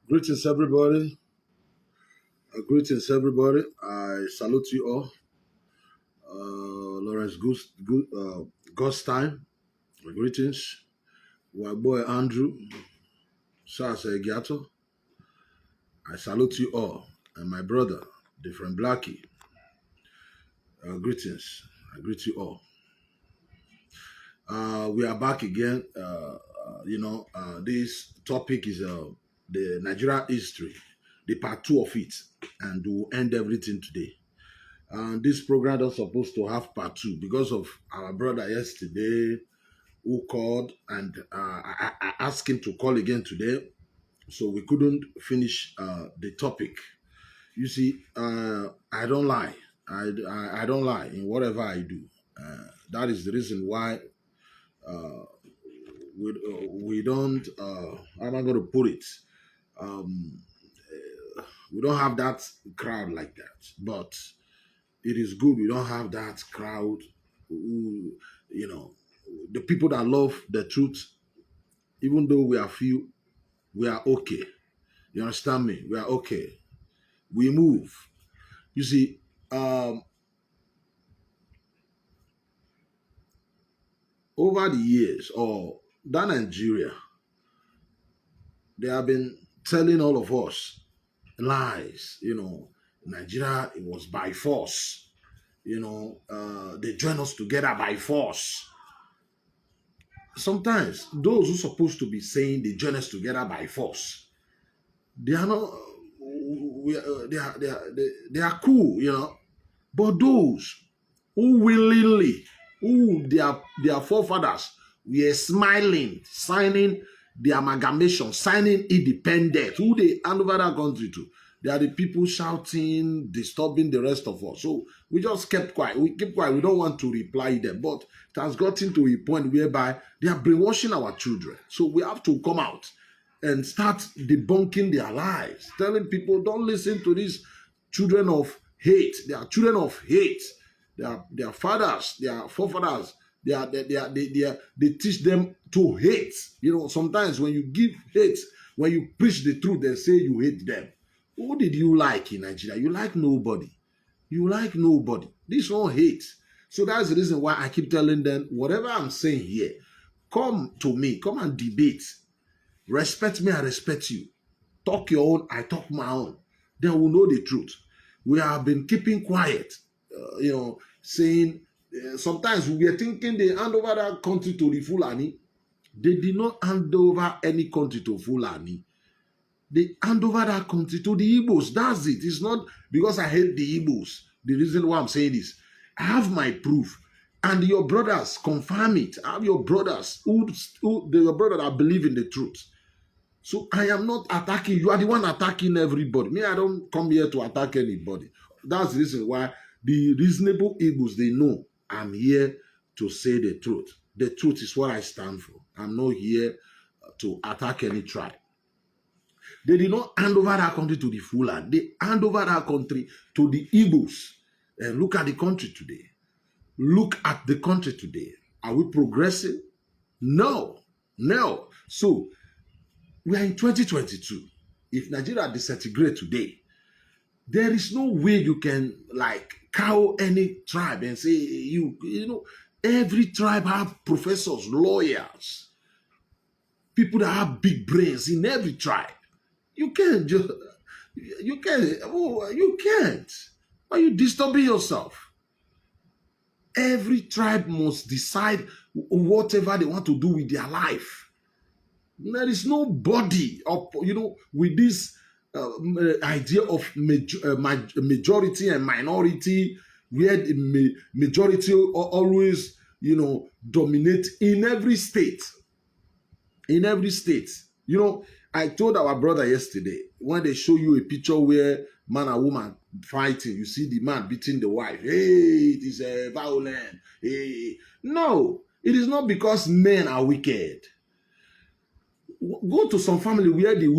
Greetings, everybody. Greetings, everybody. I salute you all. Lawrence Gosstein. Greetings. My boy Andrew Sasa Egiato. I salute you all. And my brother, different Blackie. Greetings. I greet you all. We are back again. This topic is the Nigeria history, the part 2 of it, and we'll end everything today. This program is supposed to have part 2 because of our brother yesterday who called, and I asked him to call again today, so we couldn't finish the topic. You see, I don't lie. I don't lie in whatever I do. That is the reason why we don't, how am I going to put it? We don't have that crowd like that, but it is good we don't have that crowd who, the people that love the truth, even though we are few, we are okay. You understand me? We are okay. We move. You see, over the years, or that Nigeria, they have been telling all of us lies. Nigeria, it was by force. They join us together by force. Sometimes those who are supposed to be saying they join us together by force, they are not. They are cool, But those who willingly, who their forefathers were smiling, signing the amalgamation, signing independent, who they hand over that country to, they are the people shouting, disturbing the rest of us. So we just kept quiet. We keep quiet. We don't want to reply them, but it has gotten to a point whereby they are brainwashing our children. So we have to come out and start debunking their lies, telling people, don't listen to these children of hate. They are children of hate. Their fathers, their forefathers, they teach them to hate. Sometimes when you give hate, when you preach the truth, they say you hate them. Who did you like in Nigeria? You like nobody. You like nobody. This one hate. So that's the reason why I keep telling them, whatever I'm saying here, come to me, come and debate. Respect me, I respect you. Talk your own, I talk my own. Then we'll know the truth. We have been keeping quiet, saying sometimes we are thinking they hand over that country to the Fulani. They did not hand over any country to Fulani. They hand over that country to the Igbos. That's it. It's not because I hate the Igbos. The reason why I'm saying this, I have my proof. And your brothers confirm it. I have your brothers your brothers that believe in the truth. So I am not attacking. You are the one attacking everybody. Me, I don't come here to attack anybody. That's the reason why the reasonable Igbos, they know I'm here to say the truth. The truth is what I stand for. I'm not here to attack any tribe. They did not hand over that country to the Fulani. They hand over that country to the Igbos. And look at the country today. Look at the country today. Are we progressing? No. No. So, we are in 2022. If Nigeria disintegrates today, there is no way you can cow any tribe and say, every tribe have professors, lawyers, people that have big brains in every tribe. You can't. Why are you disturbing yourself? Every tribe must decide whatever they want to do with their life. There is nobody with this idea of majority and minority, where the majority always dominate in every state. In every state. I told our brother yesterday, when they show you a picture where man and woman fighting, you see the man beating the wife. Hey, it is violent. Hey. No, it is not because men are wicked. Go to some family where the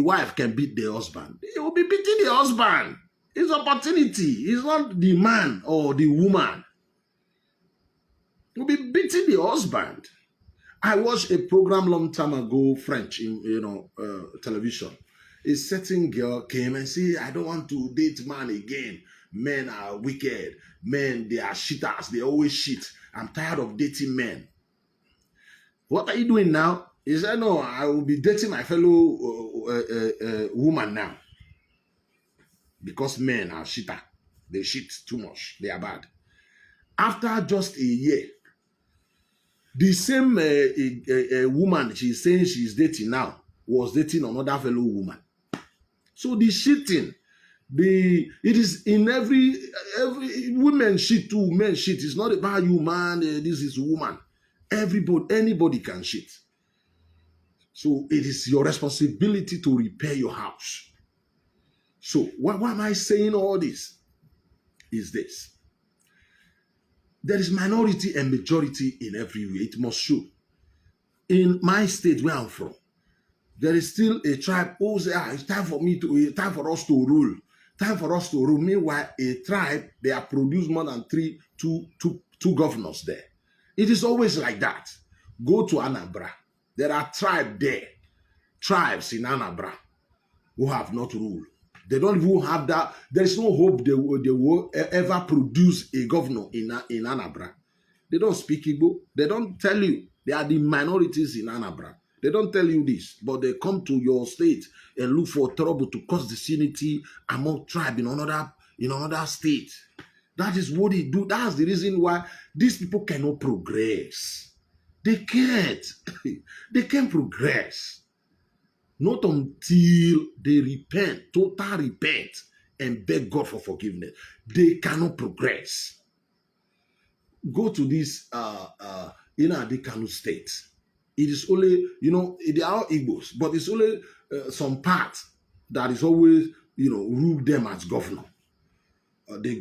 wife can beat the husband. They will be beating the husband. It's opportunity. It's not the man or the woman. Will be beating the husband. I watched a program long time ago, French, in television. A certain girl came and said, I don't want to date man again. Men are wicked. Men, they are cheaters. They always cheat. I'm tired of dating men. What are you doing now? He said, no, I will be dating my fellow woman now. Because men are cheater. They cheat too much. They are bad. After just a year, the same woman she's saying she's dating now was dating another fellow woman. So the cheating, it is in every women cheat too, men cheat. It's not about you, man. This is woman. Anybody can cheat. So it is your responsibility to repair your house. So why am I saying all this? Is this. There is minority and majority in every way. It must show. In my state where I'm from, there is still a tribe who say, it's time for us to rule. Time for us to rule. Meanwhile, a tribe, they have produced more than two governors there. It is always like that. Go to Anambra. There are tribes in Anambra who have not ruled. They don't even have that. There is no hope they will ever produce a governor in Anambra. They don't speak Igbo. They don't tell you. They are the minorities in Anambra. They don't tell you this, but they come to your state and look for trouble to cause disunity among tribe in another state. That is what they do. That's the reason why these people cannot progress. They can't. They can't progress. Not until they repent, total repent, and beg God for forgiveness. They cannot progress. Go to this the Kano state. It is only, they are all Igbos, but it's only some part that is always, rule them as governor. The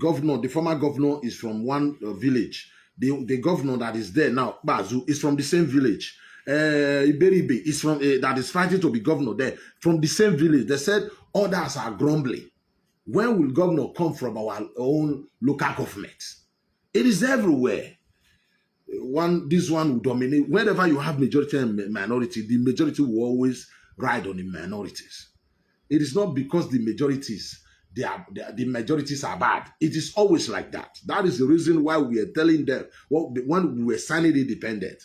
former governor is from one village. The governor that is there now, Bazu, is from the same village. Iberibe is from that is fighting to be governor there from the same village. They said others are grumbling. When will governor come from our own local government? It is everywhere. This one will dominate. Whenever you have majority and minority, the majority will always ride on the minorities. It is not because the majorities are bad. It is always like that. That is the reason why we are telling them when we were signing independent.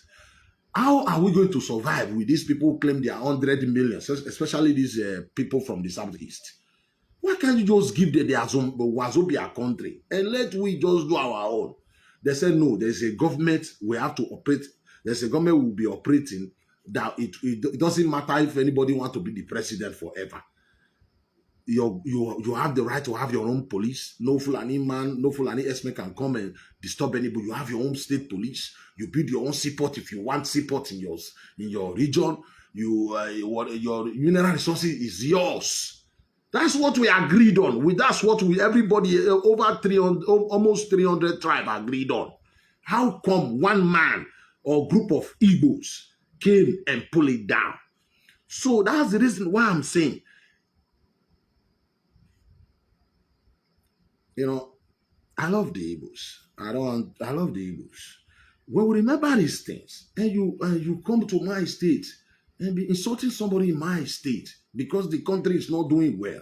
How are we going to survive with these people who claim they are 100 million, especially these people from the southeast? Why can't you just give the Wazobia country and let we just do our own? They said, no, there's a government we have to operate. There's a government we will be operating that it doesn't matter if anybody wants to be the president forever. You have the right to have your own police. No Fulani man, no Fulani S-man can come and disturb anybody. You have your own state police. You build your own seaport if you want seaport in your region. Your mineral resources is yours. That's what we agreed on. That's what everybody over 300, almost 300 tribes agreed on. How come one man or group of Igbos came and pulled it down? So that's the reason why I'm saying, I love the Igbos. I love the Igbos. When we remember these things, and you come to my state and be insulting somebody in my state because the country is not doing well,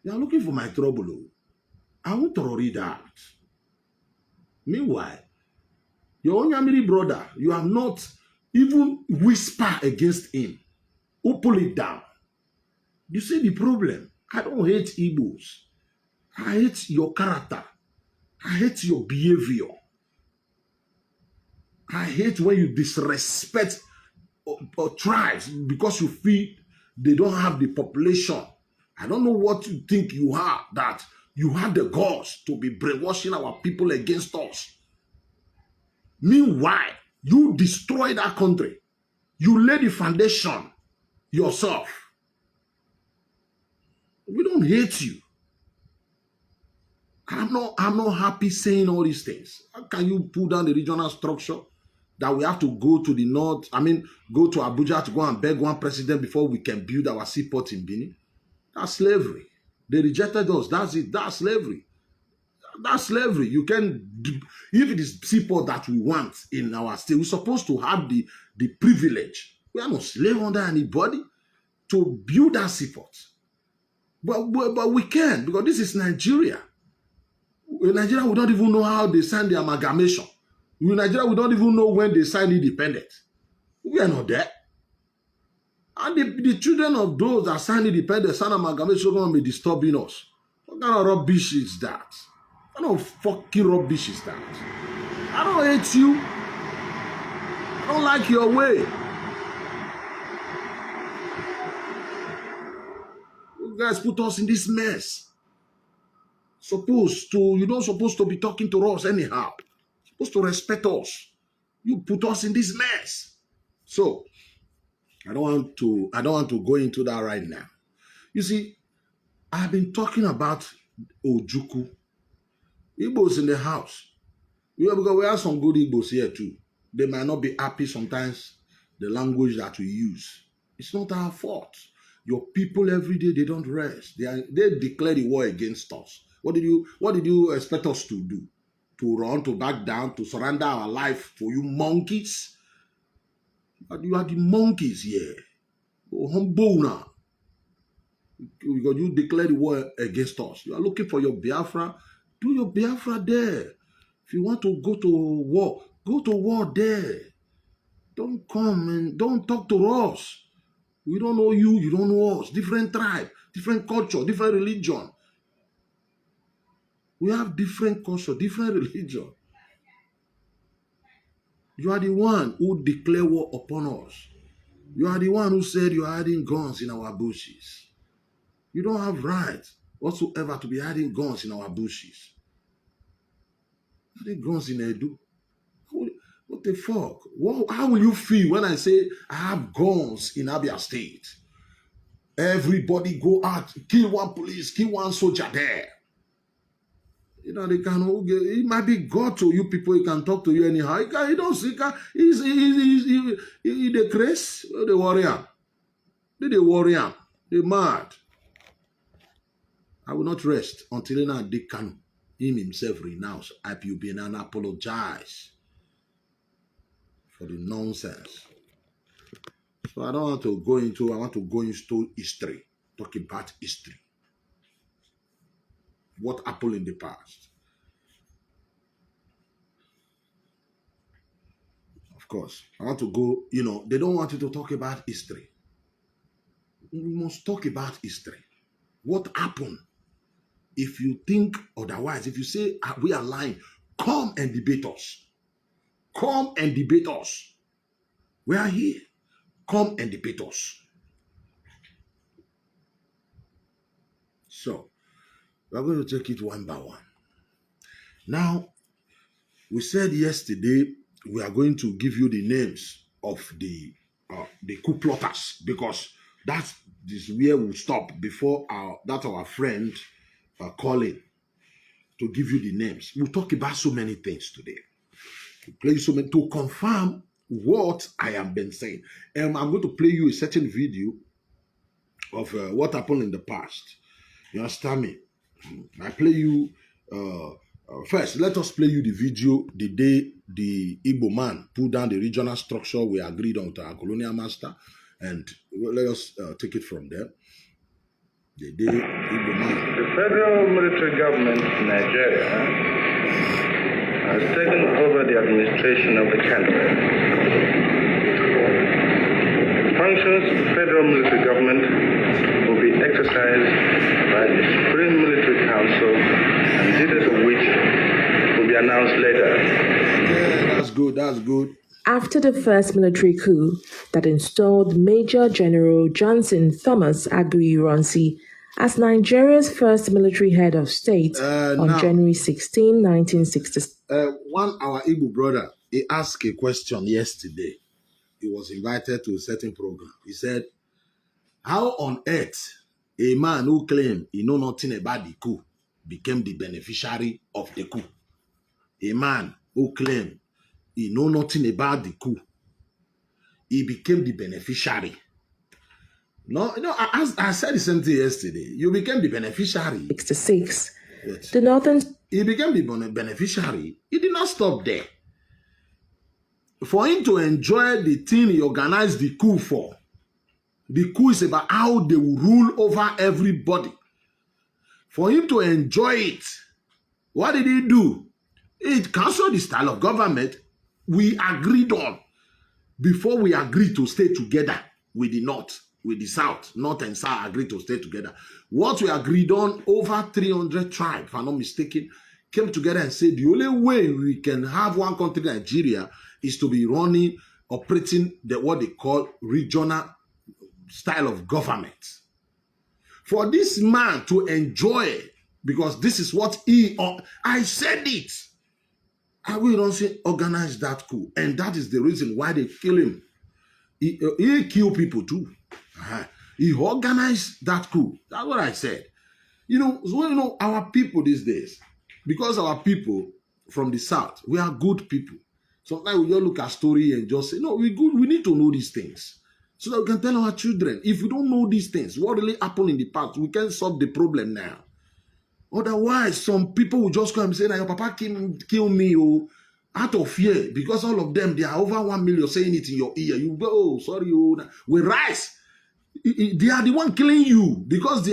you are looking for my trouble. I won't tolerate that. Meanwhile, your own Yamiri brother, you have not even whispered against him. Who pull it down? You see the problem? I don't hate Igbos. I hate your character. I hate your behavior. I hate when you disrespect tribes because you feel they don't have the population. I don't know what you think you are, that you have the guts to be brainwashing our people against us. Meanwhile, you destroy that country. You lay the foundation yourself. We don't hate you. I'm not happy saying all these things. How can you pull down the regional structure that we have to go to the north? Go to Abuja to go and beg one president before we can build our seaport in Benin? That's slavery. They rejected us. That's it. That's slavery. That's slavery. You can, if it is seaport that we want in our state, we're supposed to have the privilege. We are not slave under anybody to build that seaport. But we can, because this is Nigeria. In Nigeria, we don't even know how they signed the amalgamation. In Nigeria, we don't even know when they signed independence. We are not there. And the children of those that signed independence and amalgamation are going to be disturbing us. What kind of rubbish is that? What kind of fucking rubbish is that? I don't hate you. I don't like your way. You guys put us in this mess. You're not supposed to be talking to us anyhow. You're supposed to respect us. You put us in this mess. So I don't want to go into that right now. You see, I've been talking about Ojukwu. Igbos in the house. Because we have some good Igbos here too. They might not be happy sometimes the language that we use. It's not our fault. Your people every day, they don't rest. They declare the war against us. What did you expect us to do? To run, to back down, to surrender our life for you monkeys? But you are the monkeys here. Humble now. Because you declare the war against us. You are looking for your Biafra. Do your Biafra there. If you want to go to war there. Don't come and don't talk to us. We don't know you, you don't know us. Different tribe, different culture, different religion. We have different culture, different religion. You are the one who declare war upon us. You are the one who said you are hiding guns in our bushes. You don't have right whatsoever to be hiding guns in our bushes. Hiding guns in Edo. What the fuck? How will you feel when I say I have guns in Abia State? Everybody go out, kill one police, kill one soldier there. They can. It might be God to you people. He can talk to you anyhow. He's the craze, the warrior. The warrior. The mad. I will not rest until Nnamdi Kanu him himself renounce IPOB and apologize for the nonsense. So I want to go into history, talk about history. What happened in the past. Of course, I want to go, they don't want you to talk about history. We must talk about history. What happened? If you think otherwise, if you say we are lying, come and debate us. Come and debate us. We are here. Come and debate us. So, we're going to take it one by one. Now, we said yesterday we are going to give you the names of the coup plotters, because that is where we'll stop before our friend calling to give you the names. We'll talk about so many things today. We'll play so many to confirm what I have been saying. And I'm going to play you a certain video of what happened in the past. You understand me? I play you first. Let us play you the video the day the Igbo man put down the regional structure we agreed on to our colonial master, and let us take it from there. The day Igbo man. The federal military government in Nigeria has taken over the administration of the country. The functions of the federal military government will be exercised by the Supreme Military Council, and details of which will be announced later. Yeah, that's good. That's good. After the first military coup that installed Major General Johnson Thomas Aguiyi-Ironsi as Nigeria's first military head of state on January 16, 1960. Our Igbo brother, he asked a question yesterday. He was invited to a certain program. He said, how on earth a man who claimed he know nothing about the coup became the beneficiary of the coup? A man who claimed he know nothing about the coup, he became the beneficiary. No, I said the same thing yesterday. You became the beneficiary. 66. Yes. The Northern... He became the beneficiary. He did not stop there. For him to enjoy the thing he organized the coup for, the coup is about how they will rule over everybody. For him to enjoy it, what did he do? He canceled the style of government we agreed on before we agreed to stay together with the North, with the South. North and South agreed to stay together. What we agreed on, over 300 tribes, if I'm not mistaken, came together and said the only way we can have one country, Nigeria, is to be operating what they call regional style of government. For this man to enjoy, because this is what I said it. I will not say organize that coup. And that is the reason why they kill him. He kill people too. He organized that coup. That's what I said. Our people these days, because our people from the South, we are good people. Sometimes we just look at story and just say, no, we're good. We need to know these things so that we can tell our children. If we don't know these things, what really happened in the past, we can solve the problem now. Otherwise, some people will just come and say, your papa kill me out of fear, because all of them, they are over 1 million saying it in your ear. You go, oh, sorry, we rise. They are the one killing you because they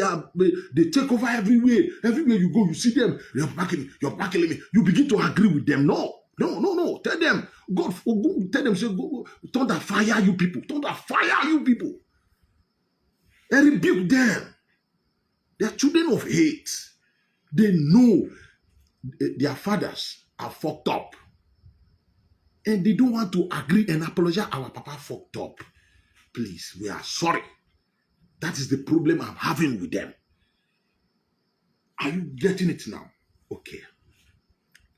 take over everywhere. Everywhere you go, you see them. Your papa killing me. You begin to agree with them. No. Tell them, God, tell them, say, go, thunder fire you people. Thunder fire you people. And rebuke them. They are children of hate. They know their fathers are fucked up. And they don't want to agree and apologize. Our papa fucked up. Please, we are sorry. That is the problem I'm having with them. Are you getting it now? Okay.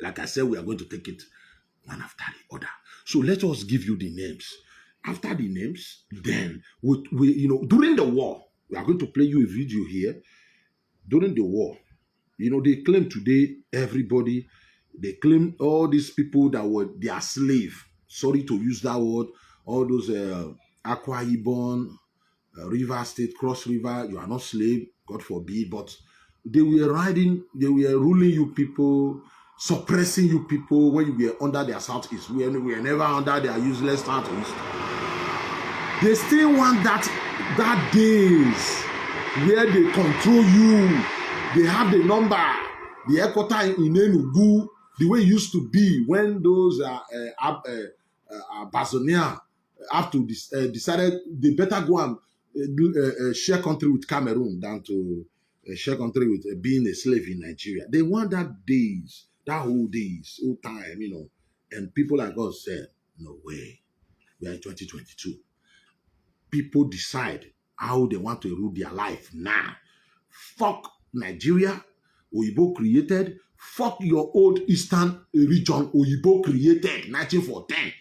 Like I said, we are going to take it one after the other. So let us give you the names. After the names, then during the war, we are going to play you a video here. During the war, they claim today everybody, they claim all these people that were their slave. Sorry to use that word. All those Akwa Ibom, River State, Cross River, you are not slave, God forbid, but they were ruling you people, suppressing you people when you were under their southeast. We were never under their useless southeast. They still want that days where they control you. They have the number, the headquarters in Enugu, the way it used to be when those Bazonia have to decided they better go and share country with Cameroon than to share country with being a slave in Nigeria. They want that whole time, and people like us said, no way. We are in 2022. People decide how they want to rule their life now. Fuck Nigeria, Oyibo created. Fuck your old Eastern region, Oyibo created, 1914.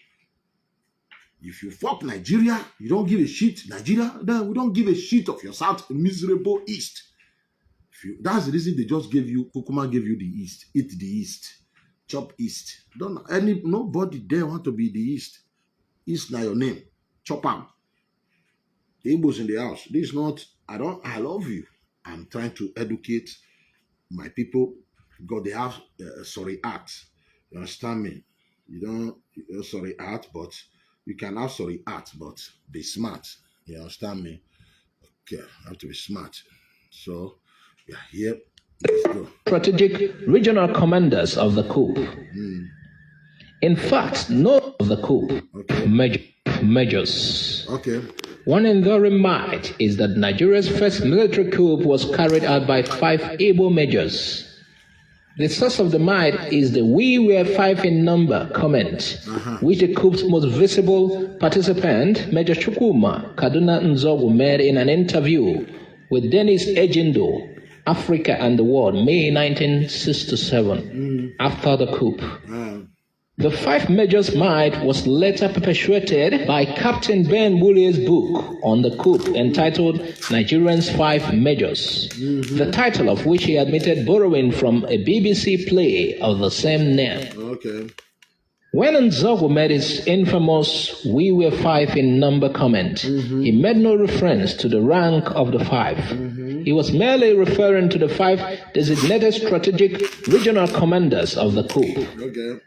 If you fuck Nigeria, you don't give a shit. Nigeria, then we don't give a shit of your South, miserable East. That's the reason they just gave you, Kukuma gave you the East. Eat the East. Chop East. Nobody there want to be the East. East now your name. Chop am. The Igbos in the house. This is not, I love you. I'm trying to educate my people because they have art. You understand me? You don't, art, but you can have art, but be smart. You understand me? Okay, I have to be smart. So, we are here. Let's go. Strategic regional commanders of the coup. In fact, no of the coup measures. Okay. One enduring might is that Nigeria's first military coup was carried out by 5 Igbo majors. The source of the might is the "we were 5 in number" comment, which the coup's most visible participant, Major Chukwuma Kaduna Nzogu, made in an interview with Dennis Ejindo, Africa and the World, May 1967, after the coup. The 5 majors' might was later perpetuated by Captain Ben Woolley's book on the coup entitled Nigerians' 5 Majors, the title of which he admitted borrowing from a BBC play of the same name. Okay. When Nzogu made his infamous "we were 5 in number" comment, he made no reference to the rank of the 5. He was merely referring to the 5 designated strategic regional commanders of the coup. Okay.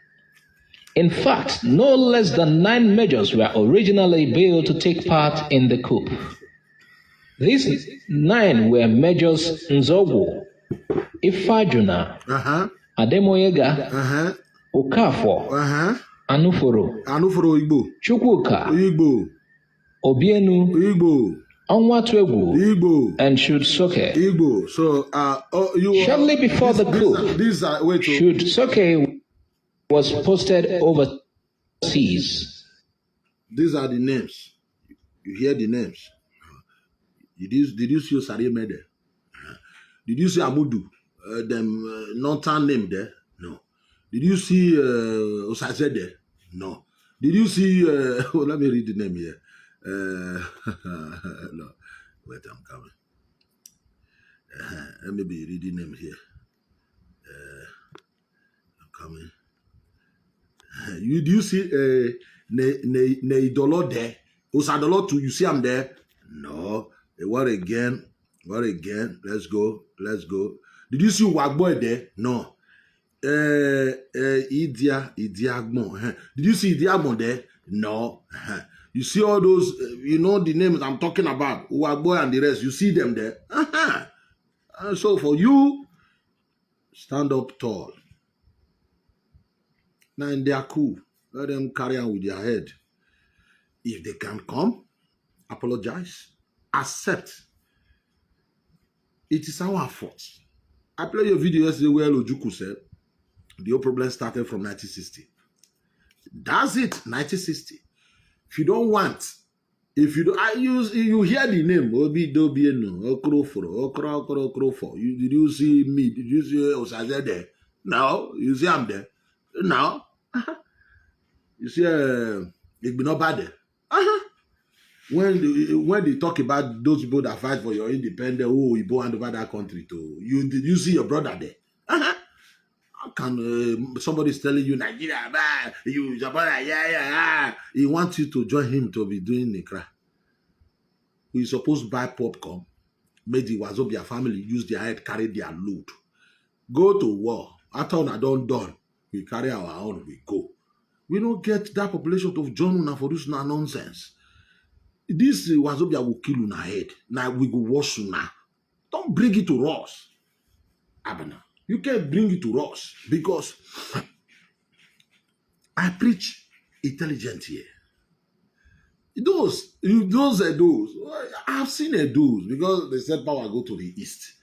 In fact, no less than 9 majors were originally billed to take part in the coup. These 9 were Majors Nzogu, Ifajuna, Ademoyega, Okafor, Anuforo, Igbo, Chukwuka, Igbo, Obienu, Igbo, Onwatuegwu, Igbo, and Shudsoke. Igbo. So, shortly before the coup, Shudsoke was posted overseas. These are the names. You hear the names. Did you see Osari Mede? Did you see Amudu? Them non-town name there? No. Did you see Osaze there? No. Did you see? Let me read the name here. No. Wait, I'm coming. Let me be reading name here. I'm coming. Do you see Neidolo there? Osadolo too, you see I'm there? No. What again? Let's go. Did you see Wagboy there? No. Idiagbon. Did you see Idiagbon there? No. You see all those, the names I'm talking about, Wagboy and the rest, you see them there? So for you, stand up tall. Now in their coup, let them carry on with their head. If they can come, apologize, accept. It is our fault. I played your video yesterday where Ojuku said the whole problem started from 1960. That's it, 1960. If you don't want, you hear the name Obi Dobieno, Okrofo. Did you see me? Did you see Osaze there? No. You see I'm there? No. You see, it's been not bad there. When they talk about those people that fight for your independence, you go hand over that country to you. Did you see your brother there? How can somebody's telling you Nigeria, you Japan, he wants you to join him to be doing the cry. We supposed to buy popcorn, make the Wazobia family use their head, carry their load, go to war. After I don't done, we carry our own, we go. We don't get that population to join una for this nonsense. This Wazobia will kill una head. Now we go wash una. Don't bring it to us. Abana. You can't bring it to us because I preach intelligent here. Those. I've seen those because they said power go to the east.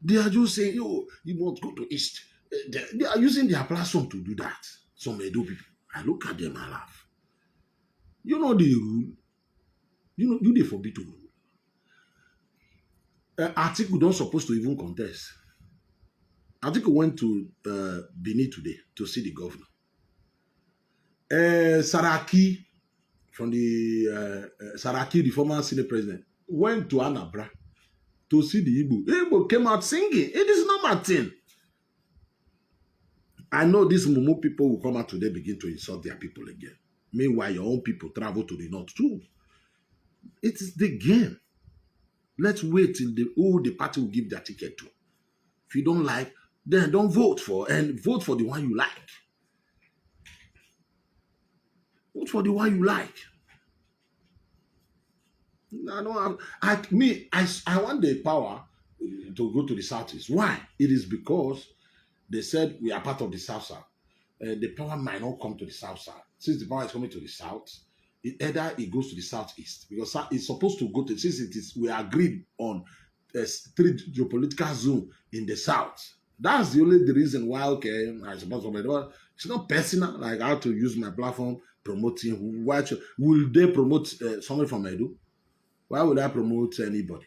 They are just saying, you must go to east. They are using their platform to do that. Some Edo people. I look at them, I laugh. You know the rule. You they forbid to rule. Atiku don't supposed to even contest. Atiku went to Benin today to see the governor. Saraki, from the Saraki, the former Senate president, went to Anambra to see the Igbo. Igbo came out singing. It is not my thing. I know these Mumu people will come out today begin to insult their people again. Meanwhile, your own people travel to the north too. It is the game. Let's wait till the party will give their ticket to. If you don't like, then don't vote for, and vote for the one you like. Vote for the one you like. I want the power to go to the southeast. Why? It is because they said we are part of the south. The power might not come to the south. Since the power is coming to the south, either it goes to the southeast, because it's supposed to go to, since we agreed on 3 geopolitical zone in the south. That's the reason why, okay, I suppose it's not personal, like how to use my platform promoting. Why will they promote someone from Edo? Why would I promote anybody?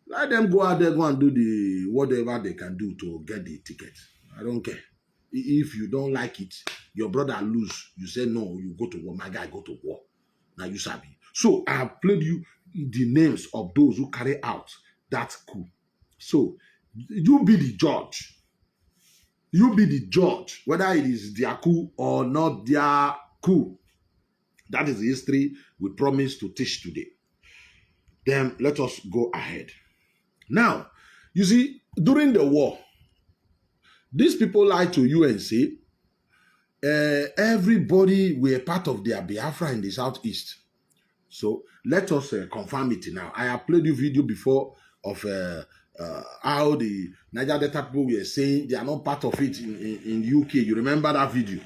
Let them go out there, go and do whatever they can do to get the ticket. I don't care. If you don't like it, your brother lose. You say no, you go to war. My guy go to war. Now you sabi. So I have played you the names of those who carry out that coup. So you be the judge. You be the judge, whether it is their coup or not their coup. That is the history we promised to teach today. Then let us go ahead. Now, you see, during the war, these people lied to you and say, everybody were part of their Biafra in the southeast. So let us confirm it now. I have played you video before of how the Niger Delta people were saying they are not part of it in UK. You remember that video?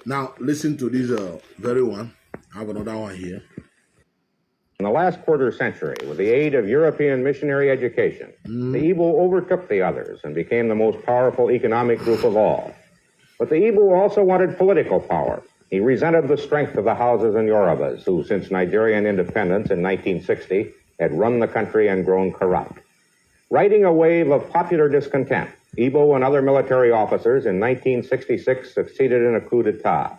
Now listen to this very one. I have another one here. In the last quarter century, with the aid of European missionary education, the Igbo overtook the others and became the most powerful economic group of all. But the Igbo also wanted political power. He resented the strength of the Hausas and Yorubas, who, since Nigerian independence in 1960, had run the country and grown corrupt. Riding a wave of popular discontent, Igbo and other military officers in 1966 succeeded in a coup d'etat.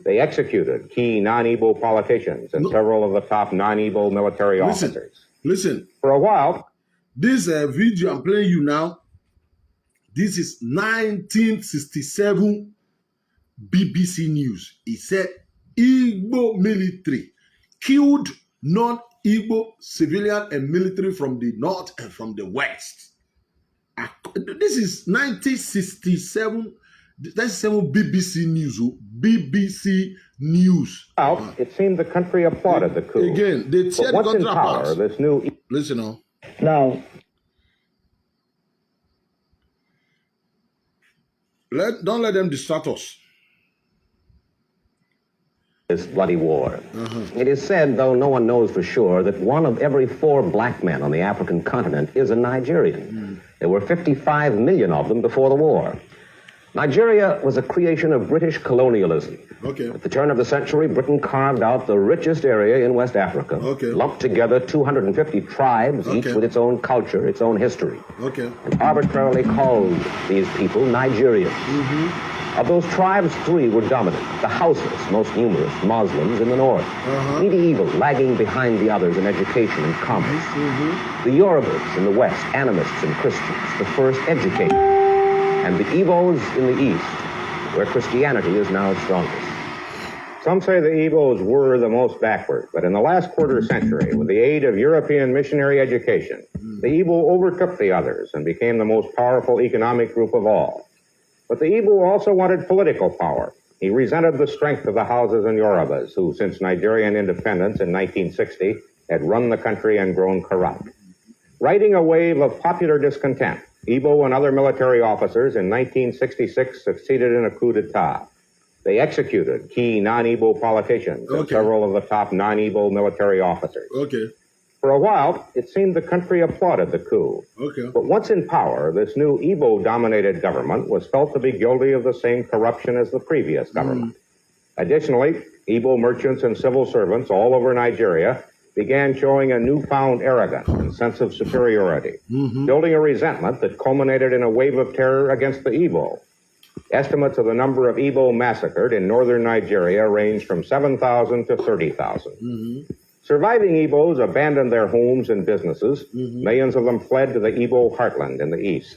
They executed key non-Igbo politicians and several of the top non-Igbo military officers. Listen. For a while, this video I'm playing you now, this is 1967 BBC News. It said Igbo military killed non-Igbo civilian and military from the north and from the west. This is 1967. That's BBC News. BBC News. It seemed the country applauded the coup. Again, they tear the country apart. This new. Listen now. Now, don't let them distract us. this bloody war. It is said, though no one knows for sure, that 1 of every 4 black men on the African continent is a Nigerian. There were 55 million of them before the war. Nigeria was a creation of British colonialism. At the turn of the century, Britain carved out the richest area in West Africa, lumped together 250 tribes, each with its own culture, its own history, and arbitrarily called these people Nigerians. Of those tribes, 3 were dominant. The Hausas, most numerous, Muslims in the north. Medieval, lagging behind the others in education and commerce. The Yorubas in the west, animists and Christians, the first educated. And the Igbos in the east, where Christianity is now strongest. Some say the Igbos were the most backward, but in the last quarter century, with the aid of European missionary education, the Igbo overtook the others and became the most powerful economic group of all. But the Igbo also wanted political power. He resented the strength of the Hausas and Yorubas, who, since Nigerian independence in 1960, had run the country and grown corrupt. Riding a wave of popular discontent, Igbo and other military officers in 1966 succeeded in a coup d'etat. They executed key non-Igbo politicians and several of the top non-Igbo military officers. Okay. For a while, it seemed the country applauded the coup. Okay. But once in power, this new Igbo-dominated government was felt to be guilty of the same corruption as the previous government. Additionally, Igbo merchants and civil servants all over Nigeria began showing a newfound arrogance and sense of superiority, building a resentment that culminated in a wave of terror against the Igbo. Estimates of the number of Igbo massacred in northern Nigeria range from 7,000 to 30,000. Surviving Igbos abandoned their homes and businesses. Millions of them fled to the Igbo heartland in the east.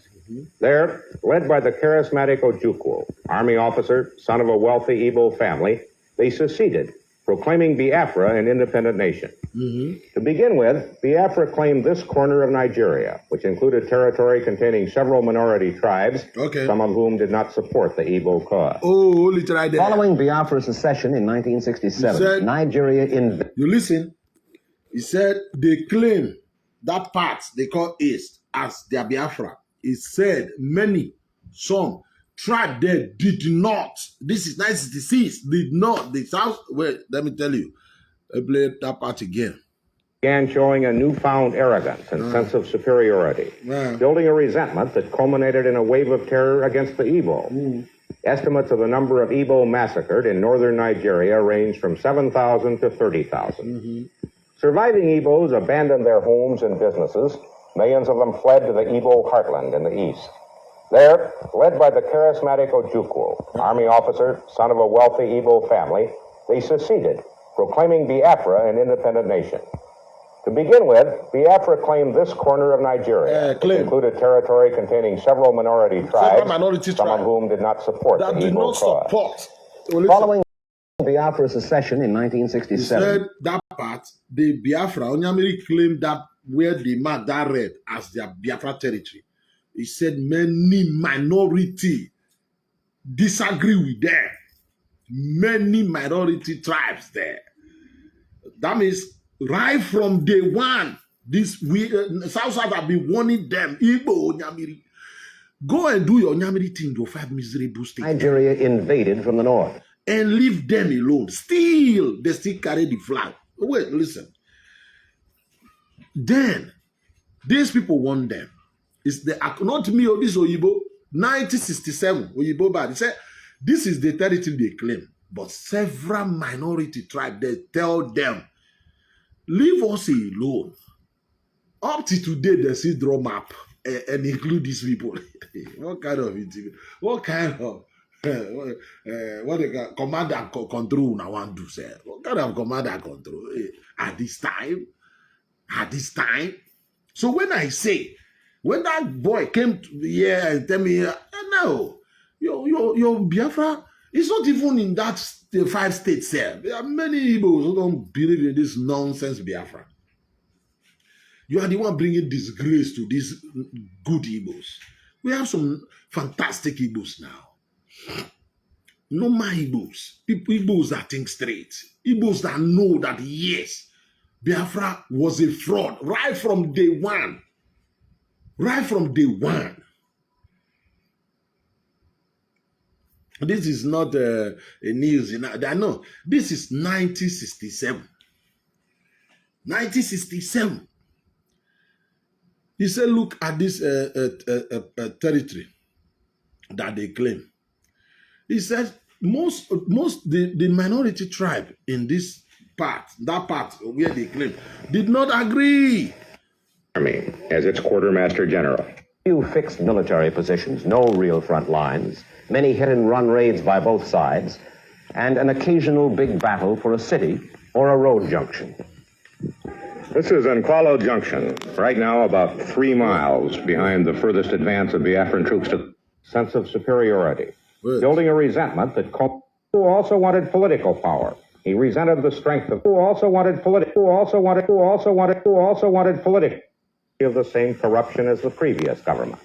There, led by the charismatic Ojukwu, army officer, son of a wealthy Igbo family, they seceded, proclaiming Biafra an independent nation. To begin with, Biafra claimed this corner of Nigeria, which included territory containing several minority tribes, some of whom did not support the Igbo cause. Following Biafra's secession in 1967, Nigeria You listen. He said they claim that part they call East as their Biafra. He said some tribe there did not. This is 1966. Did not. The South. Wait, let me tell you. I play that part again. Began showing a newfound arrogance and sense of superiority, building a resentment that culminated in a wave of terror against the Igbo. Estimates of the number of Igbo massacred in northern Nigeria range from 7,000 to 30,000. Surviving Igbos abandoned their homes and businesses. Millions of them fled to the Igbo heartland in the east. There, led by the charismatic Ojukwu, army officer, son of a wealthy Igbo family, they seceded, proclaiming Biafra an independent nation. To begin with, Biafra claimed this corner of Nigeria, which included territory containing several minority tribes, some of whom did not support the Igbo cause. Following Biafra's secession in 1967. He said that part, the Biafra, Onyamiri claimed that where they marked that red as their Biafra territory. He said many minority disagree with them. Many minority tribes there. That means right from day one, South have been warning them, Igbo, Onyamiri, go and do your Onyamiri thing, your 5 miserable states. Nigeria invaded from the north. And leave them alone. Still, they still carry the flag. Wait, listen. Then, these people want them. It's not me or this Oyibo. 1967, Oyibo bad. They said, this is the territory they claim. But several minority tribes, they tell them, leave us alone. Up to today, they still draw map and include these people. What kind of it? What kind of what they call command and control now want to say? What kind of command and control at this time? At this time? So when I say, when that boy came to here and tell me, no, your Biafra is not even in that 5 states there. There are many Igbos who don't believe in this nonsense Biafra. You are the one bringing disgrace to these good Igbos. We have some fantastic Igbos now. Normal Igbos. People, Igbos that think straight. Igbos that know that, yes, Biafra was a fraud right from day one. Right from day one. This is not a news. No, this is 1967. 1967. He said, look at this territory that they claim. He said, most the minority tribe in this part, that part where they claim, did not agree. Army as its quartermaster general. Few fixed military positions, no real front lines, many hit-and-run raids by both sides, and an occasional big battle for a city or a road junction. This is Nkwalo Junction, right now about 3 miles behind the furthest advance of Biafran troops to sense of superiority, building a resentment that who also wanted political power. He resented the strength of who also wanted political of the same corruption as the previous government.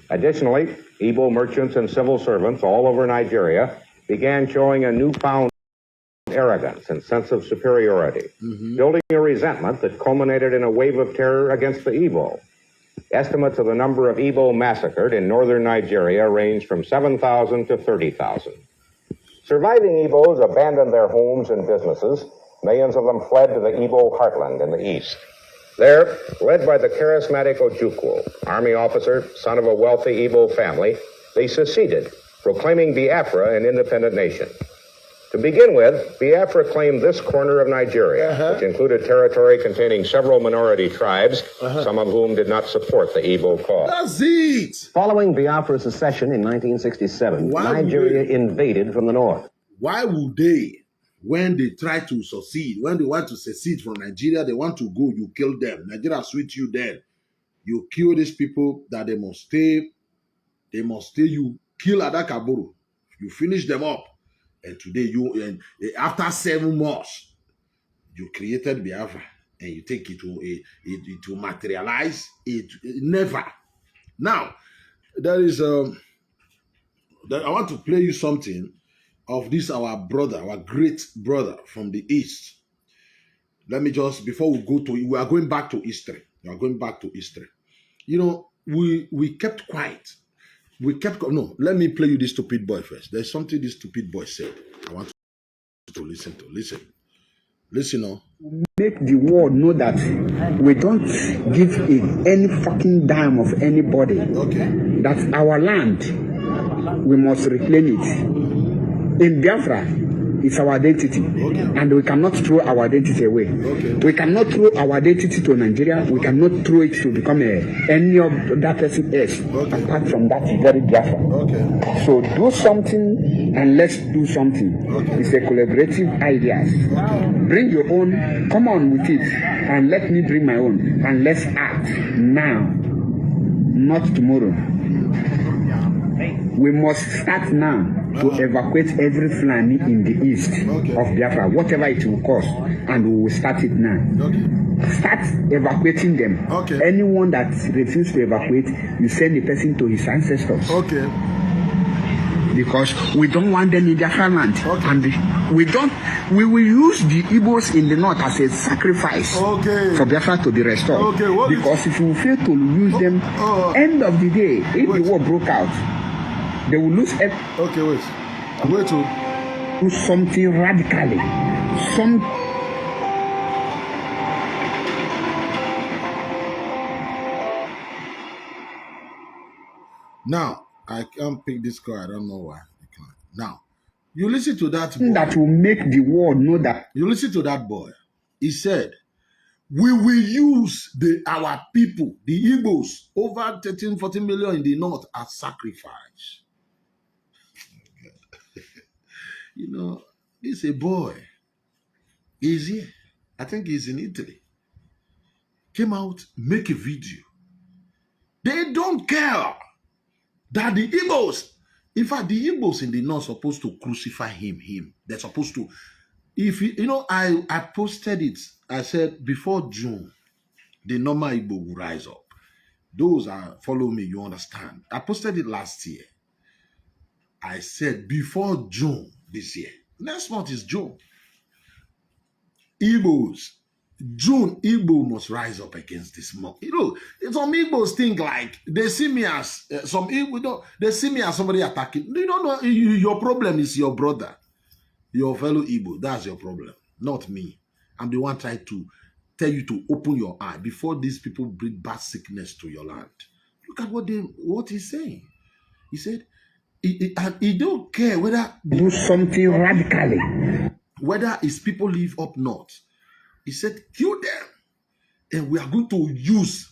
Additionally, Igbo merchants and civil servants all over Nigeria began showing a newfound arrogance and sense of superiority, building a resentment that culminated in a wave of terror against the Igbo. Estimates of the number of Igbo massacred in northern Nigeria range from 7,000 to 30,000. Surviving Igbos abandoned their homes and businesses. Millions of them fled to the Igbo heartland in the east. There, led by the charismatic Ojukwu, army officer, son of a wealthy Igbo family, they seceded, proclaiming Biafra an independent nation. To begin with, Biafra claimed this corner of Nigeria, which included territory containing several minority tribes, some of whom did not support the Igbo cause. That's it. Following Biafra's secession in 1967, Nigeria invaded from the north. Why would they, when they try to succeed, when they want to secede from Nigeria, they want to go, you kill them. Nigeria sweet you dead. You kill these people that they must stay, you kill Adakaburu. You finish them up. And today, after 7 months, you created Biafra, and you think it will materialize. It never. Now, I want to play you something of this our great brother from the east. Let me just, before we are going back to history. You know, we kept quiet. Let me play you this stupid boy first. There's something this stupid boy said. I want you to listen to. Listen now. Make the world know that we don't give any fucking dime of anybody. Okay. That's our land. We must reclaim it. In Biafra, it's our identity. Okay. And we cannot throw our identity away. Okay. We cannot throw our identity to Nigeria. We cannot throw it to become any of that person else, apart from that very Biafra. Okay. So do something and let's do something. Okay. It's a collaborative idea. Bring your own, come on with it, and let me bring my own, and let's act now, not tomorrow. We must start now to evacuate every Fulani in the east of Biafra, whatever it will cost, and we will start it now. Okay. Start evacuating them. Okay. Anyone that refuses to evacuate, you send the person to his ancestors. Okay. Because we don't want them in their land. Okay. And we will use the Igbos in the north as a sacrifice for Biafra to be restored. Okay. Because if we fail to use them, end of the day, if the war broke out, they will lose it. Okay, wait. I'm going to do something radically. Now, I can't pick this call. I don't know why. Now, you listen to that boy. That will make the world know that. You listen to that boy. He said, we will use our people, the Igbos, over 13, 14 million in the north as sacrifice. You know, this is a boy. He's here. I think he's in Italy. Came out, make a video. They don't care that the Igbos, in fact, the Igbos in the north are supposed to crucify him. They're supposed to, I posted it. I said, before June, the normal Igbo will rise up. Those that follow me, you understand. I posted it last year. I said, before June this year, next month is June. Igbos, June, Igbo must rise up against this month. You know, some Igbos think like they see me as they see me as somebody attacking. You don't know. Your problem is your brother, your fellow Igbo. That's your problem, not me. I'm the one trying to tell you to open your eye before these people bring bad sickness to your land. Look at what he's saying. He said he don't care whether do something radically, whether his people live up north. He said, kill them. And we are going to use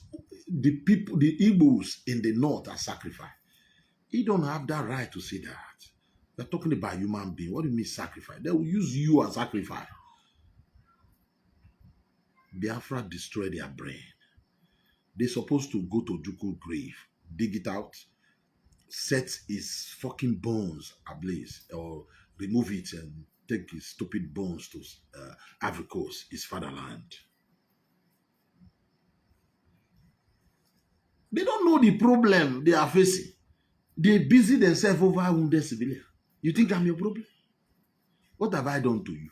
the people, the Igbos in the north as sacrifice. He don't have that right to say that. We're talking about human being. What do you mean sacrifice? They will use you as sacrifice. Biafra destroy their brain. They're supposed to go to Juku's grave, dig it out, set his fucking bones ablaze, or remove it and take his stupid bones to Ivory Coast, his fatherland. They don't know the problem they are facing. They busy themselves over wounded civilians. You think I'm your problem? What have I done to you?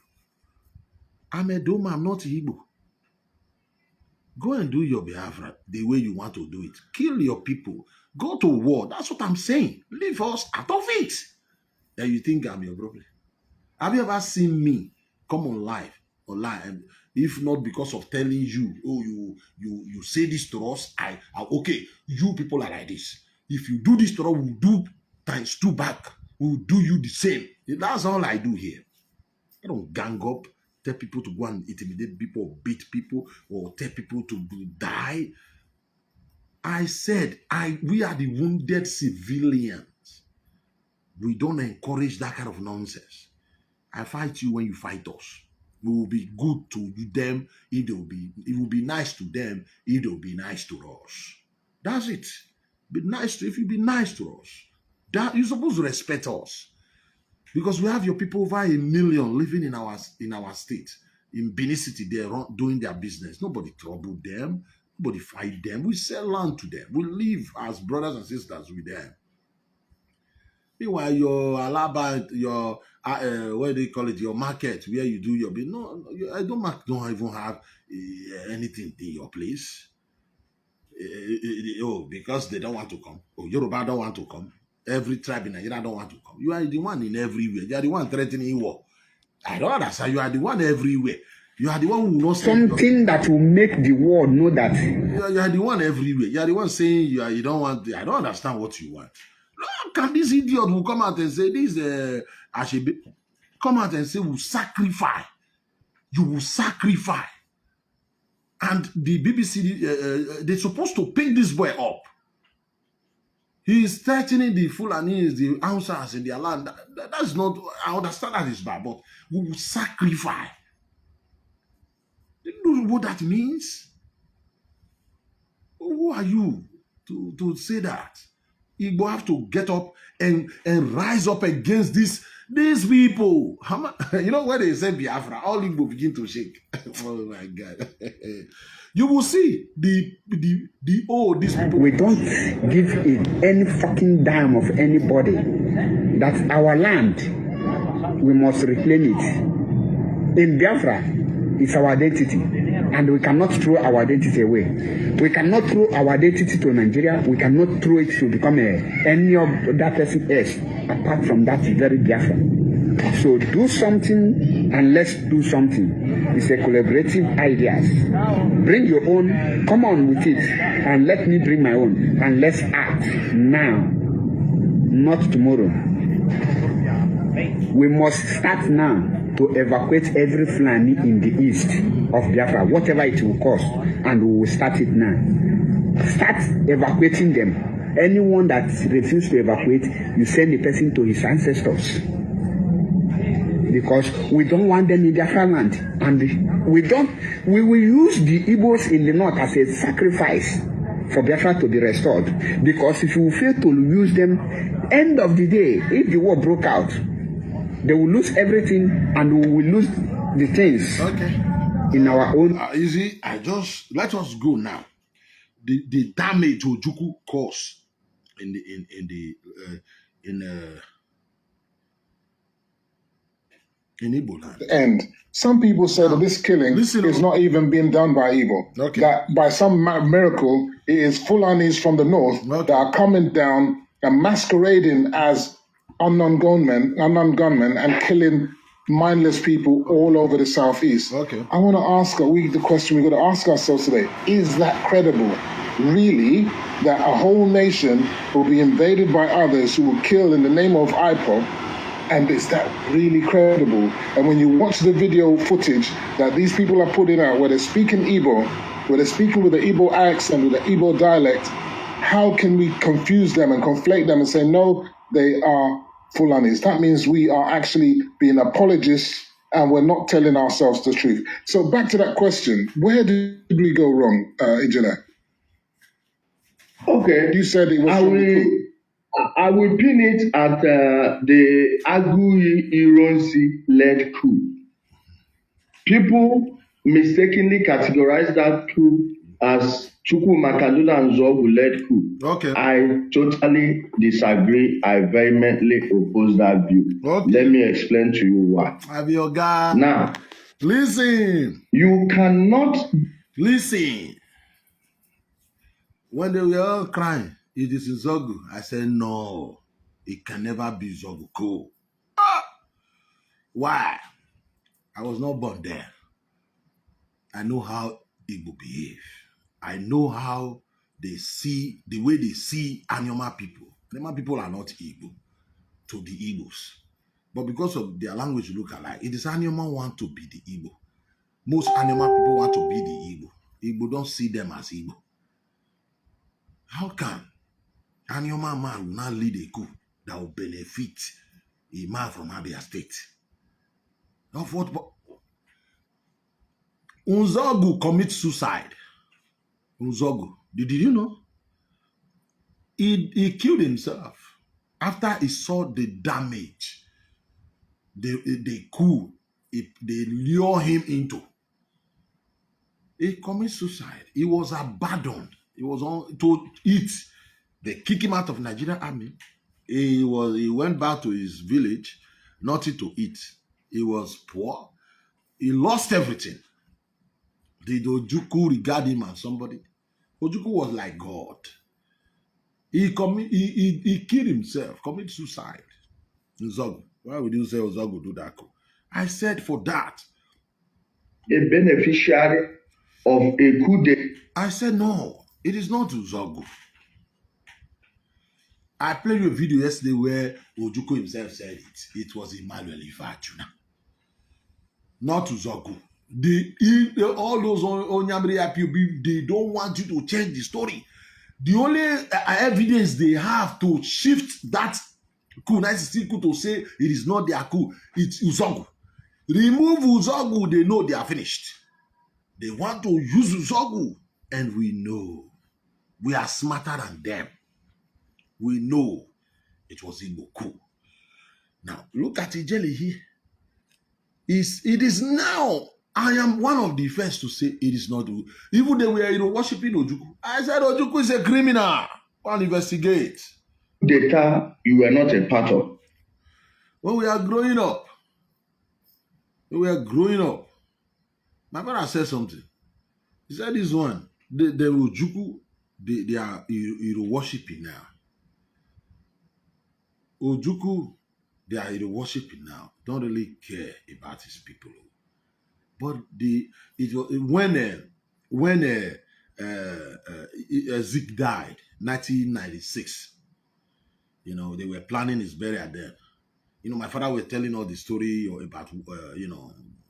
I'm a Doma, I'm not Igbo. Go and do your Biafra the way you want to do it. Kill your people. Go to war. That's what I'm saying. Leave us out of it. And you think I'm your problem? Have you ever seen me come online, and if not because of telling you, oh, you say this to us, okay, you people are like this. If you do this to us, we'll do times 2 back. We'll do you the same. That's all I do here. I don't gang up, tell people to go and intimidate people, or beat people, or tell people to die. I said, we are the wounded civilians. We don't encourage that kind of nonsense. I fight you when you fight us. We will be good to them if they will be. It will be nice to them if they will be nice to us. That's it. Be nice to. If you be nice to us, that you're supposed to respect us, because we have your people over 1 million living in our state, in Benin City. They're doing their business. Nobody trouble them. Nobody fight them. We sell land to them. We live as brothers and sisters with them. Meanwhile, your Alaba, your what do you call it? Your market where you do your business. No, I don't even have anything in your place. Because they don't want to come. Yoruba don't want to come. Every tribe in Nigeria don't want to come. You are the one in everywhere. You are the one threatening war. I don't understand. You are the one everywhere. You are the one who will not something that will make the world know that you are the one everywhere. You are the one saying you don't want. I don't understand what you want. Look, can this idiot will come out and say this? Ashebe, come out and say we'll sacrifice. You will sacrifice. And the BBC, they're supposed to pick this boy up. He is threatening the Fulanis, the Hausas in their land. That's not, I understand that is bad, but we will sacrifice. You know what that means? Who are you to say that? Igbo have to get up and rise up against these people. You know when they say Biafra, all Igbo begin to shake. Oh my God. You will see these people. We don't give any fucking dime of anybody. That's our land. We must reclaim it. In Biafra, it's our identity. And we cannot throw our identity away. We cannot throw our identity to Nigeria. We cannot throw it to become any of that person else apart from that very Biafra. So do something and let's do something. It's a collaborative ideas. Bring your own, come on with it, and let me bring my own. And let's act now, not tomorrow. We must start now to evacuate every Fulani in the east of Biafra, whatever it will cost, and we will start it now. Start evacuating them. Anyone that refuses to evacuate, you send the person to his ancestors. Because we don't want them in Biafra land. And we will use the Igbos in the north as a sacrifice for Biafra to be restored. Because if we fail to use them, end of the day, if the war broke out, they will lose everything and we will lose the things in our own. Easy, let us go now. The damage Ojukwu caused in Igbo land. And some people say that this killing is not even being done by Igbo. That by some miracle, it is Fulanis from the north that are coming down and masquerading as unknown gunmen and killing mindless people all over the southeast. I want to ask the question we're going to ask ourselves today: is that credible? Really, that a whole nation will be invaded by others who will kill in the name of IPOB? And is that really credible? And when you watch the video footage that these people are putting out, where they're speaking Igbo, where they're speaking with the Igbo accent, with the Igbo dialect, how can we confuse them and conflate them and say, no, they are Fulanis? That means we are actually being apologists and we're not telling ourselves the truth. So back to that question, where did we go wrong, Ijele? Okay. You said it was I will pin it at the Agui Ironsi led coup. People mistakenly categorize that coup as Chukwuma Kaduna and Nzogwu led coup. I totally disagree. I vehemently oppose that view. Let me explain to you why. Now, listen. You cannot listen. When they were all crying, it is Nzogwu. I said, no, it can never be Nzogwu. Cool. Why? I was not born there. I know how Igbo behave. I know how they see, the way they see Anyoma people. Anyoma people are not Igbo to the Igbos. But because of their language look alike, it is Anyoma want to be the Igbo. Most Anyoma people want to be the Igbo. Igbo don't see them as Igbo. How can Anyoma man will not lead a coup that will benefit a man from Abia State? Of what? Unzogu commits suicide. Unzogu, did you know? He killed himself after he saw the damage the coup they lure him into. He commits suicide. He was abandoned. He was on to eat. They kick him out of Nigerian army. He went back to his village, nothing to eat. He was poor. He lost everything. Did Ojukwu regard him as somebody? Ojukwu was like God. He killed himself, committed suicide. Uzogu. Why would you say Uzogu do that? I said for that. A beneficiary of a coup d'etat. I said no, it is not Uzogu. I played you a video yesterday where Ojukwu himself said it. It was Emmanuel Ifajuna. Not Uzogu. All those Onyamiri IPOB, they don't want you to change the story. The only evidence they have to shift that coup, 96 coup, to say it is not their coup, it's Uzogu. Remove Uzogu, they know they are finished. They want to use Uzogu, and we know. We are smarter than them. We know it was Igbo coup. Now, look at Ijele here. It is now, I am one of the first to say it is not. Even they were worshiping Ojukwu. I said Ojukwu is a criminal. I'll investigate. Data you were not a part of. When we are growing up, my brother said something. He said this one, the Ojukwu, they are worshiping now. Ojukwu, they are worshiping now. Don't really care about his people. But when Zeke died, 1996, they were planning his burial then. My father was telling all the story about,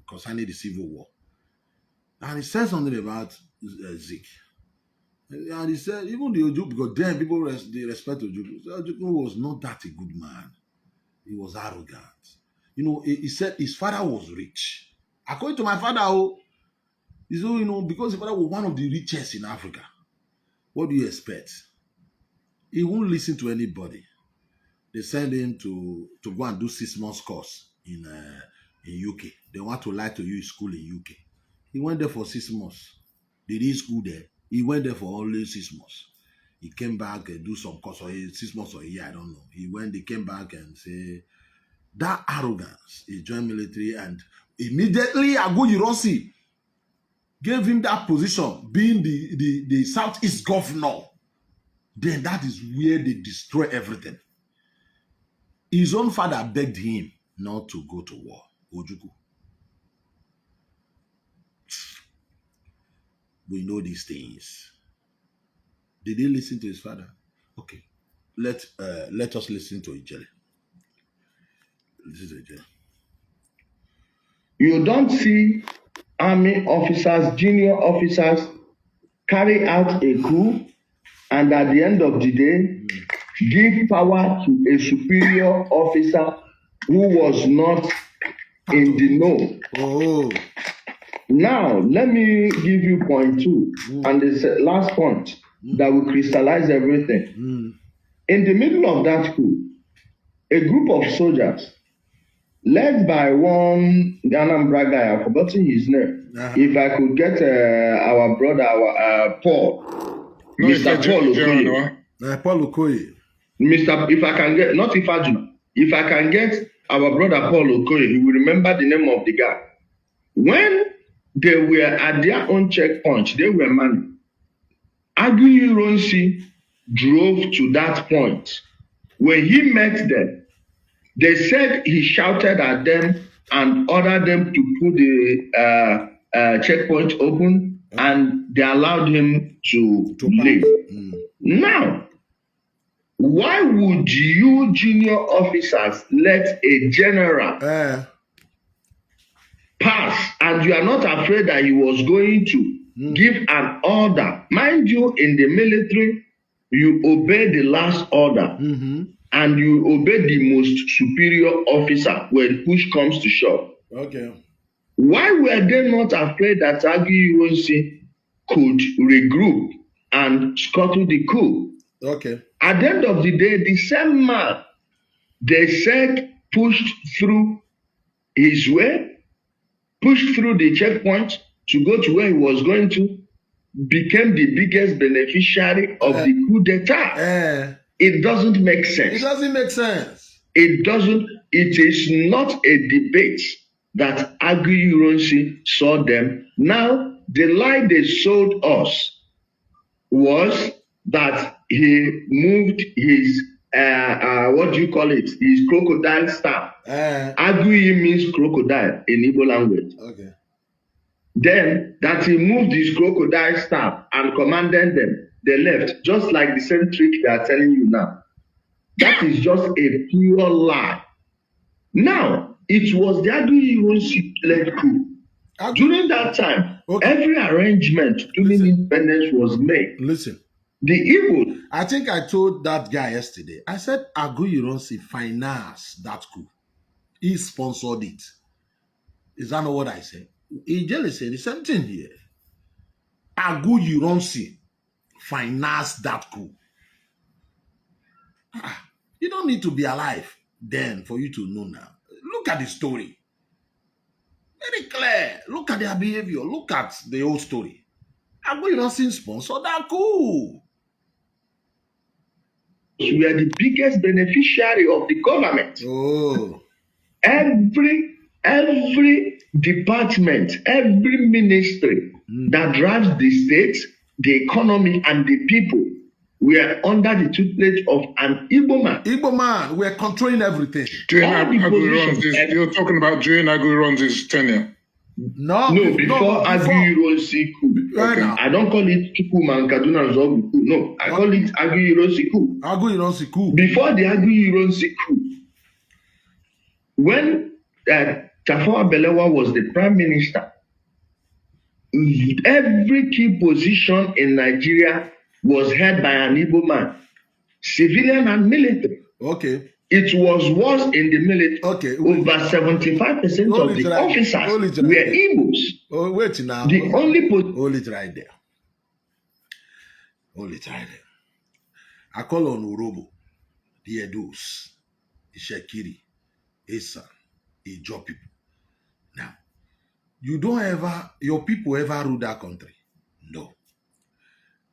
concerning the Civil War. And he said something about Zeke. And he said, even the Ojukwu, because then people they respect Ojukwu. Ojukwu was not that a good man. He was arrogant. He said his father was rich. According to my father, he said, because his father was one of the richest in Africa. What do you expect? He won't listen to anybody. They send him to go and do 6 months course in UK. They want to lie to you in school in UK. He went there for 6 months. They did school there. He went there for only 6 months. He came back and do some course for 6 months or a year, I don't know. They came back and say, that arrogance, he joined military, and immediately Agu Ironsi gave him that position, being the Southeast governor. Then that is where they destroy everything. His own father begged him not to go to war. Ojukwu. We know these things. Did he listen to his father? Okay. Let us listen to Ijele. This is Ijele. You don't see army officers, junior officers carry out a coup and at the end of the day give power to a superior officer who was not in the know. Oh. Now, let me give you point 2 and the last point that will crystallize everything. In the middle of that coup, a group of soldiers led by one Anambra guy, I've forgotten his name. If I could get our brother, Paul, no, Mr. Paul Okoye. Paul Okoye. If I can get, not Ifajuna, if I can get our brother Paul Okoye, he will remember the name of the guy. When they were at their own checkpoint, they were manning. Agu Ironsi drove to that point. When he met them, they said he shouted at them and ordered them to put the checkpoint open, and they allowed him to leave. Now, why would you junior officers let a general pass, and you are not afraid that he was going to give an order? Mind you, in the military, you obey the last order, and you obey the most superior officer when push comes to shove. Okay. Why were they not afraid that Aguiyi Ironsi could regroup and scuttle the coup? Okay. At the end of the day, the same man they said pushed through his way, pushed through the checkpoint to go to where he was going to, became the biggest beneficiary of the coup d'etat. It doesn't make sense. It doesn't make sense. It doesn't. It is not a debate that Aguiyi Ironsi saw them. Now, the lie they sold us was that he moved his what do you call it? His crocodile staff. Aguiyi means crocodile in Igbo language. Okay. Then that he moved his crocodile staff and commanded them. They left, just like the same trick they are telling you now. That is just a pure lie. Now, it was the Aguiyi Ironsi-led coup. During that time, every arrangement during independence was made. Listen. The Igbo. I think I told that guy yesterday. I said Aguiyi Ironsi financed that coup. He sponsored it. Is that not what I said? He just said the same thing here. Aguiyi Ironsi financed that coup. You don't need to be alive then for you to know now. Look at the story. Very clear. Look at their behavior. Look at the whole story. Aguiyi Ironsi sponsored that coup. We are the biggest beneficiary of the government. Oh. Every department, every ministry that drives the state, the economy, and the people, we are under the tutelage of an Igbo man. Igbo man, we are controlling everything. You're talking about during Aguiyi Ironsi's tenure. No, before Aguiyi Ironsi coup. Okay. I don't call it Chukwuma and Kaduna Zogu coup. No, I call it Aguiyi Ironsi coup. Aguiyi Ironsi coup. Before the Aguiyi Ironsi coup, when Tafawa Balewa was the prime minister, every key position in Nigeria was held by an Igbo man, civilian and military. Okay. It was worse in the military. Okay. Over 75% of the officers were Igbos. Oh, wait now. The only hold it right there. Hold it right there. I call on Urobo, the Edos, the Shekiri, Esa, the Ijo people. Now, your people ever rule that country? No.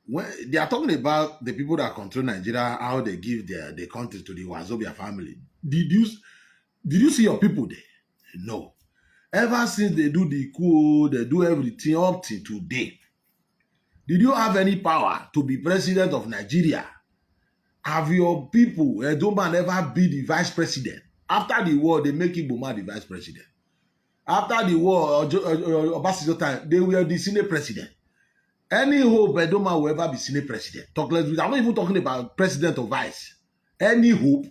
When they are talking about the people that control Nigeria, how they give the country to the Wazobia family. Did you see your people there? No. Ever since they do the coup, they do everything up to today. Did you have any power to be president of Nigeria? Have your people, Edo man, ever be the vice president? After the war, they make Igbo man the vice president. After the war, Obasanjo time, they were the Senate president. Any hope Edoma will ever be Senate president. I'm not even talking about president or vice. Any hope.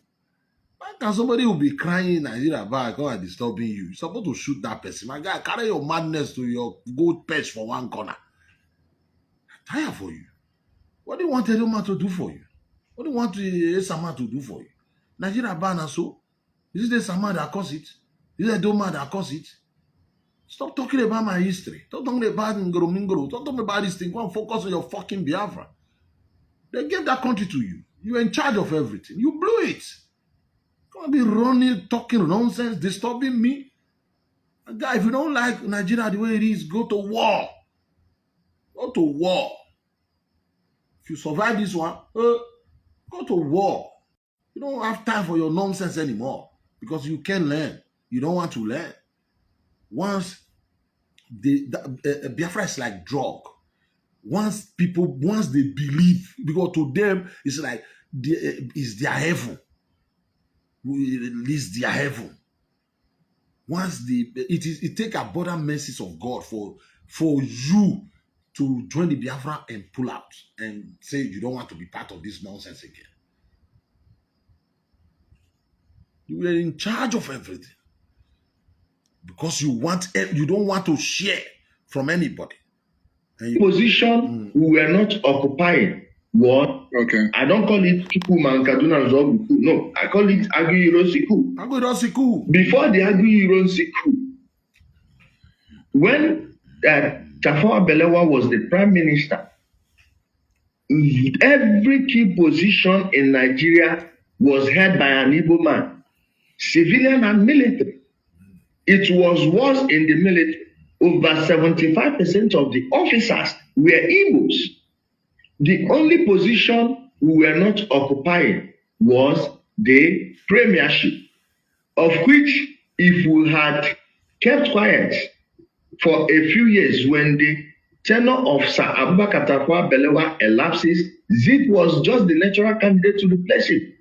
Why can somebody who be crying in Nigeria about God disturbing you? You're supposed to shoot that person. My guy, carry your madness to your gold perch for one corner. I'm tired for you. What do you want Edoma to do for you? What do you want Esama to do for you? Nigeria ban and so? Is it Esama that caused it? Is it Edoma that caused it? Stop talking about my history. Stop talking about Ngoro. Stop talking about this thing. Go and focus on your fucking Biafra. They gave that country to you. You're in charge of everything. You blew it. Can't be running, talking nonsense, disturbing me. Guy, if you don't like Nigeria the way it is, go to war. Go to war. If you survive this one, go to war. You don't have time for your nonsense anymore because you can learn. You don't want to learn. Once Biafra is like drug. Once they believe, because to them it's like it's their heaven. It's their heaven. it take abundant mercies of God for you to join the Biafra and pull out and say you don't want to be part of this nonsense again. You are in charge of everything because you don't want to share from anybody. Position we were not occupying was I don't call it Chukwuma Kaduna Zogu. No, I call it Aguiyi Ironsi coup. Before the Aguiyi Ironsi coup, when Tafawa Balewa was the prime minister, every key position in Nigeria was held by an Igbo man, civilian and military. It was worse in the military. Over 75% of the officers were Igbos. The only position we were not occupying was the premiership, of which if we had kept quiet for a few years when the tenure of Sir Abubakar Tafawa Balewa elapses, Zik was just the natural candidate to replace him.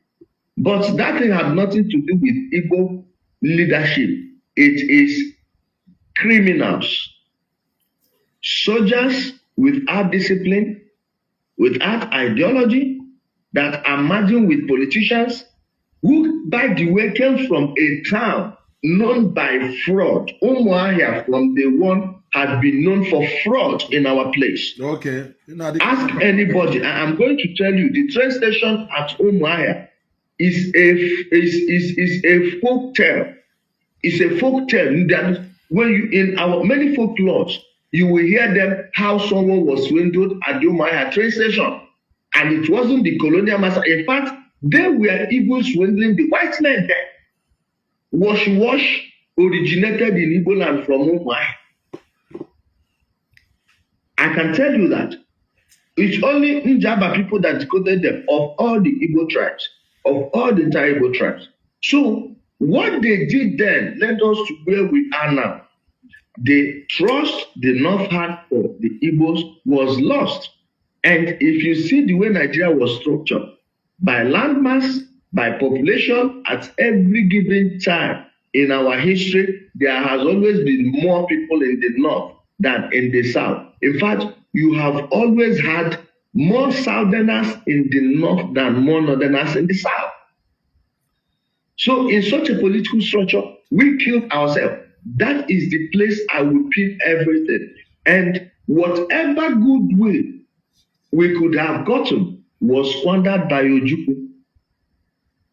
But that thing had nothing to do with Igbo leadership. It is criminals, soldiers without discipline, without ideology, that are merging with politicians who, by the way, came from a town known by fraud. Umuahia from day one had been known for fraud in our place. Okay. Ask anybody. I'm going to tell you, the train station at Umuahia is a folk tale. It's a folk tale that when you in our many folklores, you will hear them how someone was swindled at the Umuahia train station. And it wasn't the colonial master. In fact, they were even swindling the white men there. Wash originated in Igbo land from Umuahia. I can tell you that. It's only Njaba people that decoded them of all the Igbo tribes, of all the entire Igbo tribes. So, what they did then led us to where we are now. The trust the North had for the Igbos was lost. And if you see the way Nigeria was structured, by landmass, by population, at every given time in our history, there has always been more people in the North than in the South. In fact, you have always had more Southerners in the North than more Northerners in the South. So in such a political structure, we killed ourselves. That is the place I will pin everything. And whatever goodwill we could have gotten was squandered by Ojukwu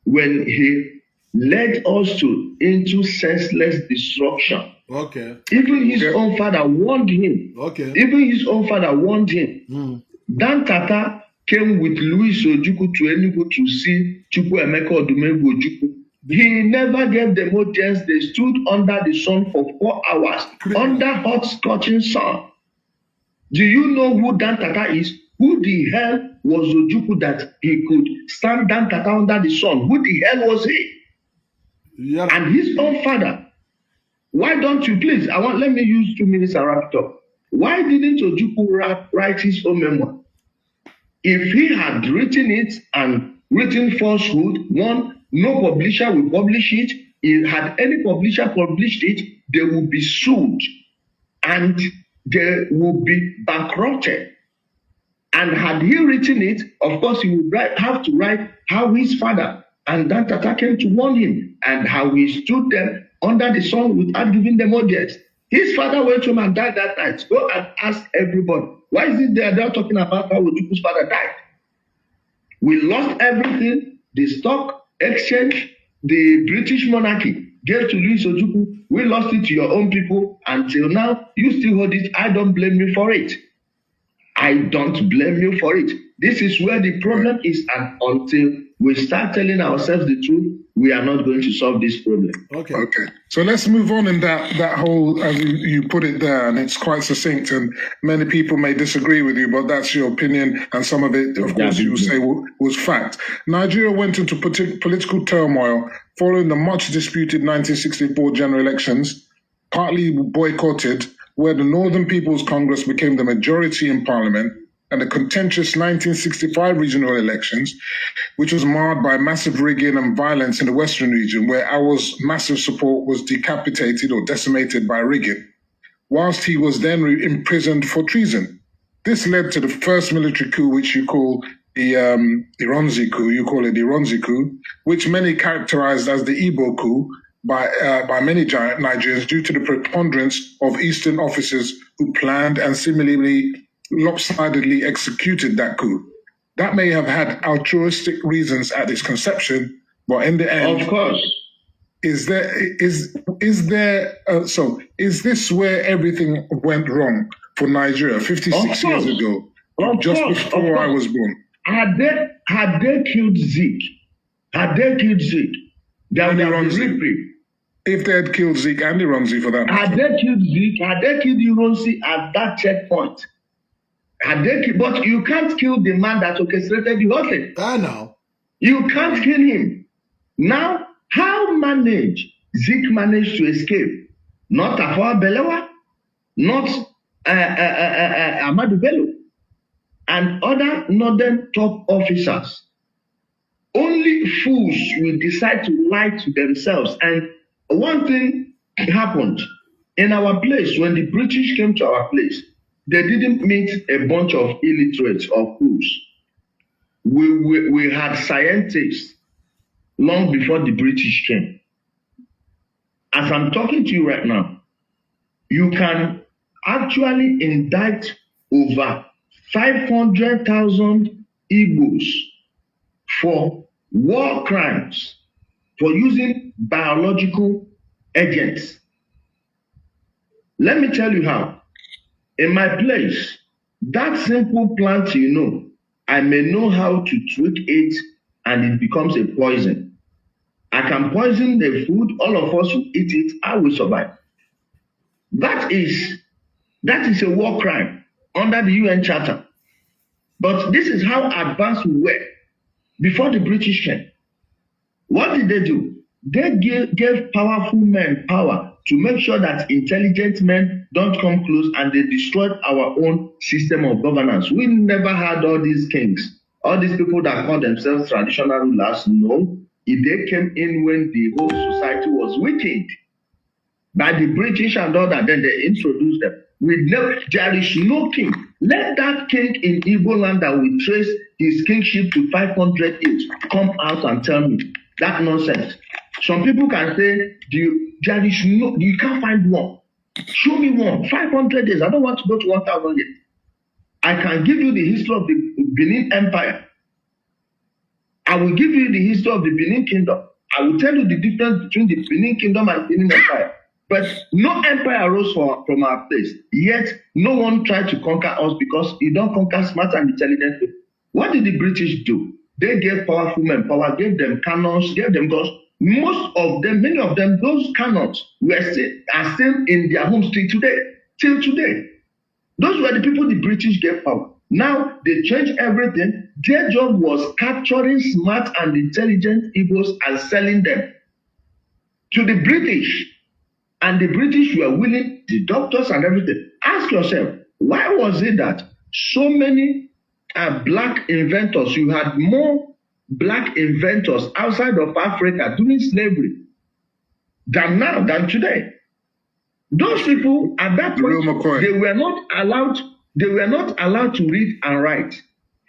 when he led us into senseless destruction. Okay. Even his own father warned him. Okay. Even his own father warned him. Dan Tata came with Louis Ojukwu to Enugu to see Chukwuemeka Odumegwu Ojukwu. He never gave them audience. They stood under the sun for 4 hours, under hot scorching sun. Do you know who Dan Tata is? Who the hell was Ojukwu that he could stand Dan Tata under the sun? Who the hell was he? Yeah. And his own father. Why don't you please? Let me use 2 minutes and wrap it up. Why didn't Ojukwu write his own memoir? If he had written it and written falsehood, one, no publisher will publish it. If had any publisher published it, they will be sued and they will be bankrupted. And had he written it, of course, he would have to write how his father and Dan Tata came to warn him and how he stood them under the sun without giving them audience. His father went home and died that night. Go and ask everybody. Why is it they're talking about how Ojukwu's father died? We lost everything, the stock exchange, the British monarchy gave to Louis Ojukwu. We lost it to your own people. Until now, you still hold it. I don't blame you for it. I don't blame you for it. This is where the problem is, and until we start telling ourselves the truth, we are not going to solve this problem. Okay. So let's move on in that whole, as you put it there, and it's quite succinct, and many people may disagree with you, but that's your opinion, and some of it, of course, you will say was fact. Nigeria went into political turmoil following the much disputed 1964 general elections, partly boycotted, where the Northern People's Congress became the majority in parliament, and the contentious 1965 regional elections, which was marred by massive rigging and violence in the Western region, where Awo's massive support was decapitated or decimated by rigging, whilst he was then imprisoned for treason. This led to the first military coup, which you call the Ironsi coup. You call it the Ironsi coup, which many characterized as the Igbo coup by many Nigerians due to the preponderance of Eastern officers who planned and similarly lopsidedly executed that coup. That may have had altruistic reasons at its conception, but in the end, of course, is this where everything went wrong for Nigeria 56 years ago, just before I was born? Had they killed Zeke, there would have been reprieve. If they had killed Zeke and Ironsi for that matter. Had they killed Zeke, had they killed Ironsi at that checkpoint, but you can't kill the man that orchestrated the whole thing. I know. You can't kill him. Now, how Zeke managed to escape? Not Tafawa Balewa, not Ahmadu Bello, and other northern top officers. Only fools will decide to lie to themselves. And one thing happened in our place when the British came to our place. They didn't meet a bunch of illiterates or fools. We had scientists long before the British came. As I'm talking to you right now, you can actually indict over 500,000 Igbos for war crimes, for using biological agents. Let me tell you how. In my place, that simple plant, I may know how to tweak it and it becomes a poison. I can poison the food, all of us will eat it, I will survive. That is a war crime under the UN Charter. But this is how advanced we were before the British came. What did they do? They gave powerful men power to make sure that intelligent men don't come close, and they destroyed our own system of governance. We never had all these kings, all these people that call themselves traditional rulers. No, they came in when the whole society was weakened by the British and all that. Then they introduced them. There is no king. Let that king in Igbo land that will trace his kingship to 500 years come out and tell me that nonsense. Some people can say, there is no, you can't find one. Show me one. 500 years. I don't want to go to 1,000 years. I can give you the history of the Benin Empire. I will give you the history of the Benin Kingdom. I will tell you the difference between the Benin Kingdom and Benin Empire. But no empire arose from our place. Yet, no one tried to conquer us because you don't conquer smart and intelligent people. What did the British do? They gave powerful men power, gave them cannons, gave them guns. Most of them, many of them, those cannons are still in their homes till today. Those were the people the British gave power. Now, they changed everything. Their job was capturing smart and intelligent Igbos and selling them to the British. And the British were willing, the doctors and everything. Ask yourself, why was it that so many black inventors, you had more black inventors outside of Africa during slavery than today? Those people at that point, they were not allowed to read and write.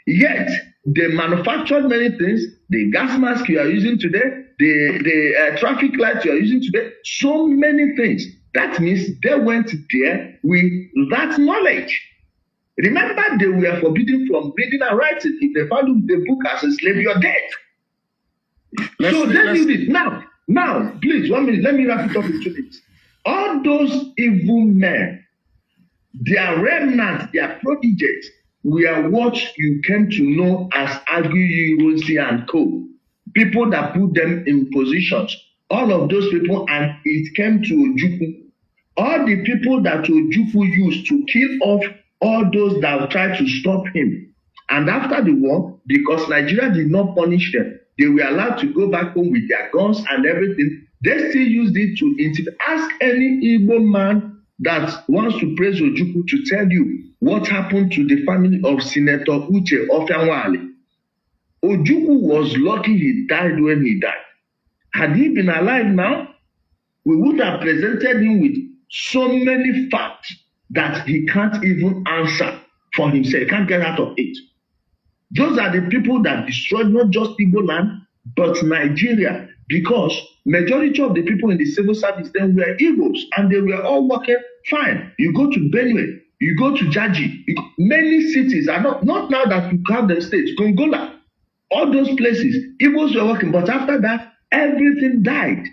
Yet they manufactured many things. The gas mask you are using today, the traffic lights you are using today, so many things. That means they went there with that knowledge. Remember, they were forbidden from reading and writing. If they found you the book as a slave, you're dead. So they did it. Now, please, 1 minute, let me wrap it up in 2 minutes. All those evil men, their remnants, their prodigies, were what you came to know as Aguiyi Ironsi and co. People that put them in positions. All of those people, and it came to Ojukwu. All the people that Ojukwu used to kill off all those that tried to stop him. And after the war, because Nigeria did not punish them, they were allowed to go back home with their guns and everything. They still used it to intimidate. Ask any Igbo man that wants to praise Ojukwu to tell you what happened to the family of Senator Uche Ofianwale. Ojukwu was lucky he died when he died. Had he been alive now, we would have presented him with so many facts that he can't even answer for himself. He can't get out of it. Those are the people that destroyed not just Igbo land, but Nigeria, because majority of the people in the civil service then were Igbos, and they were all working fine. You go to Benue, you go to Jaji, many cities are not now that you have them states, Gongola, all those places, Igbos were working, but after that, everything died.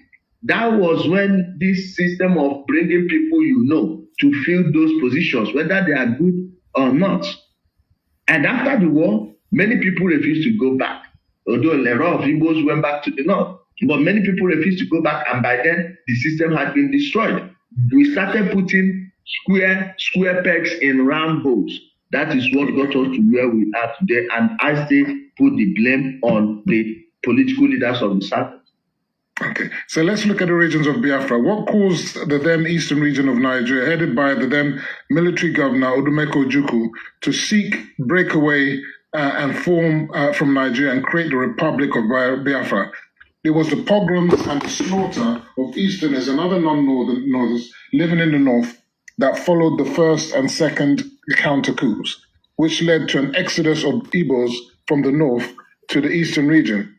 That was when this system of bringing people to fill those positions, whether they are good or not. And after the war, many people refused to go back. Although a lot of Igbos went back to the north, but many people refused to go back, and by then the system had been destroyed. We started putting square pegs in round holes. That is what got us to where we are today, and I still put the blame on the political leaders of the South. Okay, so let's look at the regions of Biafra. What caused the then eastern region of Nigeria, headed by the then military governor Odumeko Ojukwu, to seek breakaway and form from Nigeria and create the Republic of Biafra? It was the pogroms and the slaughter of Easterners and other non-Northerners living in the north that followed the first and second counter coups, which led to an exodus of Igbos from the north to the eastern region.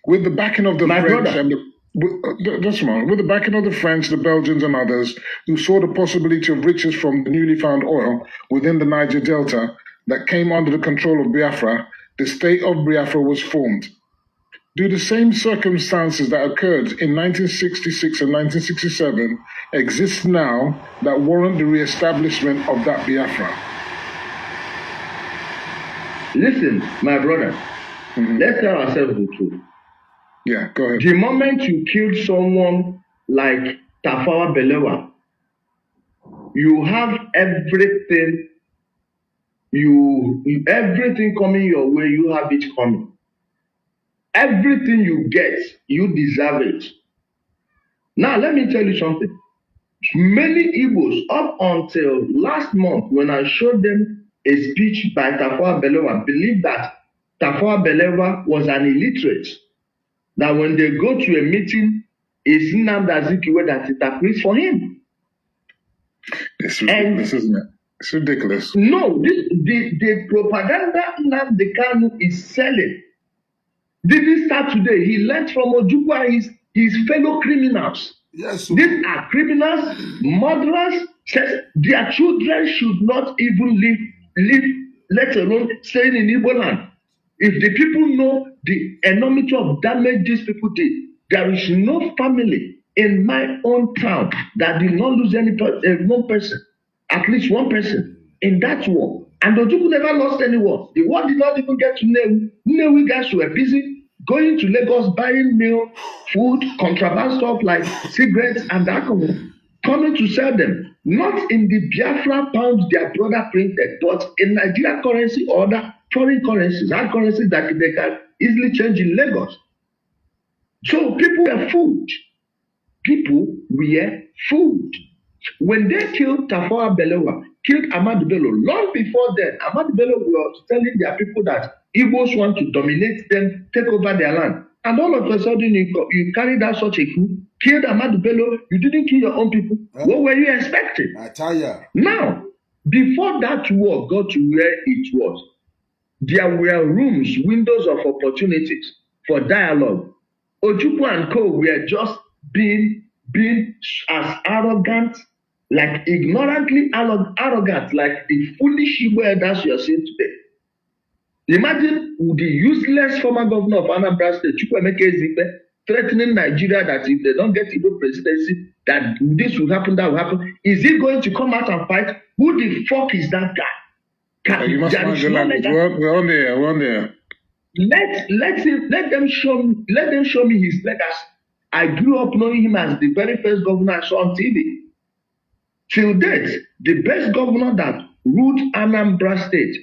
With the backing of the with the backing of the French, the Belgians, and others who saw the possibility of riches from the newly found oil within the Niger Delta that came under the control of Biafra, the state of Biafra was formed. Do the same circumstances that occurred in 1966 and 1967 exist now that warrant the re-establishment of that Biafra? Listen, my brother, let's tell ourselves the truth. Yeah, go ahead. The moment you killed someone like Tafawa Balewa, you have everything, everything coming your way, you have it coming. Everything you get, you deserve it. Now, let me tell you something. Many Igbos, up until last month, when I showed them a speech by Tafawa Balewa, believe that Tafawa Balewa was an illiterate. That when they go to a meeting, it's Nnamdi Azikiwe that interprets for him. It's ridiculous, isn't it? It's ridiculous. No, the propaganda Nnamdi Kanu is selling didn't start today. He learned from Ojukwu and his fellow criminals. Yes. These are criminals, murderers. Their children should not even live, let alone staying in Igbo land. If the people know the enormity of damage these people did, there is no family in my own town that did not lose one person, at least one person in that war. And Ojukwu never lost anyone. The war did not even get to Nnewi. Nnewi guys were busy going to Lagos, buying meal, food, contraband stuff like cigarettes and alcohol, coming to sell them. Not in the Biafra pound their brother printed, but in Nigerian currency or other foreign currencies, hard currencies that they can easily change in Lagos. So people were fooled. People were fooled. When they killed Tafawa Balewa, killed Ahmadu Bello, long before then, Ahmadu Bello was telling their people that Igbos want to dominate them, take over their land. And all of a sudden, you carried out such a coup, killed Ahmadu Bello, you didn't kill your own people. What were you expecting? I tell you. Now, before that war got to where it was, there were rooms, windows of opportunities for dialogue. Ojukwu and co were just being as arrogant, like ignorantly arrogant, like the foolish Igbo elders you are seeing today. Imagine the useless former governor of Anambra State, Chukwuemeka Ezikpe, threatening Nigeria that if they don't get Igbo presidency, that this will happen, that will happen. Is he going to come out and fight? Who the fuck is that guy? You must mind the language. We're on there. Let them show me his legacy. I grew up knowing him as the very first governor I saw on TV. Till date, the best governor that ruled Anambra State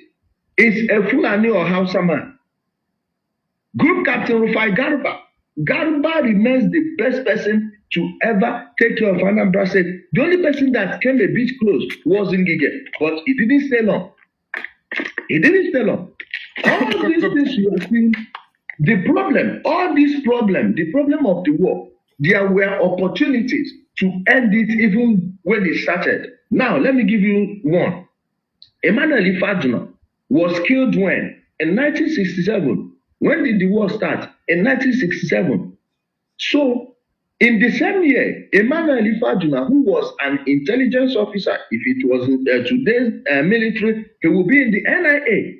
is a Fulani or Hausa man. Group Captain Rufai Garba Garba remains the best person to ever take care of Anambra State. The only person that came a bit close was Ngige, but he didn't stay long. He didn't stay long. All these things you are seeing, the problem of the war, there were opportunities to end it even when it started. Now, let me give you one. Emmanuel Ifajuna was killed when? In 1967. When did the war start? In 1967. So, in the same year, Emmanuel Ifajuna, who was an intelligence officer, if it was today's military, he would be in the NIA,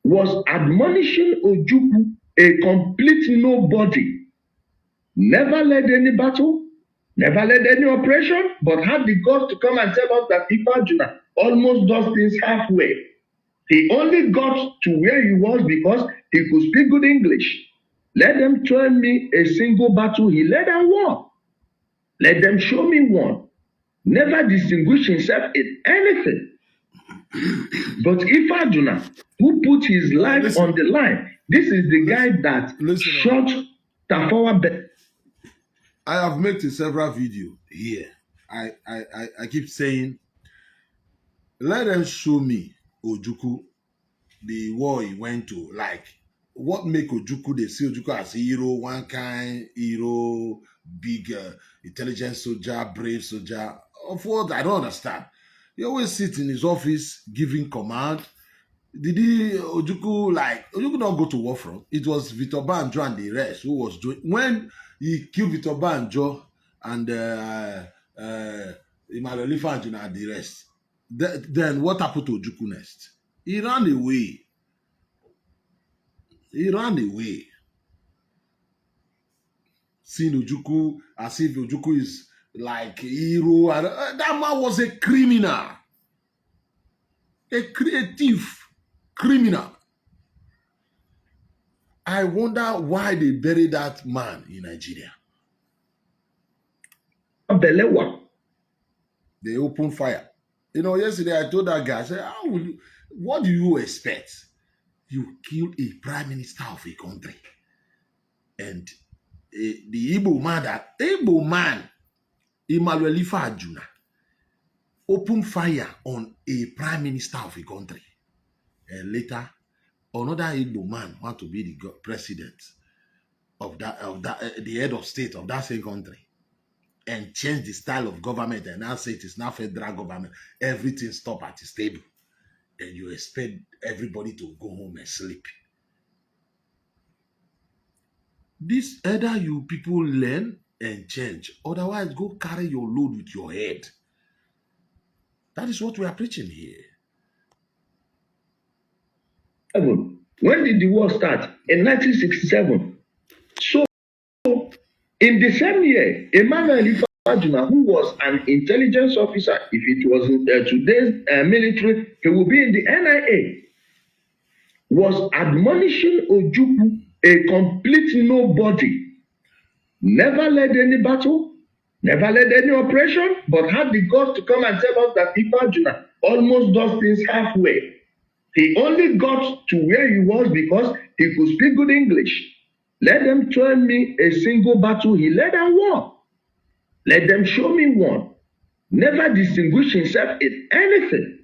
was admonishing Ojukwu, a complete nobody. Never led any battle, never led any operation, but had the guts to come and tell us that Ifajuna almost does things halfway. He only got to where he was because he could speak good English. Let them tell me a single battle he led and won. Let them show me one. Never distinguished himself in anything. But Ifajuna, who put his life on the line, this is the guy that shot Tafawa Balewa. I have made several videos here. I keep saying, let them show me Ojukwu, the war he went to. Like, what make Ojukwu, they see Ojukwu as a hero, one kind hero, big intelligent soldier, brave soldier. Of what? I don't understand. He always sits in his office giving command. Did Ojukwu not go to war front? It was Victor Banjo and the rest who was doing. When he killed Victor Banjo and Emmanuel Ifajuna and the rest, then what happened to Ojukwu next? He ran away. Seeing Ojukwu as if Ojukwu is like a hero. That man was a criminal. A creative criminal. I wonder why they buried that man in Nigeria. Balewa. They opened fire. Yesterday I told that guy, I said, what do you expect? You kill a prime minister of a country. And the Igbo man, Emmanuel Ifajuna, opened fire on a prime minister of a country. And later, another Igbo man want to be the president of the head of state of that same country, and change the style of government and now say it is now federal government. Everything stop at his table. And you expect everybody to go home and sleep. This either you people learn and change, otherwise go carry your load with your head. That is what we are preaching here. When did the war start? In 1967. So, in the same year, Emmanuel Ifajuna, who was an intelligence officer, if it was today's military, he would be in the NIA, was admonishing Ojukwu, a complete nobody. Never led any battle, never led any operation, but had the guts to come and tell us that Ifajuna almost does things halfway. He only got to where he was because he could speak good English. Let them tell me a single battle he led and won. Let them show me one. Never distinguished himself in anything.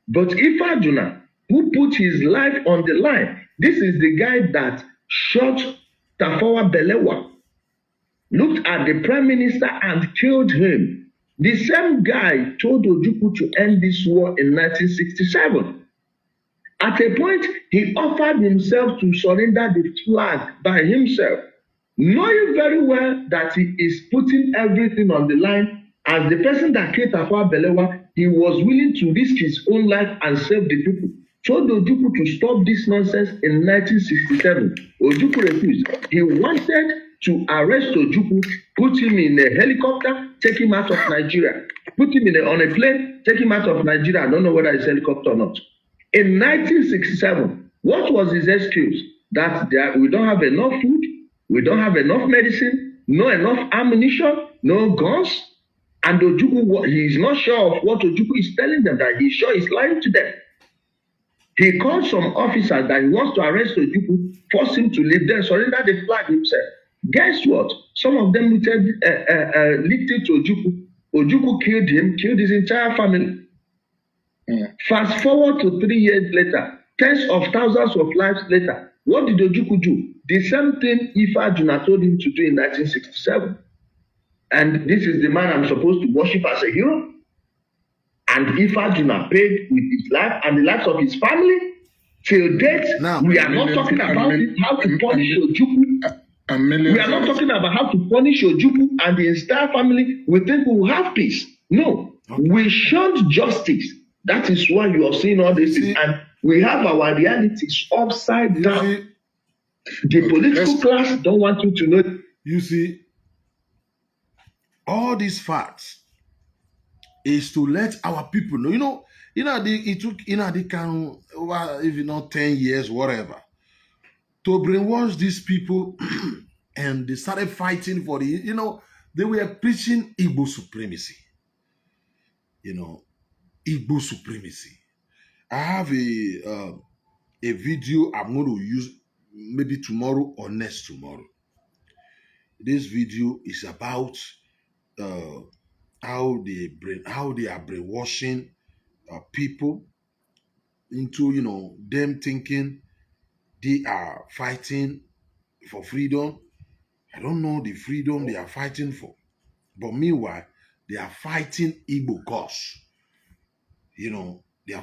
But Ifajuna, who put his life on the line, this is the guy that shot Tafawa Balewa, looked at the prime minister and killed him. The same guy told Ojukwu to end this war in 1967. At a point, he offered himself to surrender the flag by himself, knowing very well that he is putting everything on the line. As the person that killed Tafawa Balewa, he was willing to risk his own life and save the people. Told Ojukwu to stop this nonsense in 1967. Ojukwu refused. He wanted to arrest Ojukwu, put him in a helicopter, take him out of Nigeria. Put him on a plane, take him out of Nigeria. I don't know whether it's helicopter or not. In 1967, what was his excuse? That we don't have enough food, we don't have enough medicine, no enough ammunition, no guns. And Ojukwu, he is not sure of what Ojukwu is telling them, that he's sure he's lying to them. He called some officers that he wants to arrest Ojukwu, force him to leave, then surrender the flag himself. Guess what? Some of them linked it to Ojukwu. Ojukwu killed him, killed his entire family. Fast forward to 3 years later, tens of thousands of lives later, what did Ojukwu do? The same thing Ifa Juna told him to do in 1967. And this is the man I'm supposed to worship as a hero. And Ifa Juna paid with his life and the lives of his family. Till date, now, we are not talking about how to punish Ojukwu. We are not talking about how to punish Ojukwu and the entire family. We think we will have peace. No, we shunned justice. That is why you are seeing all this. And we have our realities upside down. The political class don't want you to know. You see, all these facts is to let our people know. It took over, if not 10 years, whatever, to brainwash these people, and they started fighting for they were preaching Igbo supremacy. Igbo supremacy. I have a video I'm going to use maybe tomorrow or next tomorrow. This video is about how they are brainwashing people into them thinking they are fighting for freedom. I don't know the freedom they are fighting for, but meanwhile they are fighting Igbo cause. They are they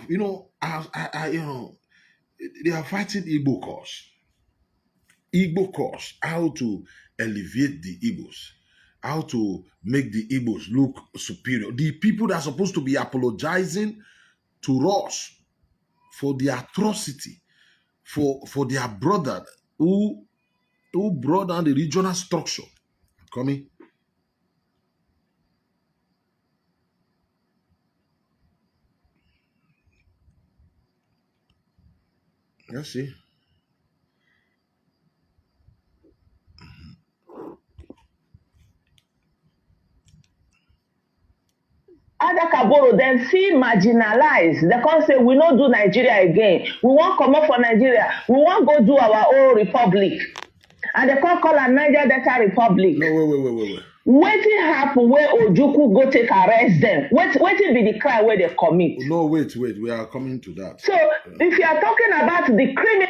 are fighting Igbo cause. Igbo cause, how to elevate the Igbos, how to make the Igbos look superior. The people that are supposed to be apologizing to us for the atrocity, for their brother who brought down the regional structure. Coming. Let's see. Adakaboro then feel marginalized. They can't say we don't do Nigeria again. We won't come up for Nigeria. We won't go do our own republic. And they can't call a Niger Delta Republic. No, wait. Wetin happen where Ojukwu go take arrest them? Wetin be the crime where they commit? No, wait. We are coming to that. So if you are talking about the criminal,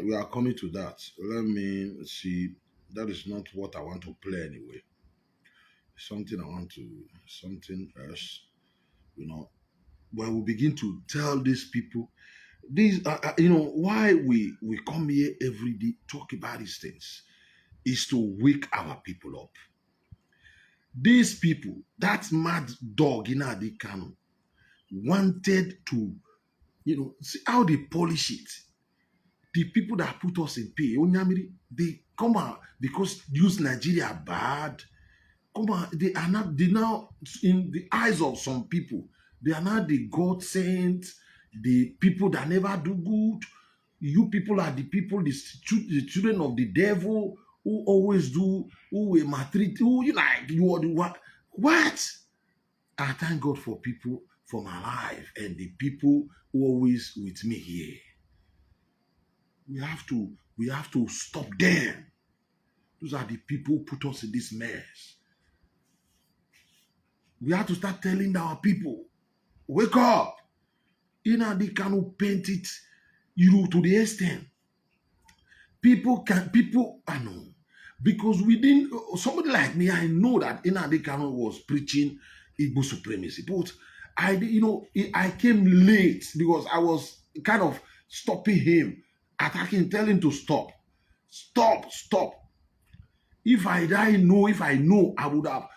we are coming to that. Let me see. That is not what I want to play anyway. Something else. When we begin to tell these people, why we come here every day talk about these things is to wake our people up. These people, that mad dog in Nnamdi Kanu, wanted to, see how they polish it. The people that put us in pay, they come out because use Nigeria bad. Come on, they now, in the eyes of some people, they are now the God sent, the people that never do good. You people are the people, the children of the devil, who always do, who will maltreat, you are the what? I thank God for people for my life and the people who always with me here. We have to stop them. Those are the people who put us in this mess. We have to start telling our people, wake up. Nnamdi Kanu paint it, to the extent. I know. Because somebody like me, I know that Nnamdi Kanu was preaching Igbo supremacy. But I came late because I was kind of stopping him, attacking, telling him to stop. Stop. If I know, I would have,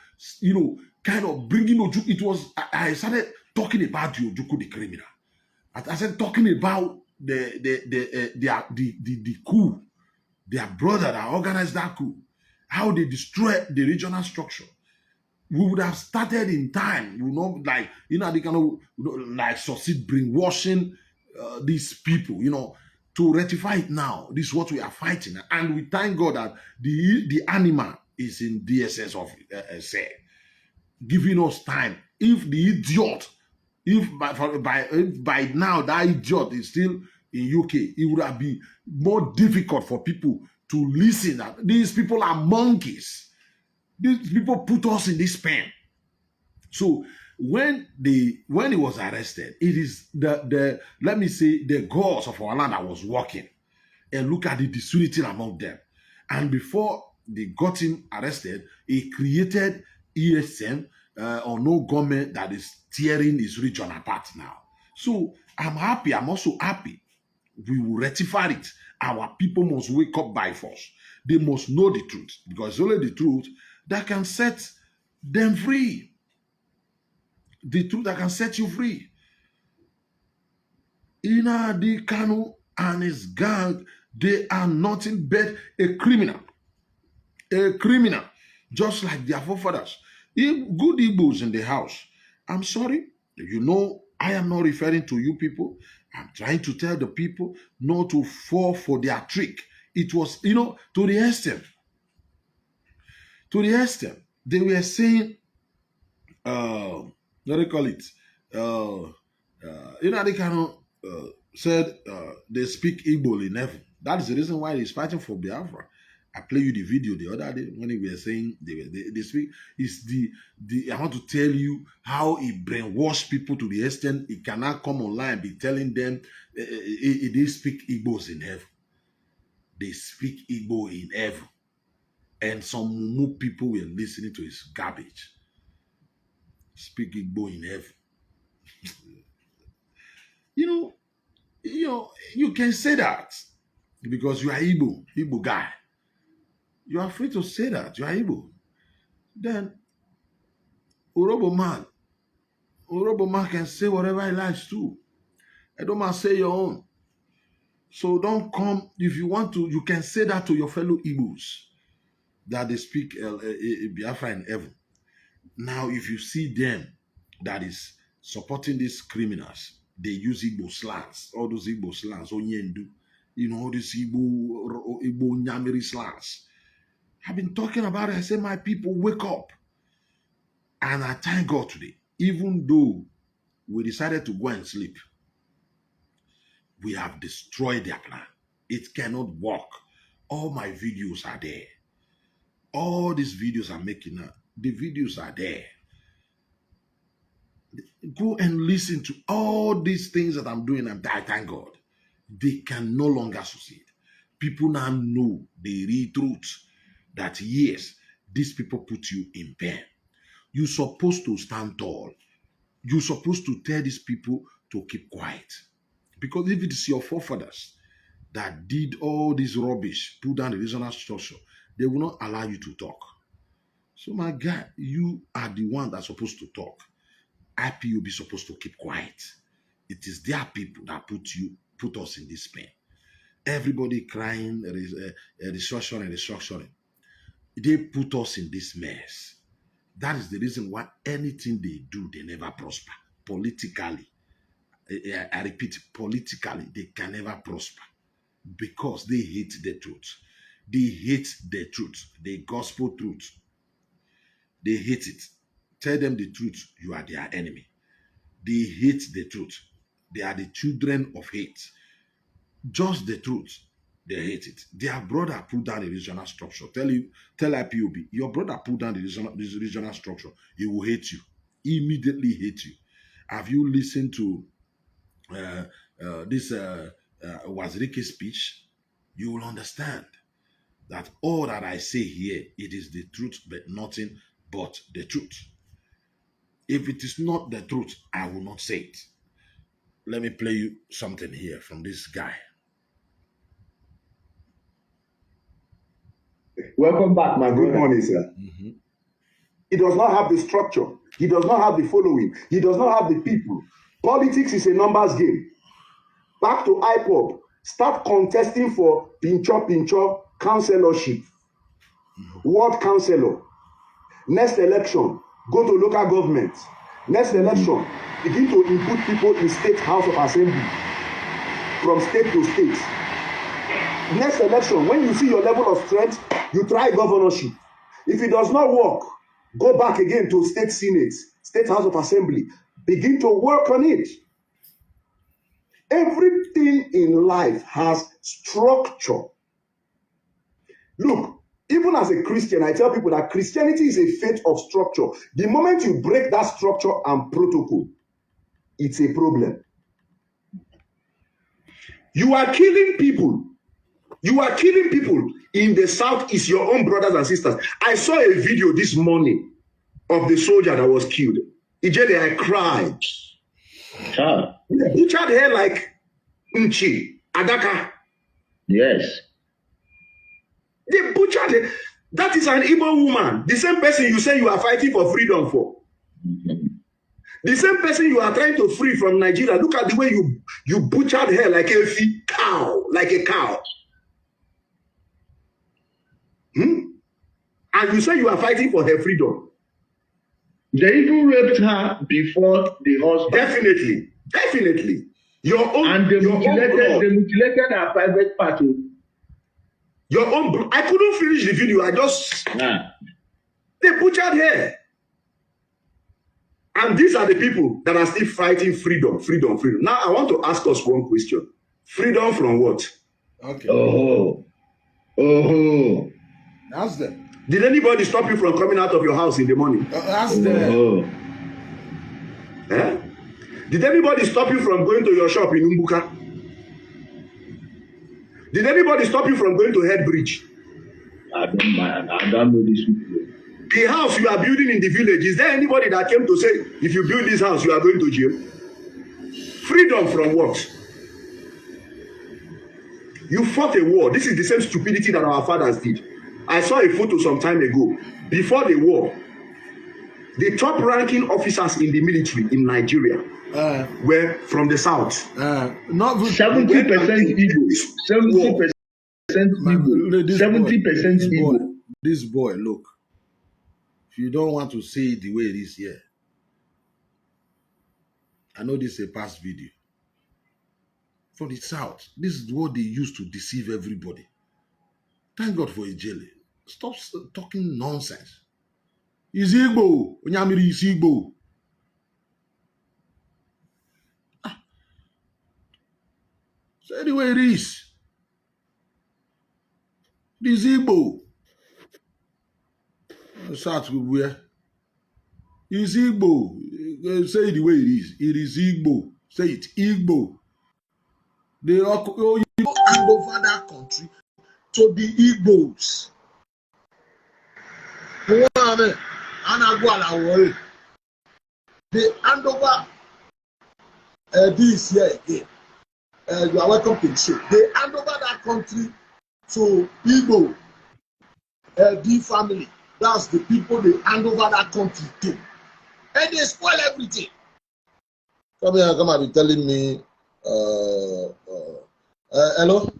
kind of bringing Ojukwu. It was, I started talking about the Ojukwu, the criminal. I started talking about the coup, their brother that organized that coup, how they destroyed the regional structure. We would have started in time, they can succeed brainwashing these people, to rectify it now. This is what we are fighting, and we thank God that the animal is in DSS of giving us time. If the idiot If by now that idiot is still in UK, it would have been more difficult for people to listen. These people are monkeys. These people put us in this pen. So when he was arrested, it is the let me say the gods of our land that was working. And look at the disunity among them. And before they got him arrested, he created ESM or no government that is tearing his region apart now. So I'm happy. I'm also happy. We will rectify it. Our people must wake up by force. They must know the truth, because it's only the truth that can set them free. The truth that can set you free. Nnamdi Kanu and his gang, they are nothing but a criminal. A criminal, just like their forefathers. Good Igbos in the house. I'm sorry, you know, I am not referring to you people. I'm trying to tell the people not to fall for their trick. It was, you know, to the extent they were saying, what do you call it? They kind of said they speak Igbo in heaven. That is the reason why he's fighting for Biafra. I played you the video the other day when they were saying they speak. It's the I want to tell you how he brainwashed people to the extent he cannot come online and be telling them they speak Igbos in heaven. They speak Igbo in heaven. And some Mumu people were listening to his garbage. Speak Igbo in heaven. You know, you can say that because you are Igbo guy. You are free to say that. You are Igbo. Then, Orobo man can say whatever he likes too. I don't mind say your own. So don't come, if you want to, you can say that to your fellow Igbos that they speak Biafra in heaven. Now, if you see them that is supporting these criminals, they use Igbo slangs, all those Igbo slangs, Onyendu, you know, all these Igbo Nyamiri slangs. I've been talking about it. I say, my people, wake up. And I thank God today, even though we decided to go and sleep, we have destroyed their plan. It cannot work. All my videos are there. All these videos I'm making now, the videos are there. Go and listen to all these things that I'm doing, and I thank God. They can no longer succeed. People now know the real truth. That yes, these people put you in pain. You're supposed to stand tall. You're supposed to tell these people to keep quiet. Because if it is your forefathers that did all this rubbish, put down the regional structure, they will not allow you to talk. So my guy, you are the one that's supposed to talk. IPOB is supposed to keep quiet. It is their people that put us in this pain. Everybody crying, restructuring. They put us in this mess. That is the reason why anything they do, they never prosper. Politically, I repeat, politically, they can never prosper because they hate the truth. They hate the truth, the gospel truth. They hate it. Tell them the truth, you are their enemy. They hate the truth. They are the children of hate. Just the truth. They hate it. Their brother put down a regional structure. Tell IPOB, your brother put down this regional structure. He will hate you. He immediately hate you. Have you listened to this Wazirike's speech? You will understand that all that I say here, it is the truth, but nothing but the truth. If it is not the truth, I will not say it. Let me play you something here from this guy. Welcome back, my good morning, sir. Mm-hmm. He does not have the structure. He does not have the following. He does not have the people. Politics is a numbers game. Back to IPOB. Start contesting for Pincho councillorship. Ward councillor. Next election, go to local government. Next election, begin to input people in state house of assembly from state to state. Next election, when you see your level of strength, you try governorship. If it does not work, go back again to state senate, state house of assembly. Begin to work on it. Everything in life has structure. Look, even as a Christian, I tell people that Christianity is a faith of structure. The moment you break that structure and protocol, it's a problem. You are killing people. You are killing people in the south is your own brothers and sisters. I saw a video this morning of the soldier that was killed. Ijele, I cried. They butchered her like Nchi, Adaka. Yes. They butchered her. That is an Igbo woman. The same person you say you are fighting for freedom for. The same person you are trying to free from Nigeria. Look at the way you butchered her like a cow, like a cow. And you say you are fighting for her freedom. They even raped her before the husband. Definitely. Definitely. Your own, and they mutilated her private part. Your own. I couldn't finish the video. I just. They butchered her. And these are the people that are still fighting freedom, freedom, freedom. Now I want to ask us one question. Freedom from what? Okay. That's them. Did anybody stop you from coming out of your house in the morning? That's them. Eh? Did anybody stop you from going to your shop in Umbuka? Did anybody stop you from going to Headbridge? I don't know this people. The house you are building in the village, is there anybody that came to say, if you build this house, you are going to jail? Freedom from what? You fought a war. This is the same stupidity that our fathers did. I saw a photo some time ago. Before the war, the top ranking officers in the military in Nigeria were from the south. Not 70% Igbo. 70% Igbo. 70% Igbo. This boy, look. If you don't want to see it the way it is here, I know this is a past video. From the south, this is what they used to deceive everybody. Thank God for Ijele. Stop talking nonsense. Is Igbo. Onyamiri is Igbo. So anyway it is. It is Igbo. Start with where? Is Igbo. Say it the way it is. It is Igbo. Say it. Igbo. They all hand over that country to the Igbos. They hand over this year again. You are welcome to the show. They hand over that country to Igbo, the family. That's the people they hand over that country to. And they spoil everything. Come here, come and be telling me, hello?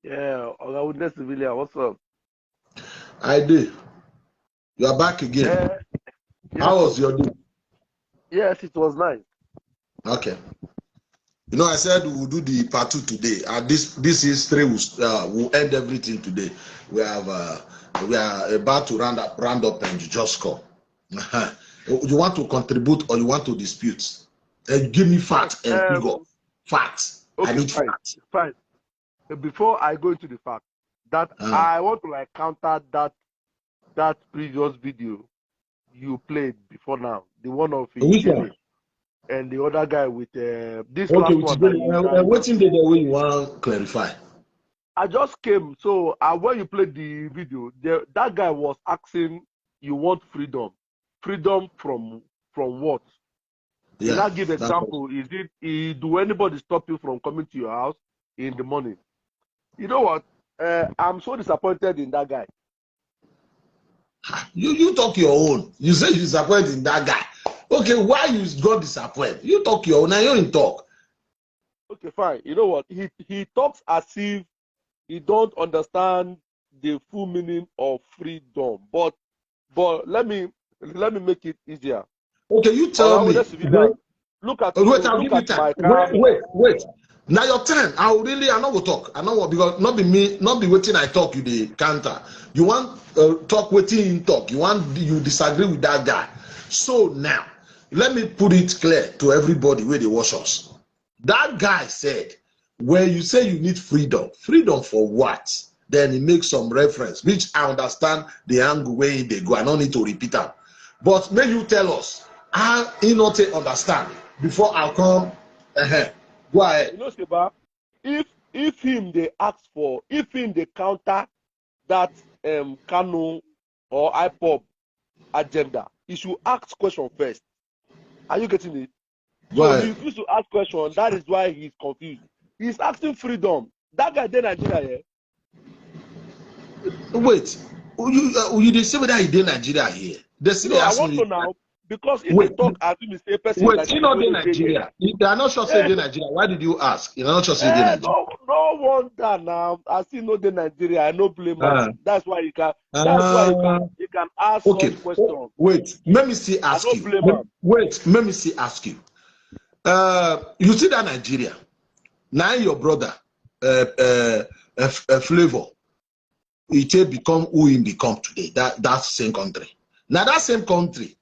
Yeah, Oga Civilian, what's up? I did. You are back again. Yeah. How was your day? Yes, it was nice. Okay. You know, I said we'll do the part 2 today. This history will end everything today. We are about to round up and you just call. You want to contribute or you want to dispute? Give me facts and figure. Facts. Okay, I need facts. Fine. Before I go into the fact, that I want to counter that previous video you played before now, the one of which one? And the other guy with this okay, last one. Waiting the way you want to clarify. I just came, so when you played the video, that guy was asking, you want freedom. Freedom from what? Yeah, Can I give example? Do anybody stop you from coming to your house in the morning? You know what? I'm so disappointed in that guy. You talk your own. You say you're disappointed in that guy. Okay, why you got disappointed? You talk your own, and you don't talk. Okay, fine. You know what? He talks as if he don't understand the full meaning of freedom. But let me make it easier. Okay, you tell me. Look at I'll give you time. Wait. Now your turn. I know we'll talk. I know what, because not be waiting I talk you the counter. You want talk waiting in talk. You disagree with that guy. So now let me put it clear to everybody where they watch us. That guy said, when you say you need freedom for what? Then he makes some reference, which I understand the angle where they go. I don't need to repeat that. But may you tell us how he not understand before I come. Go ahead. You know, Seba, if him they ask for, if him they counter that Kanu or IPOB agenda, he should ask question first. Are you getting it? So he refused to ask question. That is why he's confused. He's asking freedom. That guy did Nigeria, Wait, you didn't say whether he did Nigeria here. I want to now because if they talk as if it's a person. Wait, he not in Nigeria. They are not sure say in Nigeria. Why did you ask? You are not sure say in Nigeria. No wonder now. I see no in Nigeria. I no blame him. That's why you can. That's why you can ask such questions. Wait, let me see ask you. Wait, let me see ask you. You see that Nigeria. Now your brother, Flavor, he become who he become today. That same country. Now that same country.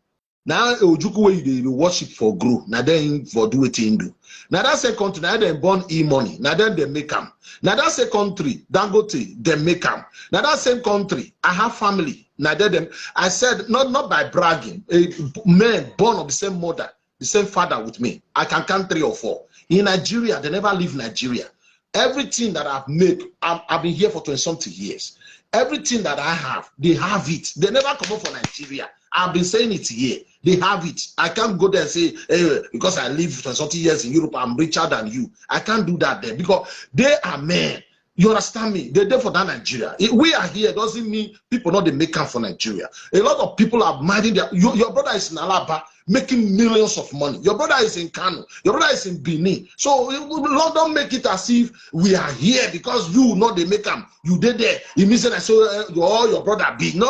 Now Ojukwu they worship for grow. Now then for do what he do. Now that same country. Now they born e-money. Now then they make them. Now that same country. Dangote they make them. Now that same country. I have family. Now them. I said not by bragging. A man born of the same mother, the same father with me. I can count 3 or 4. In Nigeria, they never leave Nigeria. Everything that I've made, I've been here for 20-something years. Everything that I have, they have it. They never come up for Nigeria. I've been saying it here. They have it. I can't go there and say, hey, because I live 20-something years in Europe, I'm richer than you. I can't do that there because they are men. You understand me? They're there for that Nigeria. We are here doesn't mean people not they make up for Nigeria. A lot of people are minding their. Your brother is in Alaba making millions of money. Your brother is in Kano. Your brother is in Benin. So don't make it as if we are here because you know they make them. You did there. It means that I say your brother big. No.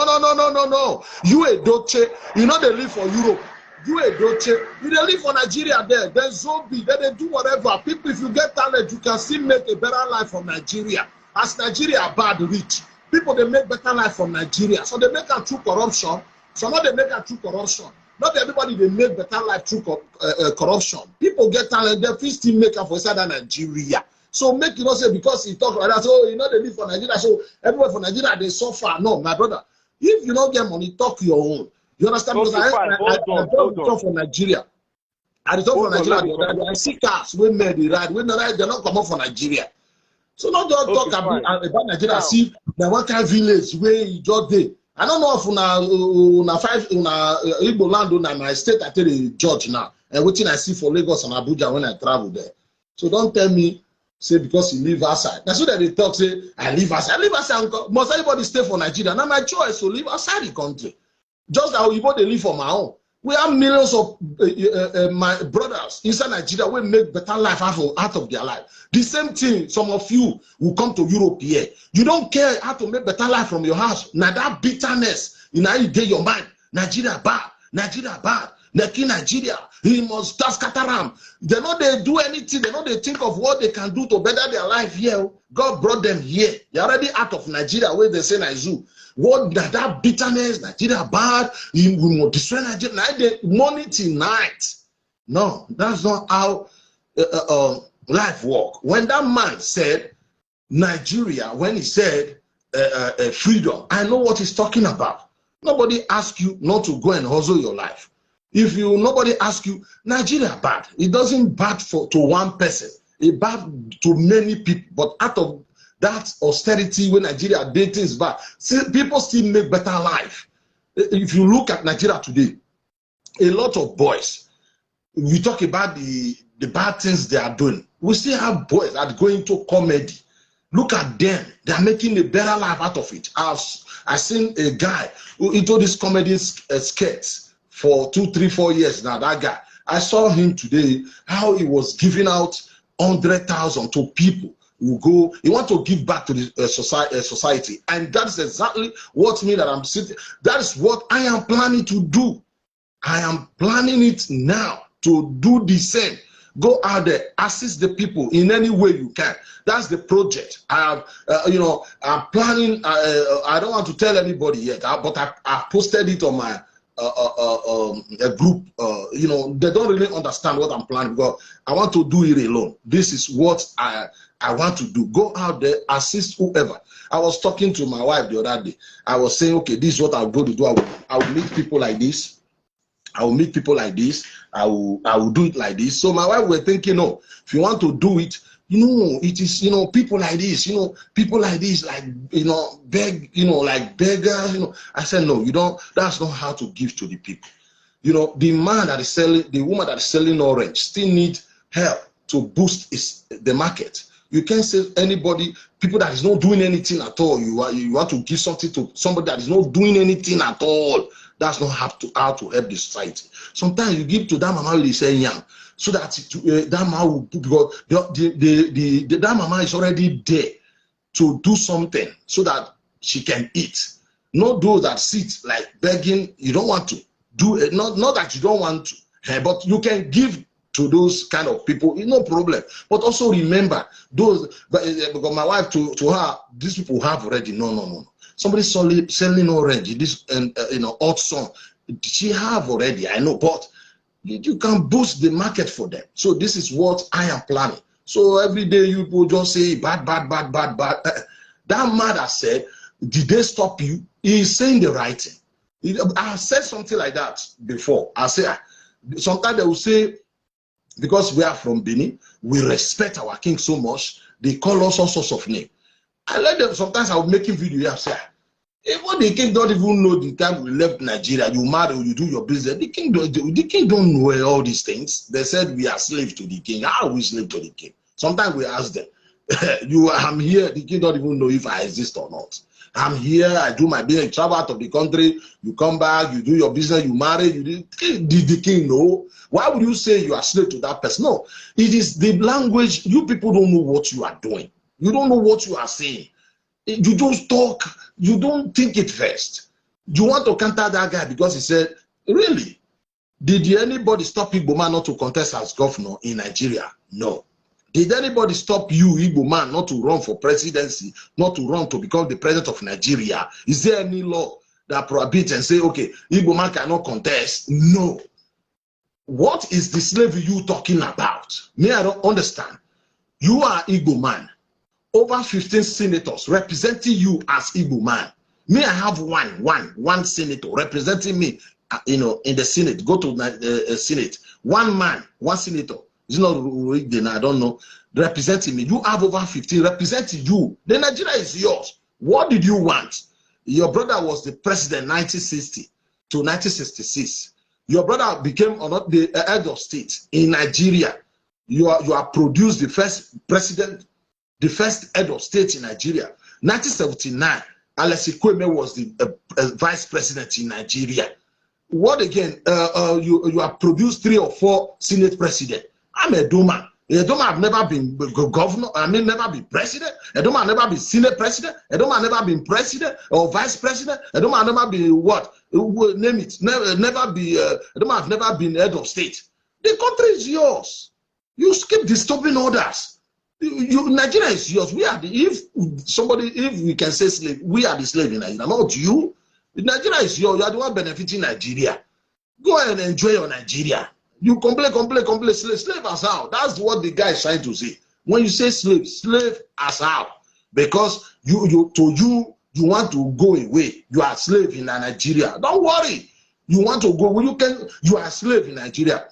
You a Doche. You know they live for Europe. You a Doche. You they live for Nigeria there. Then Zombie. Then they do whatever. People, if you get talent, you can still make a better life from Nigeria. As Nigeria bad rich, people they make better life from Nigeria. So they make a true corruption. So now they make a true corruption. Not everybody they make better life through corruption. People get talent, they still make up for inside Nigeria. So make you not say because he talk like that, so you know they live for Nigeria, so everywhere for Nigeria they suffer. No, my brother, if you don't get money, talk your own. You understand? Because I talk for Nigeria. I talk for Nigeria. I see cars when they ride, when they ride, they're not come up for Nigeria. So not just talk about Nigeria. See the one kind of village where you just there. I don't know if una Igbo land na my state I tell the judge now. And what I see for Lagos and Abuja when I travel there. So don't tell me, say because you live outside. That's what they talk, say, I live outside. I live outside. Must everybody stay for Nigeria? Now my choice to live outside the country. Just how you they live for my own. We have millions of my brothers inside Nigeria will make better life out of their life. The same thing, some of you will come to Europe here. You don't care how to make better life from your house. Now that bitterness, you know, you get your mind. Nigeria bad. Nigeria bad. Nigeria, he must start scatter. They know they do anything. They know they think of what they can do to better their life here. God brought them here. They're already out of Nigeria where they say Nigeria. What that bitterness, Nigeria bad, we will destroy Nigeria. Night, morning till night. No, that's not how life works. When that man said Nigeria, when he said freedom, I know what he's talking about. Nobody asks you not to go and hustle your life. If nobody asks you, Nigeria bad. It doesn't bad to one person. It bad to many people. But out of that austerity when Nigeria did things bad, people still make better life. If you look at Nigeria today, a lot of boys, we talk about the bad things they are doing. We still have boys that are going to comedy. Look at them. They are making a better life out of it. I've seen a guy who into this comedy skits for 2, 3, 4 years now. That guy, I saw him today, how he was giving out 100,000 to people who go, he want to give back to the society. And that's exactly what me that I'm sitting, that is what I am planning to do. I am planning it now to do the same. Go out there, assist the people in any way you can. That's the project. I have, I'm planning. I don't want to tell anybody yet, but I posted it on a group, they don't really understand what I'm planning because I want to do it alone. This is what I want to do. Go out there, assist whoever. I was talking to my wife the other day. I was saying, okay, this is what I'm going to do. I will meet people like this. I will meet people like this. I will do it like this. So my wife were thinking, no, if you want to do it, it is, people like this, people like this, like, beg, like beggars, I said, no, that's not how to give to the people. The man that is selling, the woman that is selling orange still need help to boost the market. You can't say anybody, people that is not doing anything at all. You want to give something to somebody that is not doing anything at all. That's not how to help the society. Sometimes you give to that mama who is saying young, so that that mama will, because that mama is already there to do something so that she can eat. Not those that sit like begging. You don't want to do it. Not that you don't want to, but you can give to those kind of people, no problem. But also remember those. Because my wife to her, these people have already no. Somebody selling orange, this hot sun, she have already. I know, but you can boost the market for them. So this is what I am planning. So every day you people just say bad. That man that said, did they stop you? He is saying the right thing. I said something like that before. I say sometimes they will say, because we are from Benin, we respect our king so much, they call us all sorts of names. I let them, sometimes I will make a video here, say, even the king don't even know the time we left Nigeria, you marry or you do your business, the king don't know all these things. They said we are slaves to the king. How are we slave to the king? Sometimes we ask them, I'm here, the king don't even know if I exist or not. I'm here, I do my business, travel out of the country, you come back, you do your business, you marry, did the king know? Why would you say you are slave to that person? No, it is the language. You people don't know what you are doing. You don't know what you are saying. You just talk, you don't think it first. You want to counter that guy because he said, really? Did anybody stop Igbo man not to contest as governor in Nigeria? No. Did anybody stop you, Igbo man, not to run for presidency, not to run to become the president of Nigeria? Is there any law that prohibits and say, okay, Igbo man cannot contest? No. What is the slavery you talking about? Me, I don't understand. You are Igbo man. Over 15 senators representing you as Igbo man. Me, I have one senator representing me, in the Senate. Go to the Senate. One man, one senator. It's not I don't know. Representing me. You have over 15 representing you. The Nigeria is yours. What did you want? Your brother was the president 1960 to 1966. Your brother became the head of state in Nigeria. You are produced the first president, the first head of state in Nigeria. 1979, Alesi Kweme was the vice president in Nigeria. What again? You have produced 3 or 4 senate president. I'm a Doma. Edoma have never been governor, never been president. Edoma have never been senate president. Edoma have never been president or vice president. Edoma have never been what? Name it. Never be. Edoma have never been head of state. The country is yours. You keep disturbing others. Nigeria is yours. We are if we can say slave, we are the slave in Nigeria, not you. Nigeria is yours. You are the one benefiting Nigeria. Go ahead and enjoy your Nigeria. You complain, slave as how. That's what the guy is trying to say. When you say slave as how, because you want to go away. You are a slave in Nigeria. Don't worry. You want to go. You are a slave in Nigeria.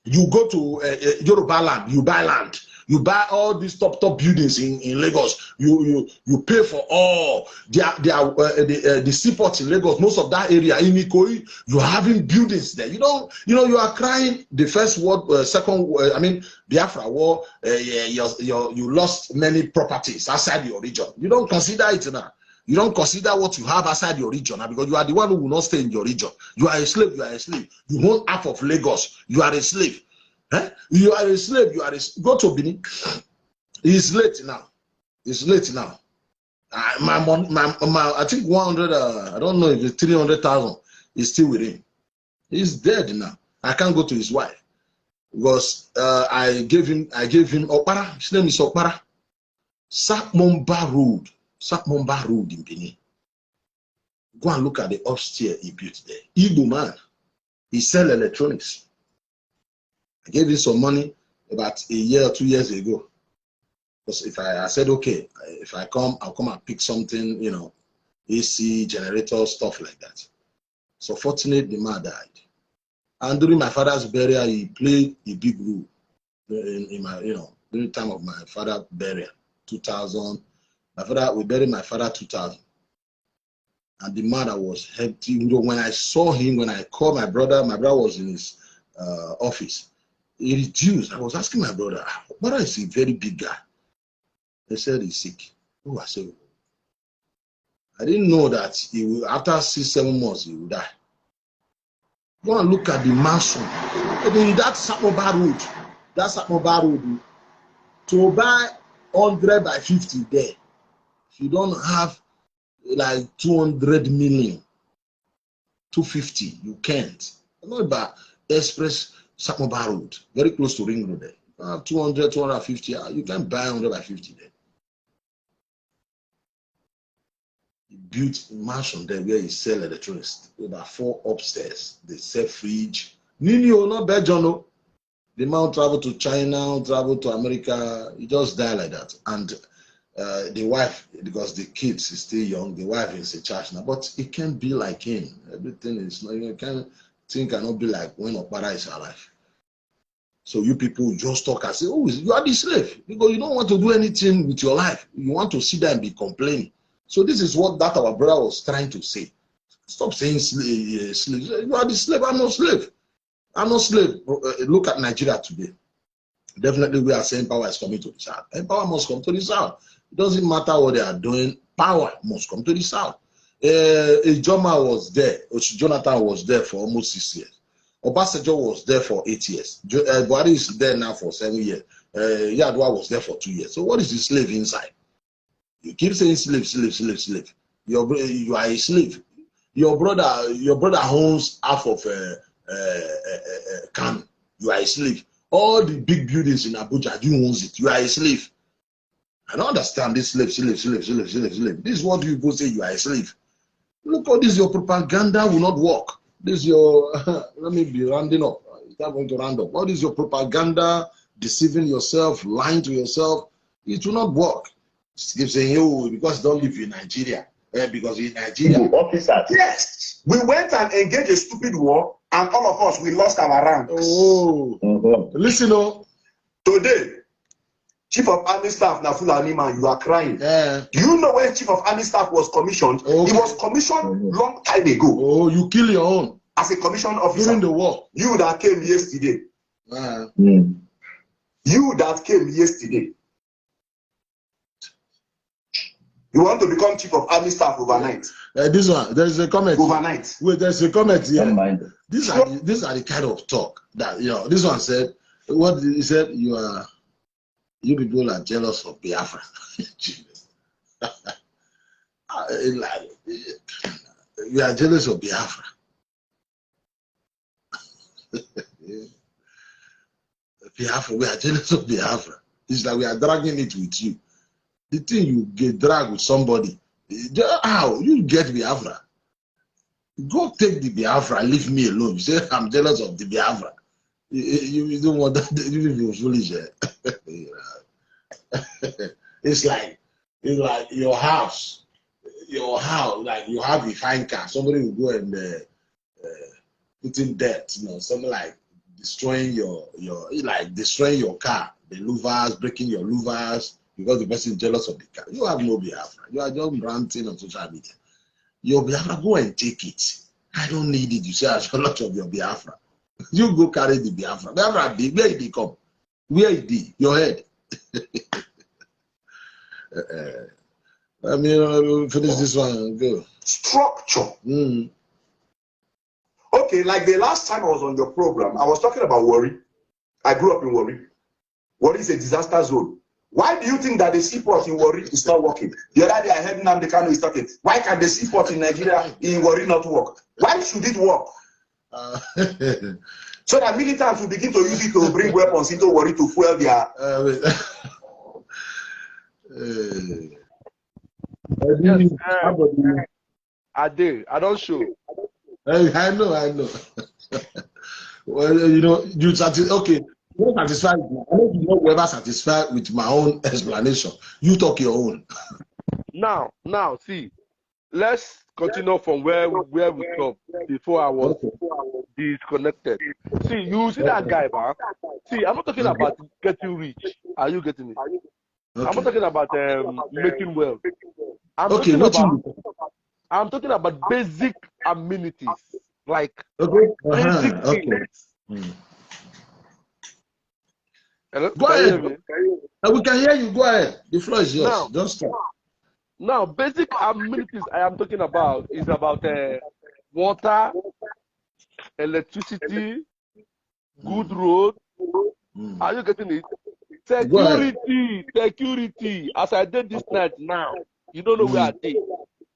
You go to Yoruba land. You buy land. You buy all these top buildings in Lagos. You pay for all the seaports in Lagos. Most of that area in Ikoyi, you're having buildings there. You are crying. The first war, second, Biafra war. You lost many properties outside your region. You don't consider it now. You don't consider what you have outside your region now, because you are the one who will not stay in your region. You are a slave. You are a slave. You own half of Lagos. You are a slave. You are a slave. Go to Benin. It's late now. I think 100. I don't know if it's 300,000 is still with him. He's dead now. I can't go to his wife because I gave him Okpara. His name is Okpara. Sakmomba Road in Benin. Go and look at the upstairs he built there. Igbo man, he sell electronics. I gave him some money about a year or 2 years ago. Because if I said, okay, if I come, I'll come and pick something, you know, AC, generator, stuff like that. So fortunately, the man died. And during my father's burial, he played a big role in my, you know, during the time of my father's burial, 2000. We buried my father 2000. And the man that was empty, you know, when I saw him, when I called my brother was in his office. He reduced. I was asking my brother is a very big guy. They said he's sick. Oh, I said, I didn't know that he will, after 6-7 months, he will die. Go and look at the mansion. In that Samoba Road, to buy 100 by 50 there, if you don't have like 200 million, 250, you can't. Not about Express Samoba Road, very close to Ring Road there. 200, 250, you can buy 100 by 50 there. He built a mansion there where he sell electronics. About 4 upstairs. They sell fridge. Nino, not Belgium. The man travel to China, travel to America. He just died like that. And the wife, because the kids is still young, the wife is in charge now. But it can't be like him. Everything is not. You can't think cannot be like when Okpara is alive. So you people just talk and say, oh, you are the slave. Because you don't want to do anything with your life. You want to sit there and be complaining. So this is what that our brother was trying to say. Stop saying slave. You are the slave. I'm not slave. I'm not slave. Look at Nigeria today. Definitely we are saying power is coming to the south. And power must come to the south. It doesn't matter what they are doing. Power must come to the south. Ijoma was there. Jonathan was there for almost 6 years. Obasanjo was there for 8 years. Buhari is there now for 7 years. Yadwa was there for 2 years. So what is the slave inside? You keep saying slave, slave, slave, slave. You are a slave. Your brother owns half of Kano. You are a slave. All the big buildings in Abuja, you owns it. You are a slave. I don't understand this slave, slave, slave, slave, slave, slave. This is what you people say you are a slave. Look, all this your propaganda will not work. This is your, let me be rounding up. It's not going to round up. What is your propaganda, deceiving yourself, lying to yourself? It will not work. Keep saying, oh, because you don't live in Nigeria. Because in Nigeria. Officers. Yes. We went and engaged a stupid war, and all of us, we lost our ranks. Oh. Listen, oh. Today, Chief of Army Staff, Nafula man, you are crying. Do you know when Chief of Army Staff was commissioned? Okay. He was commissioned long time ago. Oh, you kill your own. As a commissioned officer. During the war. You that came yesterday. You that came yesterday. You want to become Chief of Army Staff overnight. This one, there's a comment. Overnight. Wait, there's a comment here. These are the kind of talk that, you know, this one said, what he said, you people are jealous of Biafra. We are jealous of Biafra. Biafra, we are jealous of Biafra. It's like we are dragging it with you. The thing you get dragged with somebody, how you get Biafra? Go take the Biafra, leave me alone. You say I'm jealous of the Biafra. You don't want that. You're foolish. It's like your house, like you have a fine car. Somebody will go and put in debt, you know, something like destroying your car, the louvers, breaking your louvers because the person is jealous of the car. You have no Biafra. You are just ranting on social media. Your Biafra, go and take it. I don't need it. You say I have a lot of your Biafra. You go carry the Biafra. Biafra, where did it come? Where it did? Your head. I mean, finish this one. Go. Structure. Okay, like the last time I was on your program, I was talking about Warri. I grew up in Warri. Warri is a disaster zone. Why do you think that the seaport in Warri is not working? The other day I heard Nnamdi Kanu is talking. Why can the seaport in Nigeria in Warri not work? Why should it work? So that militants will begin to use it to bring weapons into Warri to fuel their... I did. I don't show. I know. Well, you know, you satisfied. Okay, you're satisfied. I know you not ever satisfied with my own explanation. You talk your own. Now, see, let's continue from where we stopped before I was disconnected. See, you see that guy, man. See, I'm not talking about getting rich. Are you getting it? I'm not talking about making wealth. I'm talking about basic amenities, like basic things. Hello? Go ahead. We can hear you. Go ahead. The floor is yours. Don't stop. Now, basic amenities I am talking about is about water, electricity, good road. Are you getting it? Security. As I did this night now, you don't know where I did.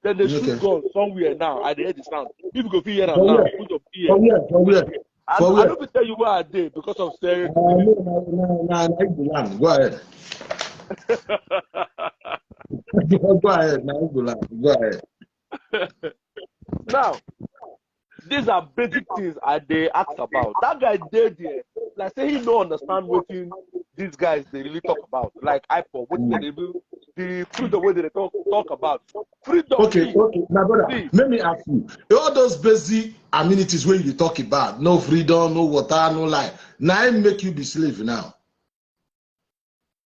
Then the shoot gun somewhere now. I hear the sound. People go hear them now. Put your ear. I don't tell you where I did because of security. Go ahead. Go ahead. Now, these are basic things they ask about. That guy did there. Like say he don't understand what these guys they really talk about. Like IPOB, what they do, the freedom way they talk about. Freedom. Okay. Now, brother, let me ask you. All those basic amenities when you talk about, no freedom, no water, no light. Now it make you be slave now.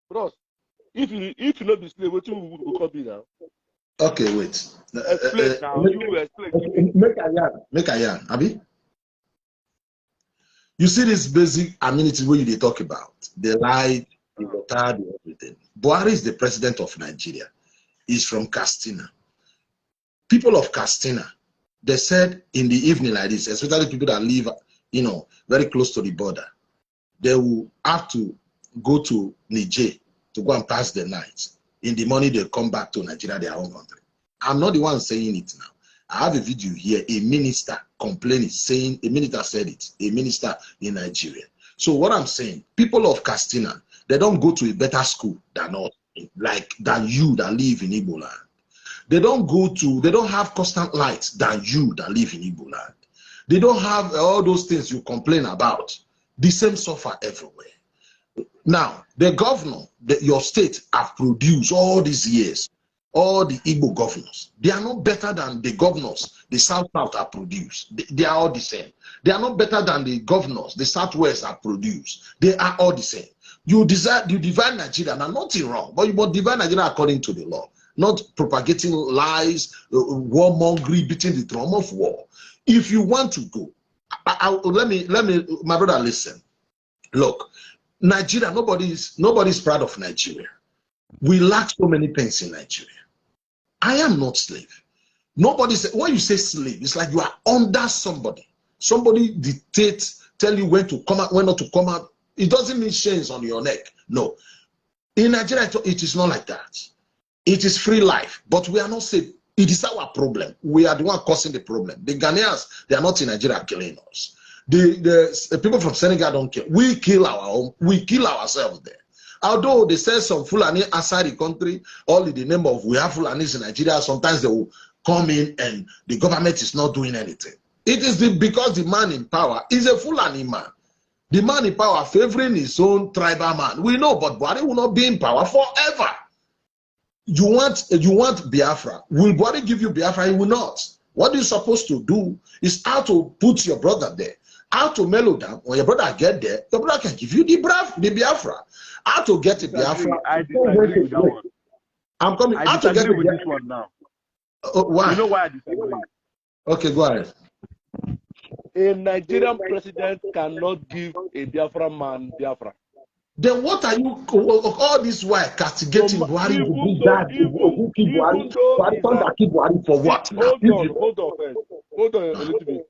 Bros, if you not be slave, what you will call me now? Okay, wait. Explain now. You explain. Make a yarn, Abi. You see this basic amenities where you talk about the light, the water, the everything. Buhari is the president of Nigeria. He's from Castina. People of Castina, they said in the evening like this, especially people that live, you know, very close to the border, they will have to go to Niger to go and pass the night. In the morning, they come back to Nigeria, their own country. I'm not the one saying it now. I have a video here, a minister complaining, saying, a minister said it, a minister in Nigeria. So what I'm saying, people of Castina, they don't go to a better school than us, than you that live in Igbo land. They don't have constant lights than you that live in Igbo land. They don't have all those things you complain about. The same suffer everywhere. Now, the governor, your state have produced all these years, all the Igbo governors. They are not better than the governors the South have produced. They are all the same. They are not better than the governors the Southwest have produced. They are all the same. You divide Nigeria, now nothing wrong, but you must divide Nigeria according to the law, not propagating lies, warmongering, beating the drum of war. If you want to go, let me, my brother, listen. Look, Nigeria, nobody's proud of Nigeria. We lack so many things in Nigeria. I am not slave. When you say slave, it's like you are under somebody. Somebody dictates, tell you when to come out, when not to come out. It doesn't mean chains on your neck. No. In Nigeria, it is not like that. It is free life, but we are not safe. It is our problem. We are the one causing the problem. The Ghanaians, they are not in Nigeria killing us. The people from Senegal don't kill. We kill our own. We kill ourselves there. Although they say some Fulani outside the country, all in the name of we have Fulanis in Nigeria, sometimes they will come in and the government is not doing anything. It is because the man in power is a Fulani man. The man in power favoring his own tribal man. We know, but Buhari will not be in power forever. You want Biafra. Will Buhari give you Biafra? He will not. What you're supposed to do is how to put your brother there. How to mellow down. When your brother get there, your brother can give you the Biafra. How to get the Biafra? I disagree with that one. I'm coming. I disagree with this one now. Why? You know why I disagree? Okay, go ahead. A Nigerian president cannot give a Biafra man Biafra. Then what are you all this while castigating Buhari? Buhari for what? Hold on a little bit.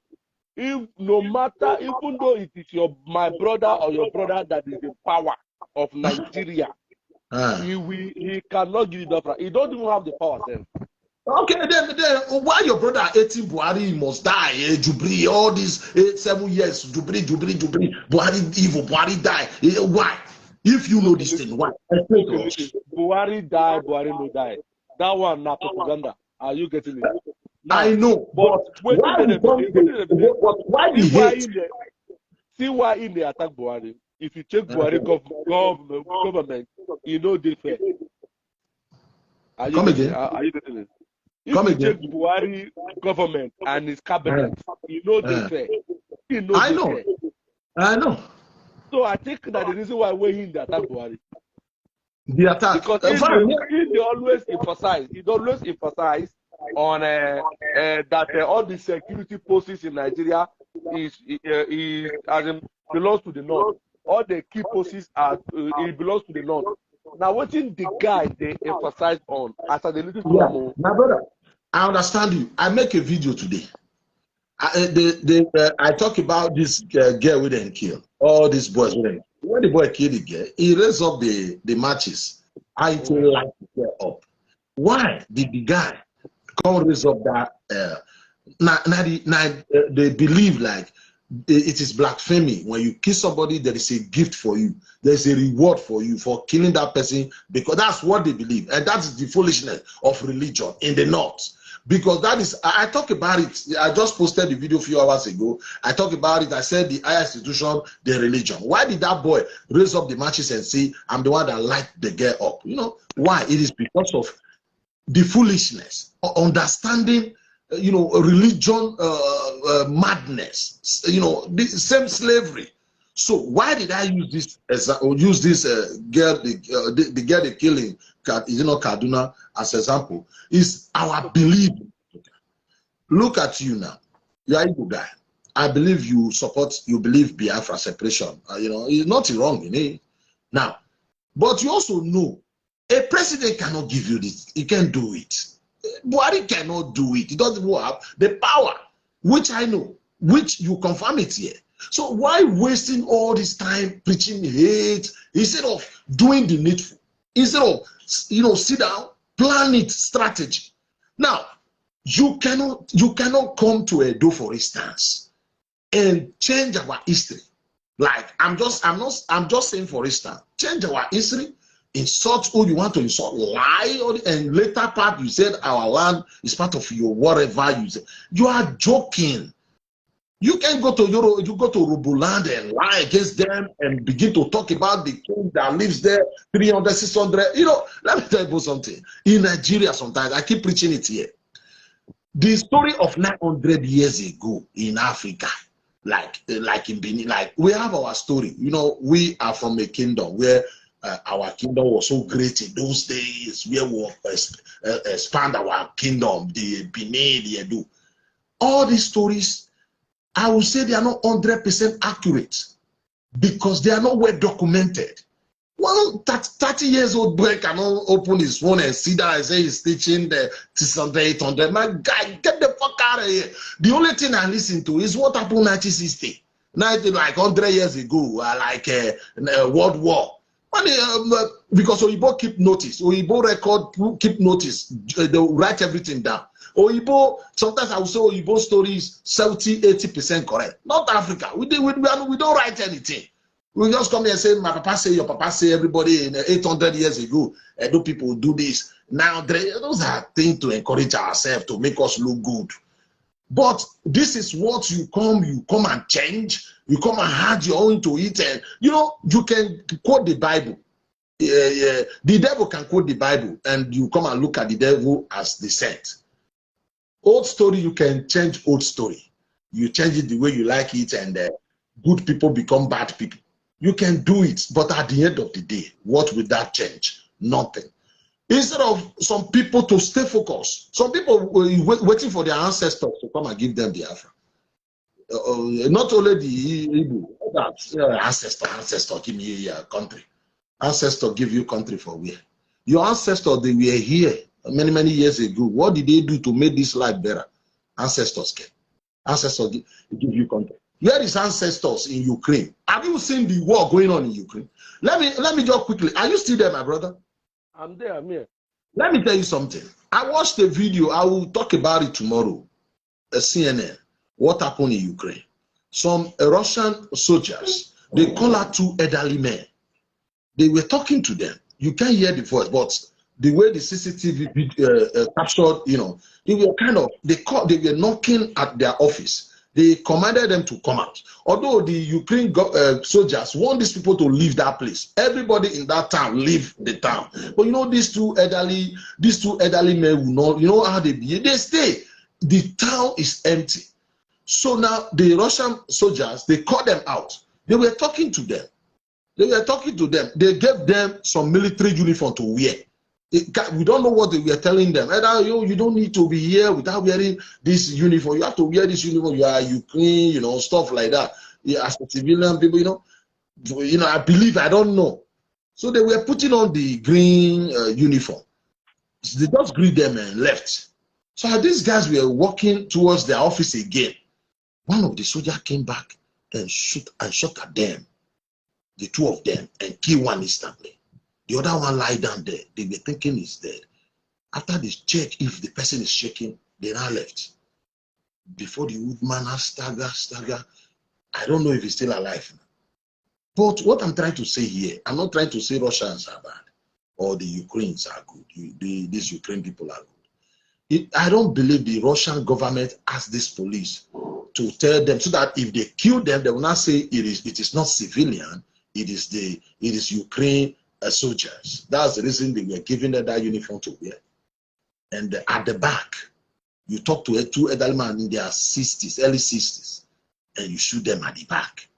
If no matter, even though it is my brother or your brother that is the power of Nigeria, he cannot give it Biafra. He don't even have the power then. Okay, then why your brother 18 Buhari must die? Jubri, all these 7 years, Jubri, Buhari evil, Buhari die. Why? If you know this thing, why? Buhari die, Buhari no die. That one not propaganda. Are you getting it? Now, I know, but why the hate? See why in the attack Buhari? If you check Buhari government, you know they fair. Come again. Are you getting it? If Come you again. check Buhari government and his cabinet, you know they fair. You know I know. fair. I know. So I think that the reason why we're in the attack Buhari. The attack. Because he always emphasize on that all the security posts in Nigeria is belongs to the north. All the key posts it belongs to the north. Now, what in the guy they emphasize on as a little my brother, I understand you. I make a video today. I talk about this girl we didn't kill. All these boys we didn't. When the boy killed the girl, he raised up the matches. I told light the girl up. Why did the guy come raise up that? They believe like it is blasphemy. When you kill somebody, there is a gift for you. There is a reward for you for killing that person, because that's what they believe, and that is the foolishness of religion in the north. Because that is, I talk about it. I just posted the video a few hours ago. I talk about it. I said the higher institution, the religion. Why did that boy raise up the matches and say, I'm the one that light the girl up? You know why? It is because of the foolishness, understanding, religion, madness, the same slavery. So why did I use this girl, the girl they killing, Kaduna, as example? Is our belief. Look at you now. You are a good guy. I believe you believe Biafra separation. It's nothing wrong in it. Now, but you also know a president cannot give you this. He can't do it. Buhari cannot do it. He doesn't have the power, which I know, which you confirm it here. So why wasting all this time preaching hate instead of doing the needful? Instead of sit down, plan it, strategy. Now, you cannot come to Edo, for instance, and change our history. Like I'm just saying, for instance, change our history, insult who you want to insult, lie, and later part you said our land is part of your whatever you say. You are joking. You can go to Rubuland and lie against them and begin to talk about the king that lives there, 300, 600. Let me tell you something. In Nigeria, sometimes I keep preaching it here. The story of 900 years ago in Africa, like in Benin, like we have our story. We are from a kingdom where our kingdom was so great in those days. We will expand our kingdom, the Benin, the Edo. All these stories, I would say they are not 100% accurate because they are not well documented. Well, 30 years old boy cannot open his phone and see that I say he's teaching the 600, 800. My guy, get the fuck out of here. The only thing I listen to is what happened in 1960. Like 100 years ago, like World War. Because Oyibo keep notice. Oyibo record, keep notice. They write everything down. Oyibo, sometimes I will say Oyibo stories 70-80% correct. Not Africa. We don't write anything. We just come here and say, my papa say, your papa say, everybody in 800 years ago, Edo people do this. Now, those are things to encourage ourselves, to make us look good. But this is what you come and change. You come and add your own to it. And, you can quote the Bible. The devil can quote the Bible, and you come and look at the devil as the saint. Old story, you can change old story. You change it the way you like it, and good people become bad people. You can do it, but at the end of the day, what will that change? Nothing. Instead of some people to stay focused, some people waiting for their ancestors to come and give them the Biafra. Not only the Igbo, ancestor, give me a country. Ancestor give you country for where? Your ancestors, they were here many years ago. What did they do to make this life better? Ancestors came. Ancestors give you country. Where is ancestors in Ukraine? Have you seen the war going on in Ukraine? Let me just quickly. Are you still there, my brother? I'm there. I'm here. Let me tell you something. I watched a video. I will talk about it tomorrow. CNN. What happened in Ukraine? Some Russian soldiers, they call out two elderly men. They were talking to them. You can't hear the voice, but the way the CCTV captured, they were they were knocking at their office. They commanded them to come out. Although the Ukraine soldiers want these people to leave that place. Everybody in that town leave the town. But these two elderly men will not, how they behave. They stay. The town is empty. So now the Russian soldiers, they called them out. They were talking to them. They gave them some military uniform to wear. We don't know what they were telling them. Either you don't need to be here without wearing this uniform. You have to wear this uniform. You are Ukraine, stuff like that. As a civilian people, I believe, I don't know. So they were putting on the green uniform. So they just greet them and left. So as these guys were walking towards their office again, one of the soldiers came back and shot at them, the two of them, and killed one instantly. The other one lie down there. They were thinking he's dead. After they check if the person is shaking, they now left. Before the old man has stagger. I don't know if he's still alive. But what I'm trying to say here, I'm not trying to say Russians are bad or the Ukrainians are good. These Ukrainian people are good. I don't believe the Russian government asked this police to tell them so that if they kill them, they will not say it is not civilian. It is Ukraine soldiers. That's the reason they were giving them that uniform to wear. And at the back, you talk to two elderly men in their 60s, early 60s, and you shoot them at the back.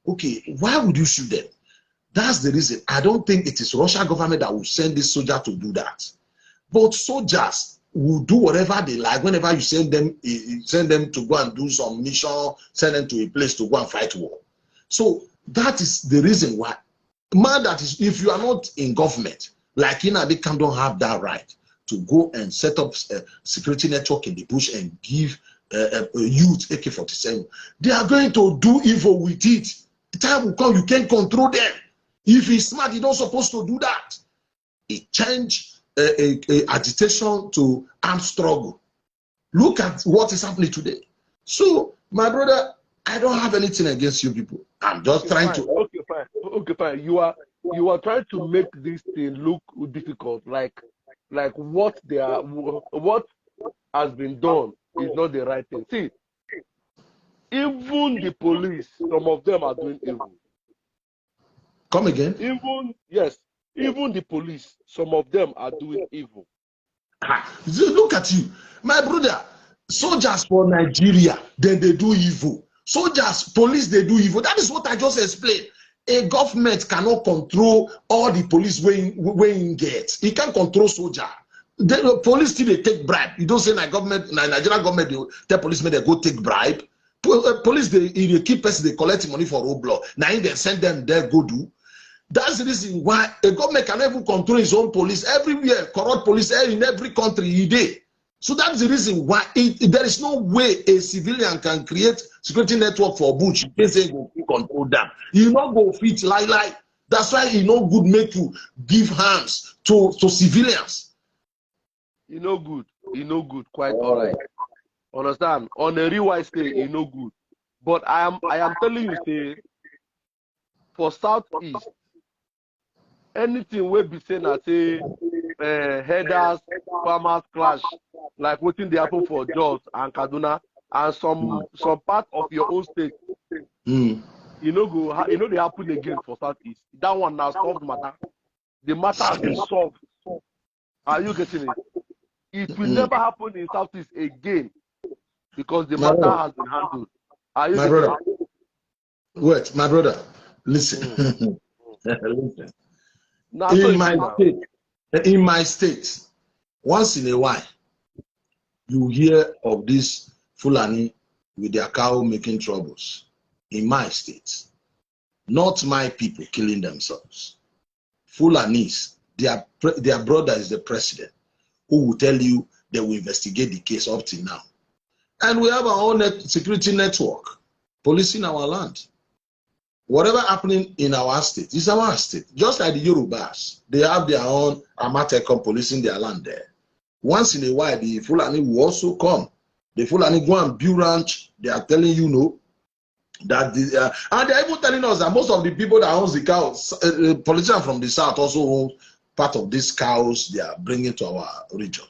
Okay, why would you shoot them? That's the reason. I don't think it is Russian government that will send this soldier to do that. But soldiers will do whatever they like whenever you send them to go and do some mission, send them to a place to go and fight war. So that is the reason why. Man, that is, if you are not in government, like Inadi don't have that right to go and set up a security network in the bush and give youth AK-47. They are going to do evil with it. The time will come, you can't control them. If he's smart, he's not supposed to do that. He changed agitation to armed struggle. Look at what is happening today. So, my brother, I don't have anything against you people. I'm just trying to. Okay, fine. You are trying to make this thing look difficult. Like what has been done is not the right thing. See, even the police, some of them are doing evil. Come again? Even the police, some of them are doing evil. Look at you, my brother. Soldiers for Nigeria, then they do evil. Soldiers, police, they do evil. That is what I just explained. A government cannot control all the police weighing gets. He can't control soldier. The police still they take bribe. You don't say Nigerian government they tell policemen they go take bribe. Police they keep person they collect money for roadblock. Now they send them there go do. That's the reason why a government cannot even control his own police everywhere. Corrupt police in every country he did. So that's the reason why there is no way a civilian can create security network for bush. You say go control them. You not go fit like. That's why it no good make you give hands to civilians. It no good. Quite all right. Understand? On a real wise scale, it no good. But I am telling you, say for Southeast, anything we be saying that say headers, farmers clash, like what they happen for Jos and Kaduna and some part of your own state. They happen again for Southeast. That one now solved matter. The matter has been solved. Are you getting it? It will never happen in Southeast again because the matter has been handled. Are you getting it? Wait, my brother, listen. Listen. In my state, once in a while, you hear of this Fulani with their cow making troubles. In my state, not my people killing themselves. Fulanis, their brother is the president, who will tell you they will investigate the case up till now. And we have our own security network, policing our land. Whatever happening in our state is our state. Just like the Yorubas, they have their own Amatekon policing their land there. Once in a while, the Fulani will also come. The Fulani go and build ranch. They are telling you no. That and they are even telling us that most of the people that owns the cows, politicians from the south also own part of these cows they are bringing to our region.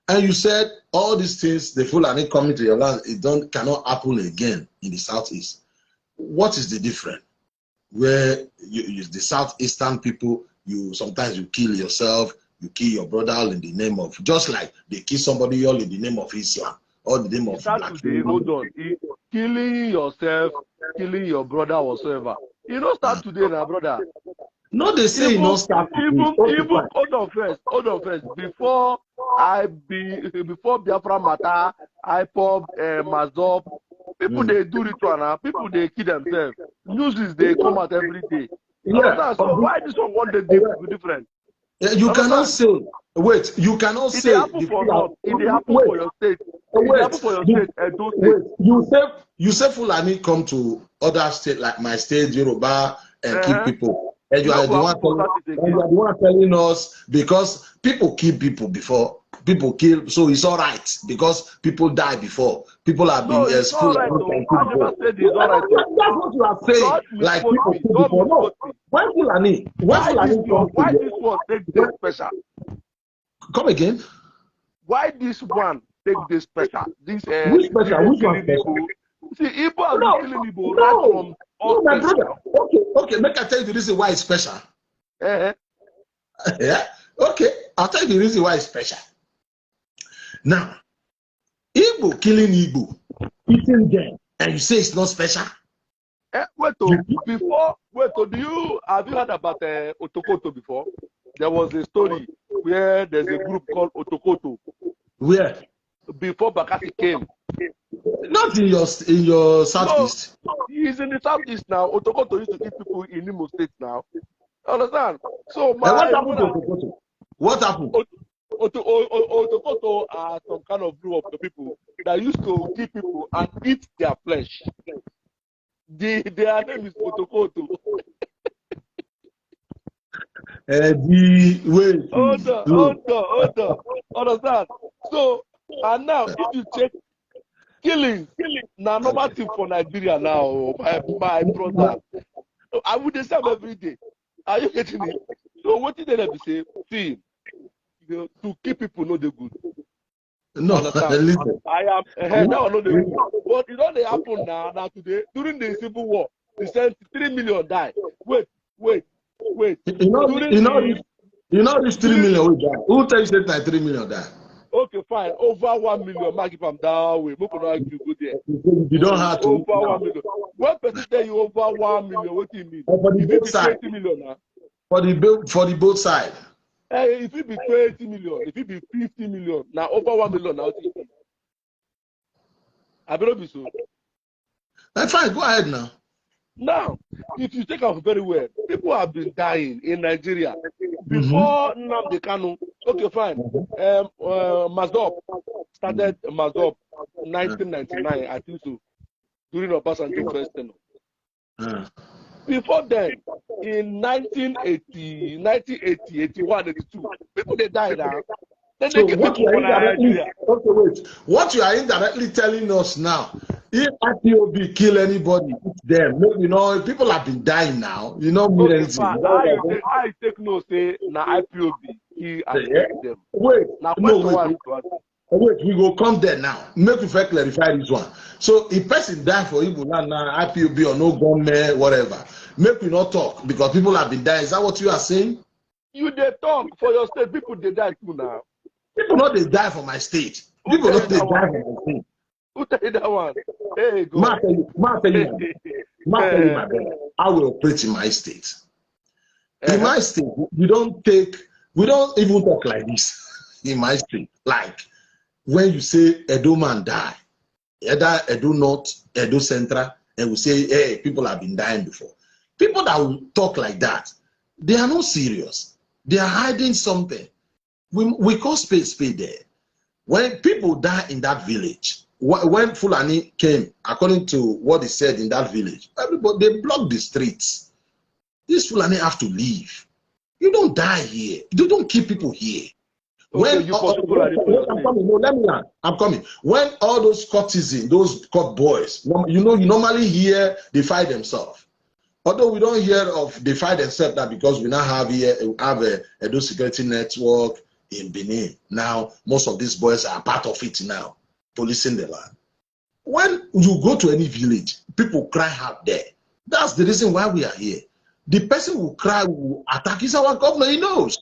And you said all these things, the Fulani coming to your land, cannot happen again in the southeast. What is the difference? Where the southeastern people, sometimes you kill yourself, you kill your brother all in the name of, just like they kill somebody all in the name of Islam, or the name of today, hold on. Killing yourself, killing your brother whatsoever. You don't start today now, brother. No, they say you don't start today. Even hold on first. Before Biafra Mata, IPOB, Mazop, people they do ritual now, people they kill themselves. News they come out every day. Yeah. So why this one day different? You cannot say, wait, you cannot say. It happen for North, it happen for your state. It happen for your state, Edo State. You say Fulani come to other states like my state, Yoruba, and kill people. And you are the one telling us, because people kill people before. People kill, so it's all right because people die before. People have been exposed. I never said it's all right. That's what you are saying. Like people kill before. No. Why this one take this special? Come again. Why this one take this special? This which special? Which one special? See, Igbo are killing Igbo right from all my brother. Okay. Make I tell you the reason why it's special. Yeah. Okay. I'll tell you the reason why it's special. Now, Igbo killing Igbo, eating them, and you say it's not special? Have you heard about Otokoto before? There was a story where there's a group called Otokoto. Where? Before Bakassi came. Not in your southeast. No, he's in the southeast now. Otokoto used to eat people in Imo State now. Understand? So what happened to Otokoto? What happened? Otokoto are some kind of group of the people that used to kill people and eat their flesh. Their name is Otokoto. Hold on. Understand? So, and now if you check killing now normal thing for Nigeria now, my brother. I would say every day. Are you getting it? So what did they say? See, to keep people know the good. No, listen. I am now know the good. But it only happen now today. During the Civil War, they said 3 million died. Wait. You know this 3 million will die. Who tells you that 3 million die? Okay, fine. Over 1 million, mark if I'm that way. Go there. You don't have to. Over 1 million. One person tell you over 1 million. What do you mean? For the both side. 20 million now. For the both side. If it be 20 million, if it be 50 million, now over 1 million now. I better be so. That's fine. Go ahead now. Now, if you take off very well, people have been dying in Nigeria before Nnamdi Kanu. Okay, fine. Mazop started 1999, I think so, during Obasanjo first tenure. Before then, in 1980, 81, 82, people they died now. Then they get people from Nigeria. Okay, wait. What you are indirectly telling us now, if IPOB kill anybody, it's them. Maybe people have been dying now. You know, I take no say now IPOB kill and them. Wait, we go come there now. Make you clarify this one. So if person die for Igbo land now, IPOB or no government, whatever, make we not talk because people have been dying. Is that what you are saying? You they talk for your state. People they die too now. People not they die for my state. People not they die for my state. Who tell you that one? Hey, go. Ma tell you, my brother. I will operate in my state. In my state, we don't even talk like this. In my state, like when you say Edo man die, either Edo North, Edo Central, and we say, hey, people have been dying before. People that will talk like that, they are not serious. They are hiding something. We call spade there. When people die in that village, when Fulani came, according to what is said in that village, everybody, they blocked the streets. These Fulani have to leave. You don't die here. You don't keep people here. Okay, I'm coming. When all those courtesans, those court boys, you normally hear they fight themselves. Although we don't hear of the fight except that because we now have a Edo security network in Benin. Now, most of these boys are part of it now, policing the land. When you go to any village, people cry out there. That's the reason why we are here. The person who cry, who attack is our governor. He knows.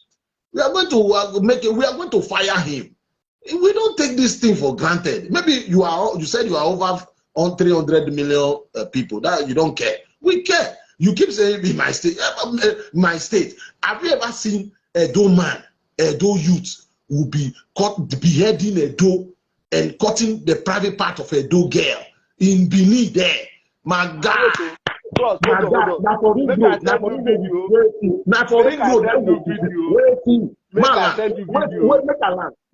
We are going to we are going to fire him. We don't take this thing for granted. Maybe you said you are over on 300 million people. That you don't care. We care. You keep saying in my state. Have you ever seen a Edo man, Edo youth who be caught beheading Edo and cutting the private part of Edo girl in Benin there? My God. Not for ring road.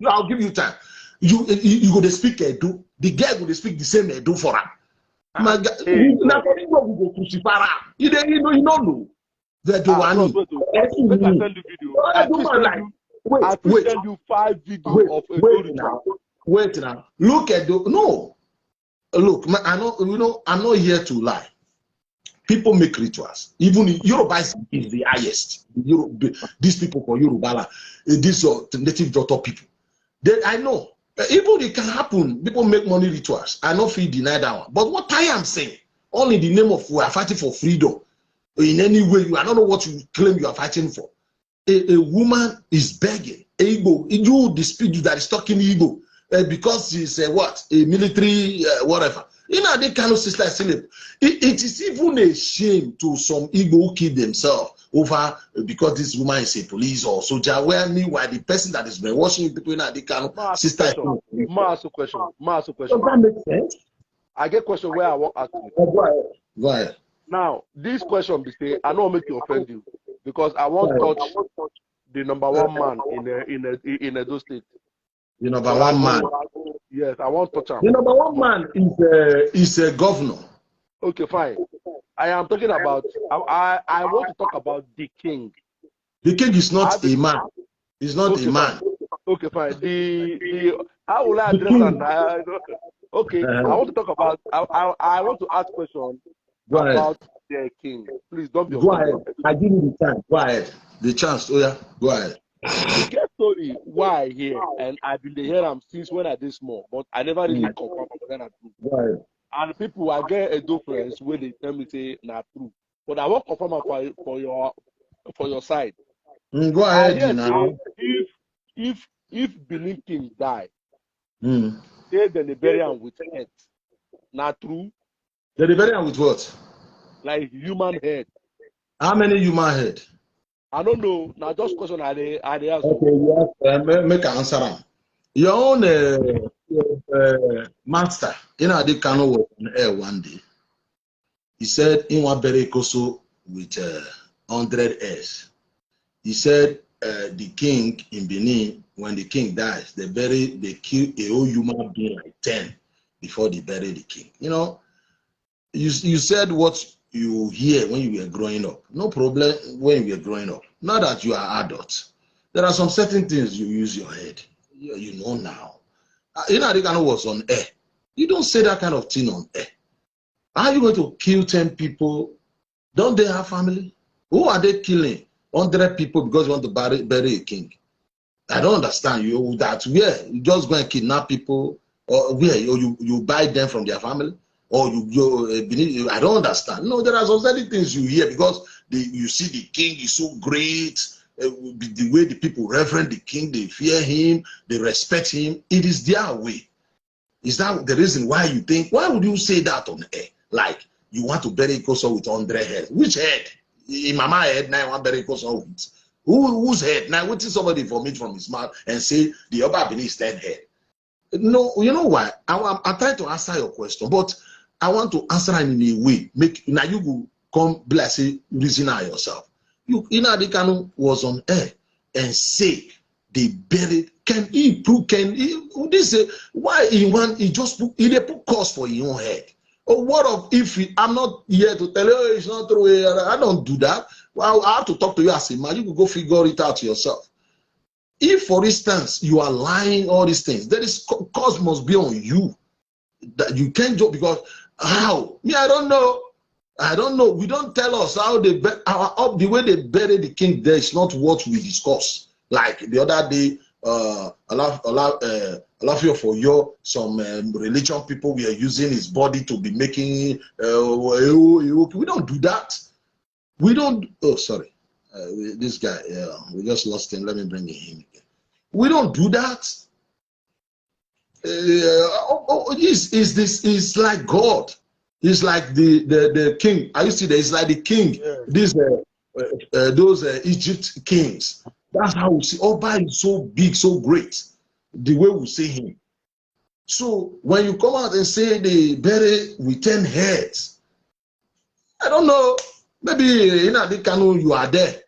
No, I'll give you time. You go to speak Edo. The girl go to speak the same Edo for her. My God, now for ring road we go crucify her. You don't know. The I will send you 5 videos of Edo. Wait now. Look at look, I know, I'm not here to lie. People make rituals. Even Yoruba is the highest. These people for Yoruba, these native daughter people. I know. Even it can happen. People make money rituals. I don't feel deny that one. But what I am saying, all in the name of we are fighting for freedom. In any way, I don't know what you claim you are fighting for. A woman is begging. Igbo, you dispute that is talking Igbo because she's a military whatever. You know, they kind of sister sleep. It is even a shame to some Igbo who kill themselves over because this woman is a police or soldier. Where meanwhile the person that is brainwashing people, they kind of sister. Master question. Does that make sense? I get question where I want to ask you. Go ahead. Now, this question be say, I don't make you offend you because I won't touch the #1 man in Edo State. The #1 man. Yes, I won't touch him. The #1 man is a governor. Okay, fine. I am talking about. I want to talk about the king. The king is not a man. He's not a man. Okay, fine. The how will I address that? Okay, I want to talk about. I want to ask question about the king. Please don't be. Go ahead. I give you the time. Go ahead. The chance. Oh yeah. Go ahead. The get story why here, and I've been here since when I did small, but I never really confirm when I do. Right. And people I get a difference where they tell me say not true, but I won't confirm for your side. Go ahead now. If Benin King die, they then they bury him with head. Not true. They bury him with what? Like human head. How many human head? I don't know. Now just question are they ask. Okay, yes, make an answer. Your own master, Nnamdi Kanu was on air one day. He said in one bury Koso with 100 heirs. He said the king in Benin, when the king dies, they kill a whole human being like 10 before they bury the king. You know, you said what you hear when you were growing up. No problem when you were growing up. Now that you are adults, there are some certain things you use your head. You know now. Nnamdi Kanu was on air. You don't say that kind of thing on air. How are you going to kill 10 people? Don't they have family? Who are they killing? 100 people because you want to bury a king? I don't understand you. That where you just go and kidnap people, or where you buy them from their family, or you I don't understand. No, there are so many things you hear because you see the king is so great. The way the people reverend the king, they fear him, they respect him. It is their way. Is that the reason why you think? Why would you say that on air? Like you want to bury Koso with 100 head? Which head? In mama head now, I want to bury Koso with whose head? Now, what is somebody vomit from his mouth and say the Oba Benin is 10 head? No, you know why? I'm trying to answer your question, but I want to answer in a way. Now you will come bless it, reason out yourself. Nnamdi Kanu was on air and say they buried. Can he prove? Can he? This say why he put cause for his own head. Or what of if I'm not here to tell you it's not true? I don't do that. Well, I have to talk to you as a man. You can go figure it out yourself. If, for instance, you are lying, all these things, there is cause must be on you. That you can't joke because how? Me, I don't know. I don't know. We don't tell us how they the way they bury the king there is not what we discuss. Like the other day, for you, some religion people were using his body to be making. We don't do that. We don't. Oh, sorry, this guy. We just lost him. Let me bring him again. We don't do that. Is like God. He's like the king. I used to say it's like the king. Yeah. Those Egypt kings. That's how we see. Oba is so big, so great. The way we see him. So when you come out and say they bury with 10 heads, I don't know. Maybe in Adikano you are there.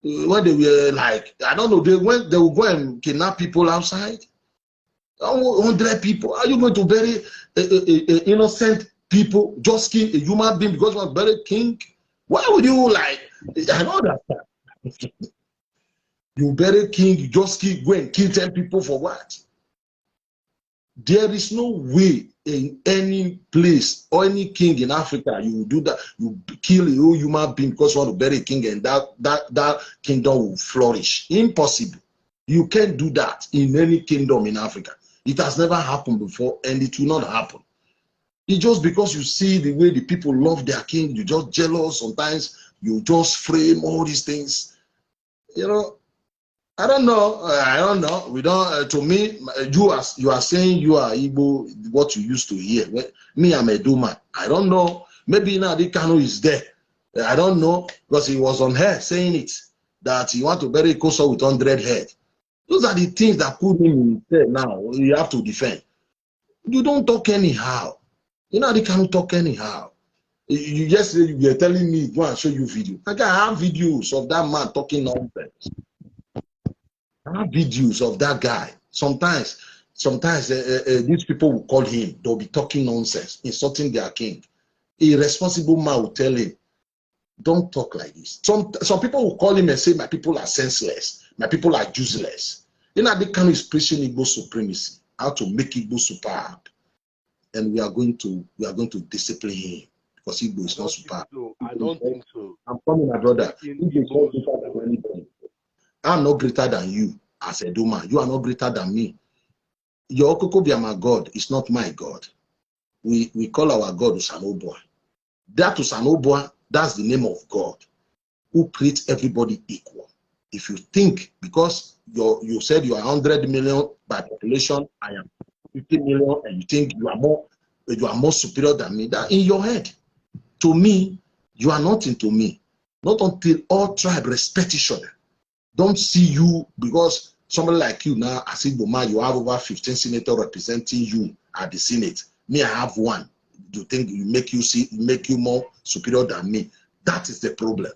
When they were like, I don't know, they will go and kidnap people outside. 100 people. Are you going to bury innocent people? Just kill a human being because you want to bury a king? Why would you like? I don't understand. You bury a king, you just go and kill 10 people for what? There is no way in any place or any king in Africa you will do that. You kill a whole human being because you want to bury a king and that kingdom will flourish. Impossible. You can't do that in any kingdom in Africa. It has never happened before and it will not happen. It's just because you see the way the people love their king, you're just jealous. Sometimes you just frame all these things. You know, I don't know. We don't. To me, you are saying you are Igbo, what you used to hear. Me, I'm a Duma. I don't know. Maybe Nnamdi Kanu is there. I don't know because he was on her saying it that he want to bury Koso with 100 head. Those are the things that put him in there now. You have to defend. You don't talk anyhow. Nnamdi Kanu talk anyhow. You just you're telling me go and show you video. I have videos of that man talking nonsense. I have videos of that guy. Sometimes these people will call him. They'll be talking nonsense, insulting their king. A responsible man will tell him, "Don't talk like this." Some people will call him and say, "My people are senseless. My people are useless." Nnamdi Kanu is preaching Igbo supremacy, how to make Igbo superb, and we are going to discipline him because Igbo is not superb. I don't think so. I'm coming, my brother. Igbo is not greater than anybody. I'm not greater than you as a Duma. You are not greater than me. Your Okokobia God is not my God. We call our God Usanobua. That Usanobua, that's the name of God who creates everybody equal. If you think, because you said you are 100 million by population, I am 50 million, and you think you are more superior than me, that in your head. To me, you are nothing to me. Not until all tribes respect each other. Don't see you because somebody like you now, as Igbo, you have over 15 senators representing you at the Senate. Me, I have one. You think make you more superior than me? That is the problem.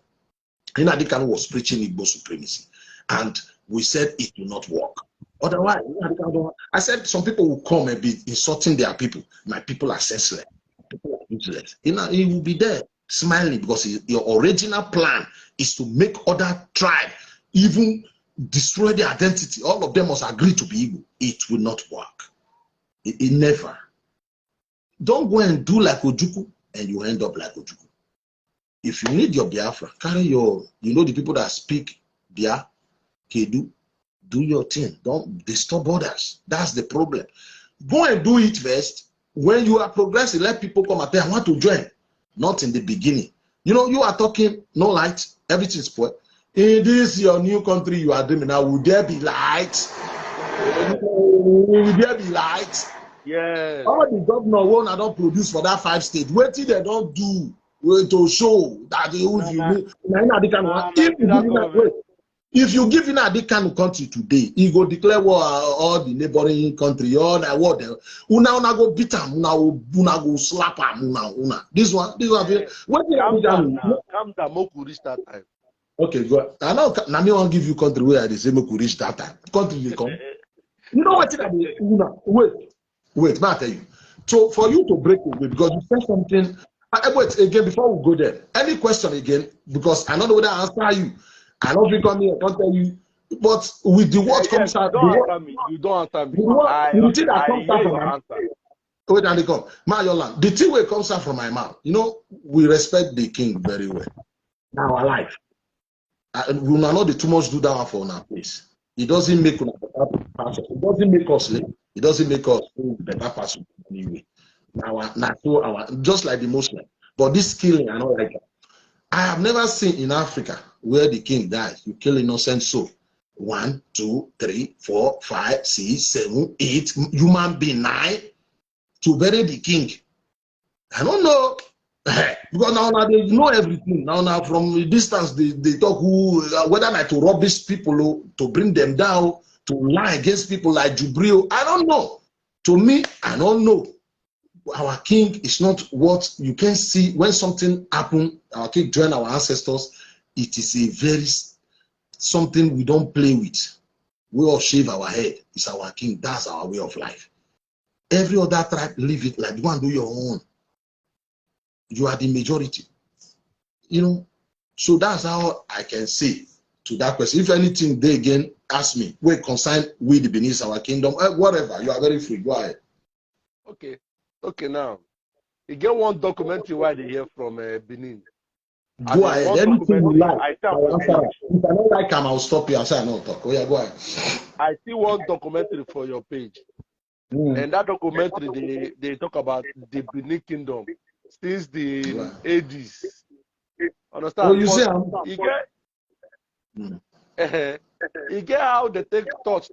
Nnamdi Kanu was preaching Igbo supremacy, and we said it will not work. Otherwise, I said some people will come and be insulting their people. My people are senseless. People are useless. He will be there smiling because your original plan is to make other tribes even destroy their identity. All of them must agree to be Igbo. It will not work. It never. Don't go and do like Ojukwu and you end up like Ojukwu. If you need your Biafra, carry the people that speak Bia, Kedu, do your thing. Don't disturb others. That's the problem. Go and do it first. When you are progressing, let people come and say, I want to join. Not in the beginning. You are talking, no light, everything's spoiled. In this your new country you are dreaming now, will there be light? Will there be light? Yeah. All the governor won't don't produce for that 5 states. Wait till they don't do to show that if you give Nnamdi Kanu country today, he go declare war all the neighboring country, all that war. Una go beat him, una go slap him, una. This one. Calm down, Moku reach that time. Okay, go. I know Nami won't give you country where they say Moku reach that time. Country will come. You know what? Wait, may I tell you? So for you to break away, because you said something. Wait again before we go there. Any question again? Because I don't know whether I answer you. I don't become here. I can't tell you. But with the word comes out. You don't answer me. The thing that comes out from my Wait, and they come. Mayola, the thing where comes out from my mouth, you know, we respect the king very well. Now, our life. We will not too much do that one for our place. It doesn't make us better person. It doesn't make us late. It doesn't make us better person anyway. Now, just like the Muslim. But this killing, I don't like it. I have never seen in Africa where the king dies. You kill innocent soul. 1, 2, 3, 4, 5, 6, 7, 8 human being 9 to bury the king. I don't know. Because now they know everything. Now from a distance they talk whether like to rubbish people, to bring them down, to lie against people like Jubril. I don't know. To me, I don't know. Our king is not what you can see when something happened. Our king joined our ancestors. It is a very something we don't play with. We all shave our head. It's our king. That's our way of life. Every other tribe live it like you want to do your own. You are the majority, you know. So that's how I can say to that question. If anything, they again ask me, we concern with the Benin, our kingdom, whatever. You are very free. Go ahead. Okay. Now, you get one documentary why they hear from Benin. Go ahead. Anything you like. If I don't like him, I'll stop you. I'll say I don't talk. Oh yeah, go ahead. I see one documentary for your page, and that documentary they talk about the Benin Kingdom since the 80s. Understand? Oh, you see, you get how they take touch,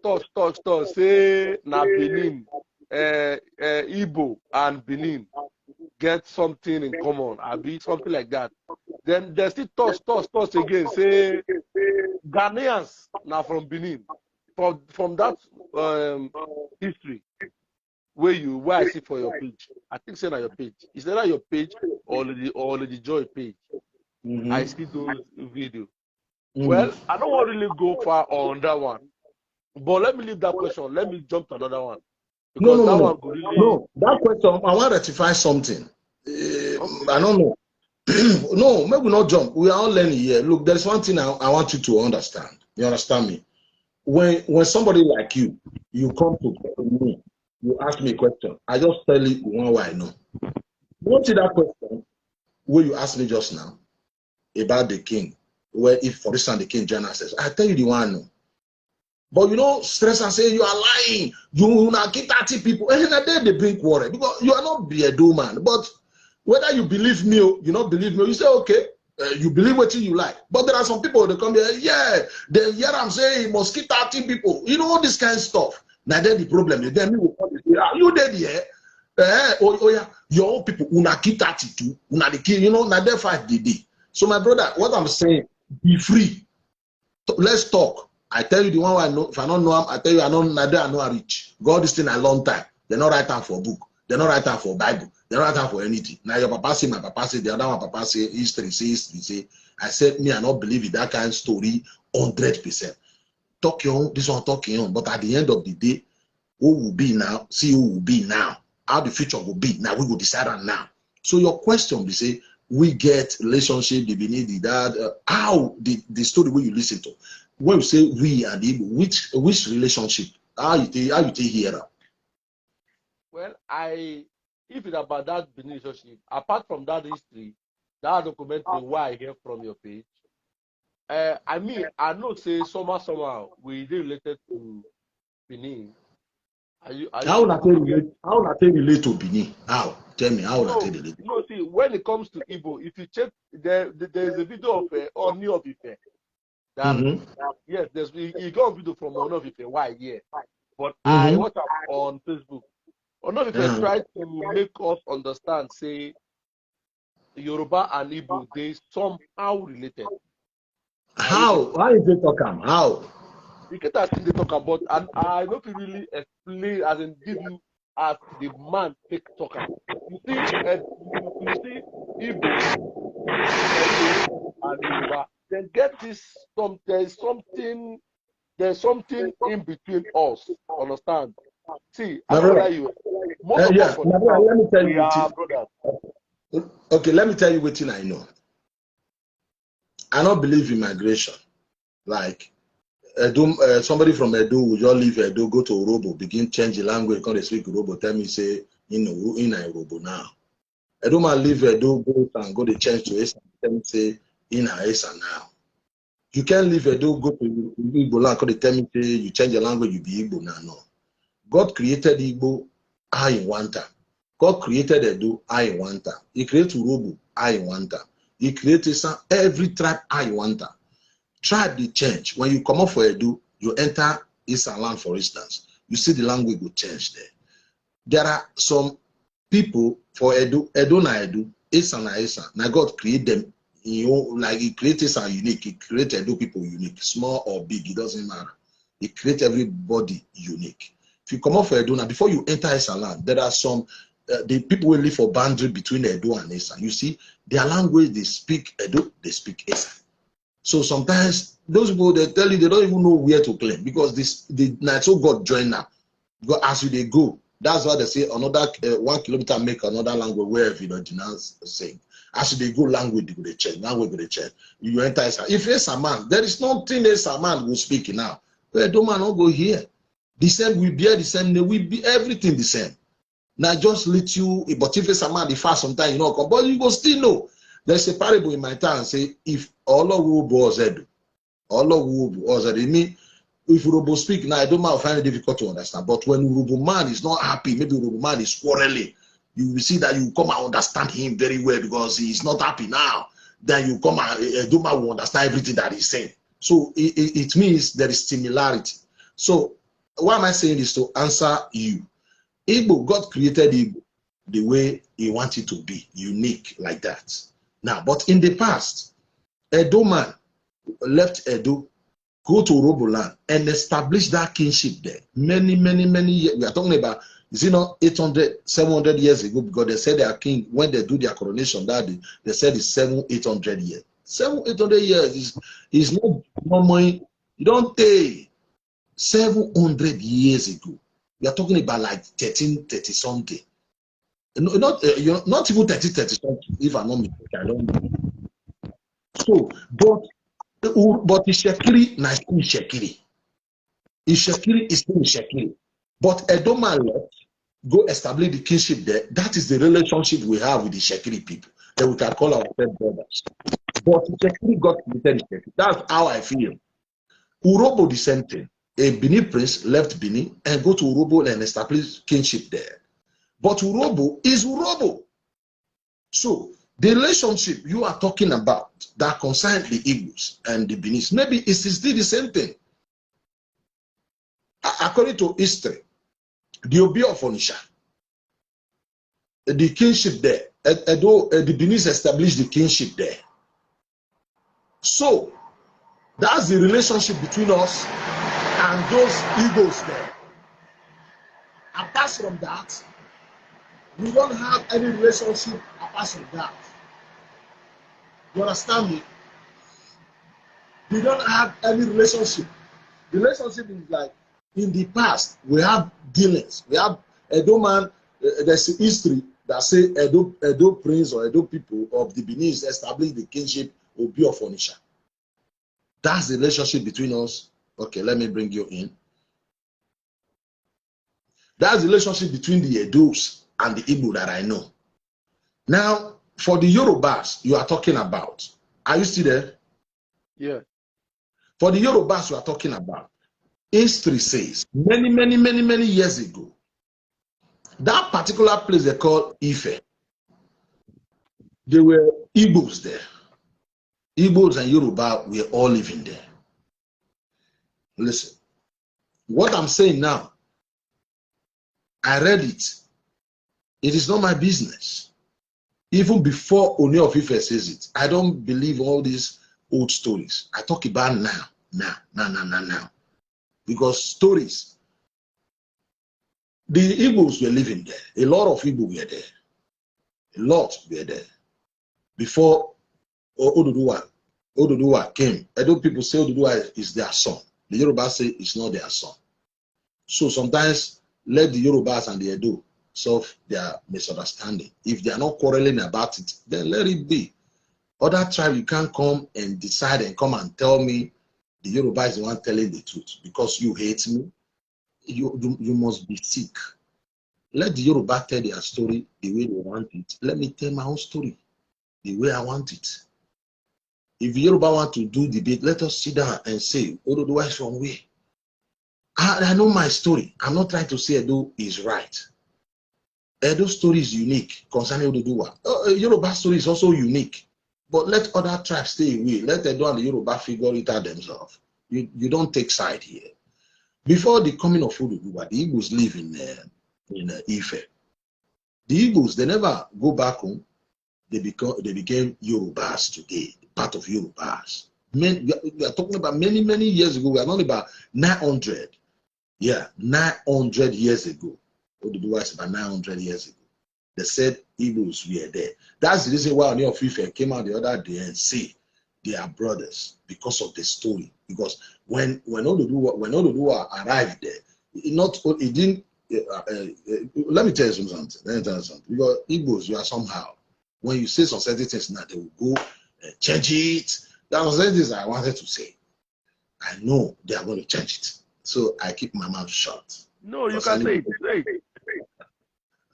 say na Benin, Igbo and Benin get something in common, be something like that. Then they still touch again, say Ghanaians now from Benin, from that history. Where I see for your page, I think say on your page. Is that your page or the Joy page? I see those videos. Well, I don't want to really go far on that one, but let me leave that question. Let me jump to another one. No. That question, I want to rectify something. I don't know. No, maybe not jump. We are all learning here. Look, there's one thing I want you to understand. You understand me? When somebody like you come to me, you ask me a question, I just tell you one way I know. You don't see that question where you asked me just now about the king, where if for instance the king Jenna says, I tell you the one I know. But you know, stress and say you are lying, you now get 30 people, and then they bring quarrel because you are not be a do man. But whether you believe me or you not believe me, you say okay, you believe what you like. But there are some people that come here, they hear I'm saying you must keep 30 people, you know, all this kind of stuff. Now then the problem is then me will come and say, are you dead here? Oh yeah, your own people una keep 32, una the king, you know, now they fight the day. So my brother, what I'm saying, be free. Let's talk. I tell you the one I know. If I don't know him, I tell you I know I know I reach. God this thing a long time. They're not write down for book. They're not write down for Bible. They're not write down for anything. Now your papa say, my papa say, the other one papa say, history say. I said me, I not believe in that kind of story 100%. Talk your own, this one talking on. But at the end of the day, who will be now? See who will be now. How the future will be. Now we will decide on now. So your question, we say, we get relationship, the Benin, that how the story where you listen to. When you say we and the which relationship? How you take here? Well, if it's about that Benin relationship, apart from that history, that documentary why I hear from your page, I mean, I know say somehow we related to Benin. How not relate to Benin? How? Tell me how not relate. No, see, when it comes to Igbo, if you check, there's a video of Oni of Ife. Yes, you got a video from Oni of Ife. Why? Yeah, but I watched up on Facebook. Oni of Ife tried to make us understand, say Yoruba and Igbo, they somehow related. How? Why is it talking? How? You get that thing they talk about, and I don't really explain as in give you as the man take talk about. You see Igbo and Yoruba, then get this there's something in between us. Understand? See, I don't tell you. Most of us let me tell you brothers. Okay, let me tell you what thing I know. I don't believe in migration. Like somebody from Edo will just leave Edo, go to Urobo, begin change the language, come they speak Urobo, tell me say in Nairobi now. Edo man leave Edo, go and go to change to Esa, and say in Esa now. You can't leave Edo, go to Igbo land, because they tell me say you change your language, you be Igbo now. No. God created Igbo in one time. God created Edo in one time. He created Urobo in one time. He created every tribe in one time. Tribe they change. When you come up for Edo, you enter Eastern land, for instance. You see the language will change there. There are some people for Edo na Edo, Eastern na Eastern. Now God create them, like He created some unique. He created Edo people unique, small or big, it doesn't matter. He create everybody unique. If you come up for Edo now, before you enter Eastern land, there are some the people will live for boundary between Edo and Eastern. You see, their language they speak Edo, they speak Eastern. So sometimes those people they tell you they don't even know where to claim because so God join now. Because as they go, that's why they say another 1 kilometer make another language wherever you know saying. As they go, language they change, language they change. You enter Eastern. If it's a man, there is nothing else a man will speak now. But Edo man not go here. The same we bear the same, we be everything the same. Now just let you, but if it's a man, the fast sometimes you know come, but you go still know. There's a parable in my town say if all of you was Edo, all of you was Edo, it mean if Urobo speak now, I don't mind find it difficult to understand. But when Urobo man is not happy, maybe Urobo man is quarreling, you will see that you come and understand him very well because he is not happy now. Then you come and Edo man will understand everything that he's saying. So it means there is similarity. So why am I saying this? To answer you. Igbo, God created Igbo the way He wanted to be, unique like that. Now, but in the past, Edo man left Edo, go to Urobo land, and establish that kinship there. Many years. We are talking about, 800, 700 years ago, because they said their king, when they do their coronation that day, they said it's 700-800 years. 700-800 years is not money. You don't take 700 years ago. We are talking about like 1330 something. Not even 30 something, if I'm not mistaken. I don't know. So, but Ishekiri na still Ishekiri. Ishekiri is still Ishekiri. But Edo man left, go establish the kinship there. That is the relationship we have with the Ishekiri people. That we can call ourselves brothers. But Ishekiri got created Ishekiri. That's how I feel. Urobo the same thing. A Benin prince left Benin and go to Urobo and establish kinship there. But Urobo is Urobo. So the relationship you are talking about that concerns the Igbos and the Benis, maybe it's still the same thing. According to history, the Obi of Onitsha, the kinship there, the Benis established the kinship there. So that's the relationship between us and those Igbos there. Apart from that, we don't have any relationship apart from that. You understand me? We don't have any relationship. The relationship is like in the past, we have dealings. We have Edo man, there's a history that say Edo prince or Edo people of the Benin established the kinship Obi of Onitsha. That's the relationship between us. Okay, let me bring you in. That's the relationship between the Edos and the Igbo that I know. Now, for the Yorubas you are talking about, are you still there? Yeah. For the Yorubas you are talking about, history says many years ago, that particular place they call Ife, there were Igbos there. Igbos and Yoruba were all living there. Listen, what I'm saying now, I read it. It is not my business. Even before Oni of Ife says it, I don't believe all these old stories. I talk about now. Because stories, the Igbos were living there. A lot of Igbo were there. A lot were there. Before Oduduwa came, Edo people say Oduduwa is their son. The Yoruba say it's not their son. So sometimes let the Yorubas and the Edo solve their misunderstanding. If they are not quarreling about it, then let it be. Other tribe, you can't come and decide and come and tell me the Yoruba is the one telling the truth. Because you hate me, you must be sick. Let the Yoruba tell their story the way they want it. Let me tell my own story the way I want it. If Yoruba want to do debate, let us sit down and say, Oduduwa is from where? I know my story. I'm not trying to say Edo is right. Edo's story is unique concerning Oduduwa. Yoruba story is also unique. But let other tribes stay away. Let Edo and the Yoruba figure it out themselves. You don't take side here. Before the coming of Oduduwa, the Igbos live in Ife. The Igbos, they never go back home. They became Yorubas today, part of Yorubas. We are talking about many, many years ago. We are not about 900. Yeah, 900 years ago. Oduduwa is about 900 years ago. They said Igbos were there. That's the reason why Oni of Ife came out the other day and said they are brothers because of the story. Because when Oduduwa arrived there, it didn't. Let me tell you something. Because Igbos, you are somehow. When you say some certain things now, they will go and change it. There are certain things I wanted to say. I know they are going to change it. So I keep my mouth shut. No, you can say it. Say it.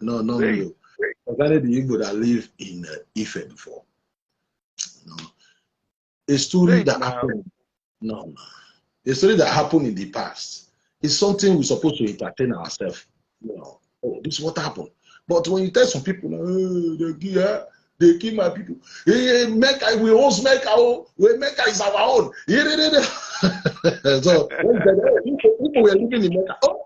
No. Concerning the Igbo that live in Ife before. No. A story that happened. No. A story that happened in the past is something we're supposed to entertain ourselves. You know, oh, this is what happened. But when you tell some people, they kill my people. Mecca, we own Mecca. Mecca is our own. So people were living in Mecca. Oh,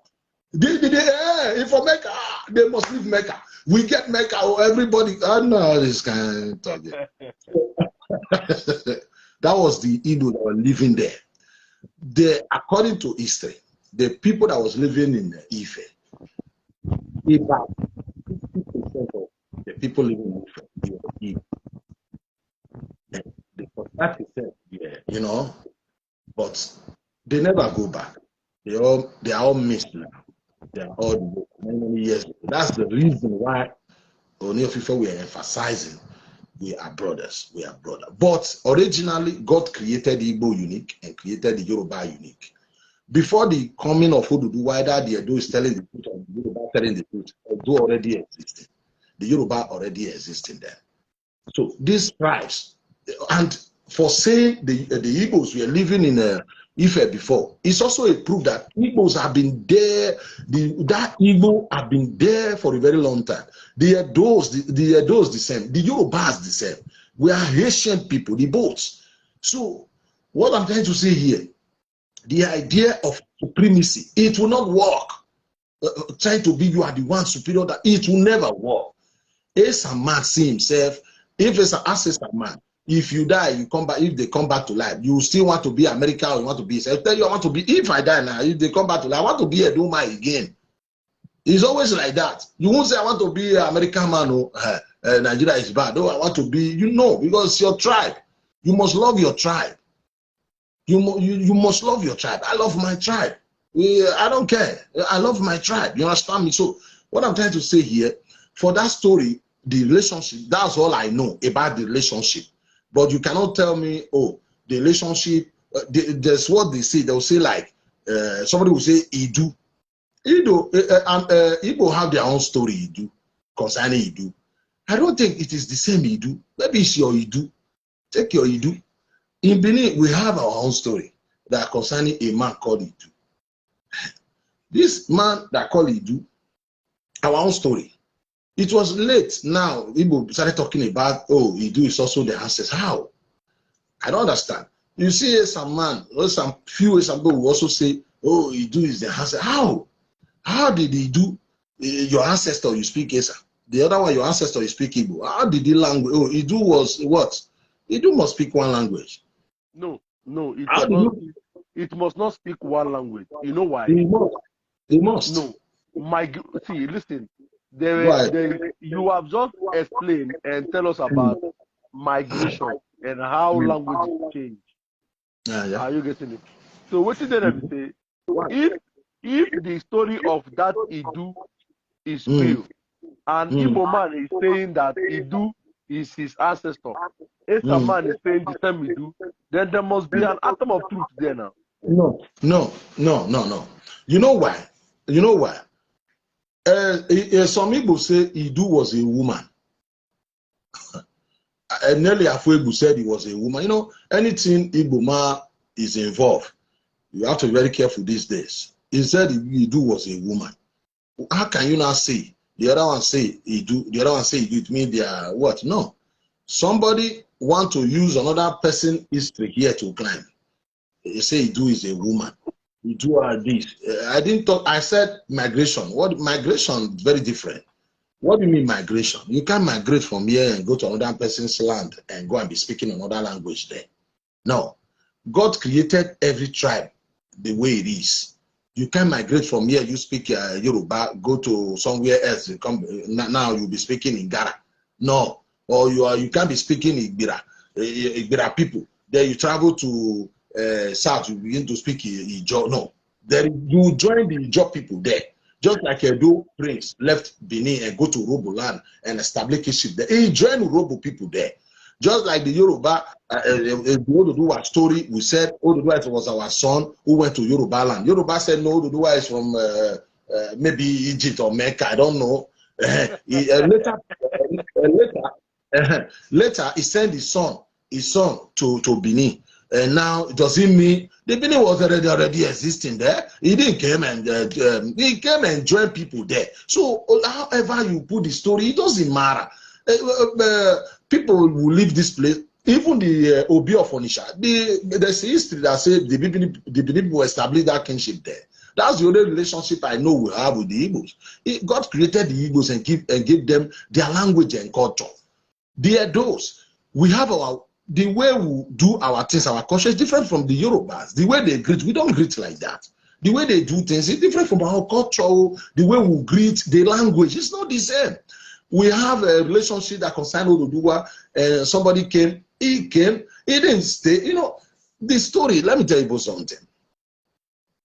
for Mecca, they must leave Mecca. We get Mecca. Everybody. No, this kind of talking. That was the Igbo that were living there. According to history, the people that was living in Ife, about 50% of the people living in Ife were Igbo. The 40%, you know, but they never go back. They are all missed now. They are all many years ago. That's the reason why Oni of Ife we are emphasizing we are brothers. We are brothers. But originally, God created the Igbo unique and created the Yoruba unique. Before the coming of Oduduwa, whether the Edo is telling the truth or the Yoruba telling the truth, Edo already existed. The Yoruba already existing there. So these tribes, and for saying the Igbos were living in Ife before, it's also a proof that Igbos have been there. That Igbo have been there for a very long time. The Edos the same. The Yorubas the same. We are Haitian people, the both. So what I'm trying to say here, the idea of supremacy, it will not work. Trying to be you are the one superior, that it will never work. As a man see himself, if it's an ancestor man, if you die, you come back. If they come back to life, you still want to be American or you want to be. I tell you, I want to be. If I die now, if they come back to life, I want to be a Duma again. It's always like that. You won't say I want to be an American man. Nigeria is bad. Oh, I want to be. You know, because your tribe. You must love your tribe. You must love your tribe. I love my tribe. I don't care. I love my tribe. You understand me? So what I'm trying to say here, for that story, the relationship, that's all I know about the relationship. But you cannot tell me, oh, the relationship, that's what they say. They'll say like, somebody will say, Idu. Igbo have their own story, Idu, concerning Idu. I don't think it is the same Idu. Maybe it's your Idu. Take your Idu. In Benin, we have our own story that concerning a man called Idu. This man that called Idu, our own story. It was late. Now, Igbo started talking about, oh, Idu is also the ancestor. How? I don't understand. You see some man, or some few people will also say, oh, Idu is the ancestor. How? How did Idu, your ancestor, you speak Esa? The other one, your ancestor, you speak Igbo. How did the language? Oh, Idu was what? Idu must speak one language. No, it must not speak one language. You know why? They must. No. See, listen. You have just explained and tell us about migration and how language change. Yeah. Are you getting it? So what did they say? If the story of that Idu is real, and Igbo man is saying that Idu is his ancestor, Esa man is saying the same Idu, then there must be an atom of truth there now. No. You know why? Some people say Idu was a woman. Nelly Afuegu said he was a woman. You know, anything Igboma is involved, you have to be very careful these days. He said Idu was a woman. How can you not say? The other one say Idu, the other one say Idu, it means they are what? No. Somebody want to use another person's history here to climb. They say Idu is a woman. Idu are this. I didn't talk, I said migration. What migration? Very different. What do you mean migration? You can't migrate from here and go to another person's land and go and be speaking another language there. No. God created every tribe the way it is. You can't migrate from here, you speak Yoruba, go to somewhere else, you come, now you'll be speaking in Gara. No. Or you can't be speaking Igbira people. Then you travel to South, you begin to speak Ijo. No. Then you join the Ijo people there. Just like Edo Prince left Benin and go to Urobo land and establish a ship there. He joined Urobo people there. Just like the Yoruba, Oduduwa story, we said Oduduwa was our son who went to Yoruba land. Yoruba said no, Oduduwa is from maybe Egypt or Mecca, I don't know. Later, he sent his son to Benin. And now, does it mean the Benin was already existing there? He didn't come and he came and joined people there. So, however you put the story, it doesn't matter. People will leave this place. Even the Obi of Onisha, there's a history that says the people established that kinship there. That's the only relationship I know we have with the Igbos. God created the Igbos and gave them their language and culture. They are those. We have the way we do our things, our culture is different from the Yorubas. The way they greet, we don't greet like that. The way they do things is different from our culture. The way we greet, the language, it's not the same. We have a relationship that concerns Oduduwa, and somebody came, he didn't stay. You know, the story, let me tell you about something.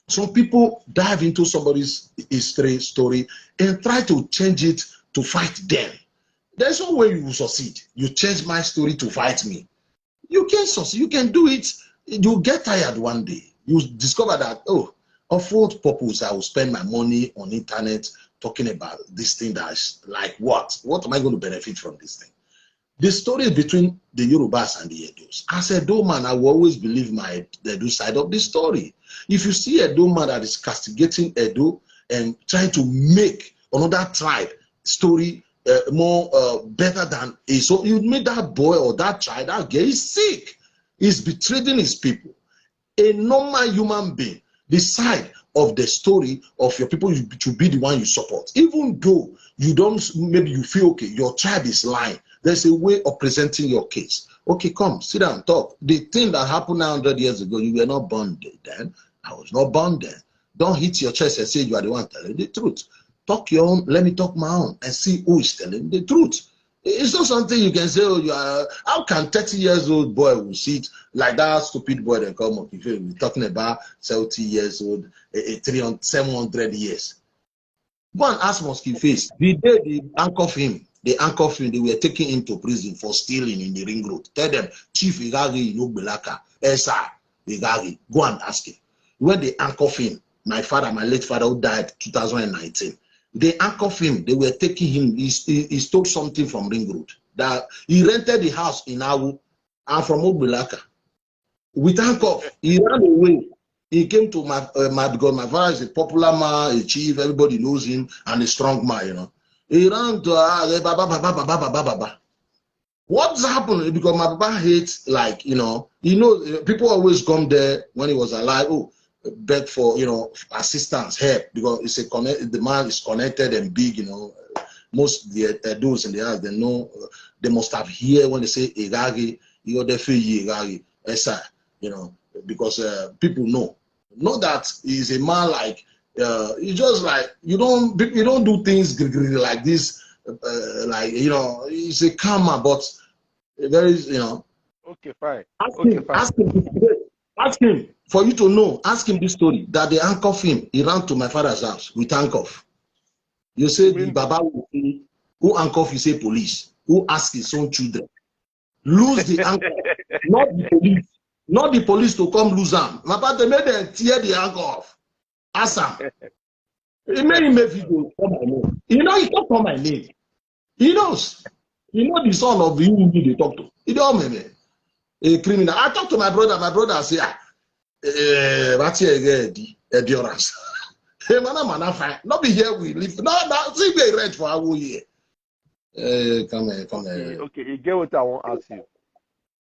Some people dive into somebody's history, story, and try to change it to fight them. There's no way you will succeed. You change my story to fight me. You can succeed. You can do it. You get tired one day. You discover that, oh, of what purpose I will spend my money on internet talking about this thing that is like what? What am I going to benefit from this thing? The story is between the Yorubas and the Edos. As a Edo man, I will always believe the Edo side of the story. If you see a Edo man that is castigating Edo and trying to make another tribe story more better than a, so you make that boy or that child, that girl is sick. He's betraying his people. A normal human being, the side of the story of your people should be the one you support. Even though you don't, maybe you feel, okay, your tribe is lying. There's a way of presenting your case. Okay, come, sit down, talk. The thing that happened 900 years ago, you were not born then. I was not born then. Don't hit your chest and say you are the one telling the truth. Talk your own, let me talk my own and see who is telling the truth. It's not something you can say, oh, you are, how can 30 years old boy will sit like that stupid boy that come up? If you're talking about 70 years old, 300, 700 years. Go and ask Mosque Face. The day they handcuff him, they were taking him to prison for stealing in the ring road. Tell them, Chief Igagi Belaka, Esa Igagi, go and ask him. When they handcuff him, my father, my late father who died 2019, they handcuffed him. They were taking him. He stole something from Ring Road. That he rented the house in Awu and from Ogbelaka. With handcuff, he ran away. He came to because my father is a popular man, a chief. Everybody knows him and a strong man. You know, he ran to What's happened? Because my papa hates, like, people always come there when he was alive. Oh, beg for assistance, help, because it's the man is connected and big. Most the those in the house, they know, they must have heard when they say Igagi, they feel Igagi, Esa, because people know that he's a man like he's just like you don't do things like this, he's a calm man, but very Okay, fine. Ask him, for you to know, ask him this story, that they handcuff him. He ran to my father's house with handcuff. You say the Baba who handcuff, you say police, who ask his own children. Lose the handcuff, not the police. Not the police to come lose them. My father made them tear the handcuff. Ask him. He made him make video call my name. You know, he can't call my name. He knows. He know the son of who they talk to. He don't mean it. A criminal. I talk to my brother. My brother say, what's here? Endurance. Hey, man, fine. Not be here. We live. No, see, we rent for our year. Come here. Okay, you get what I want to ask you.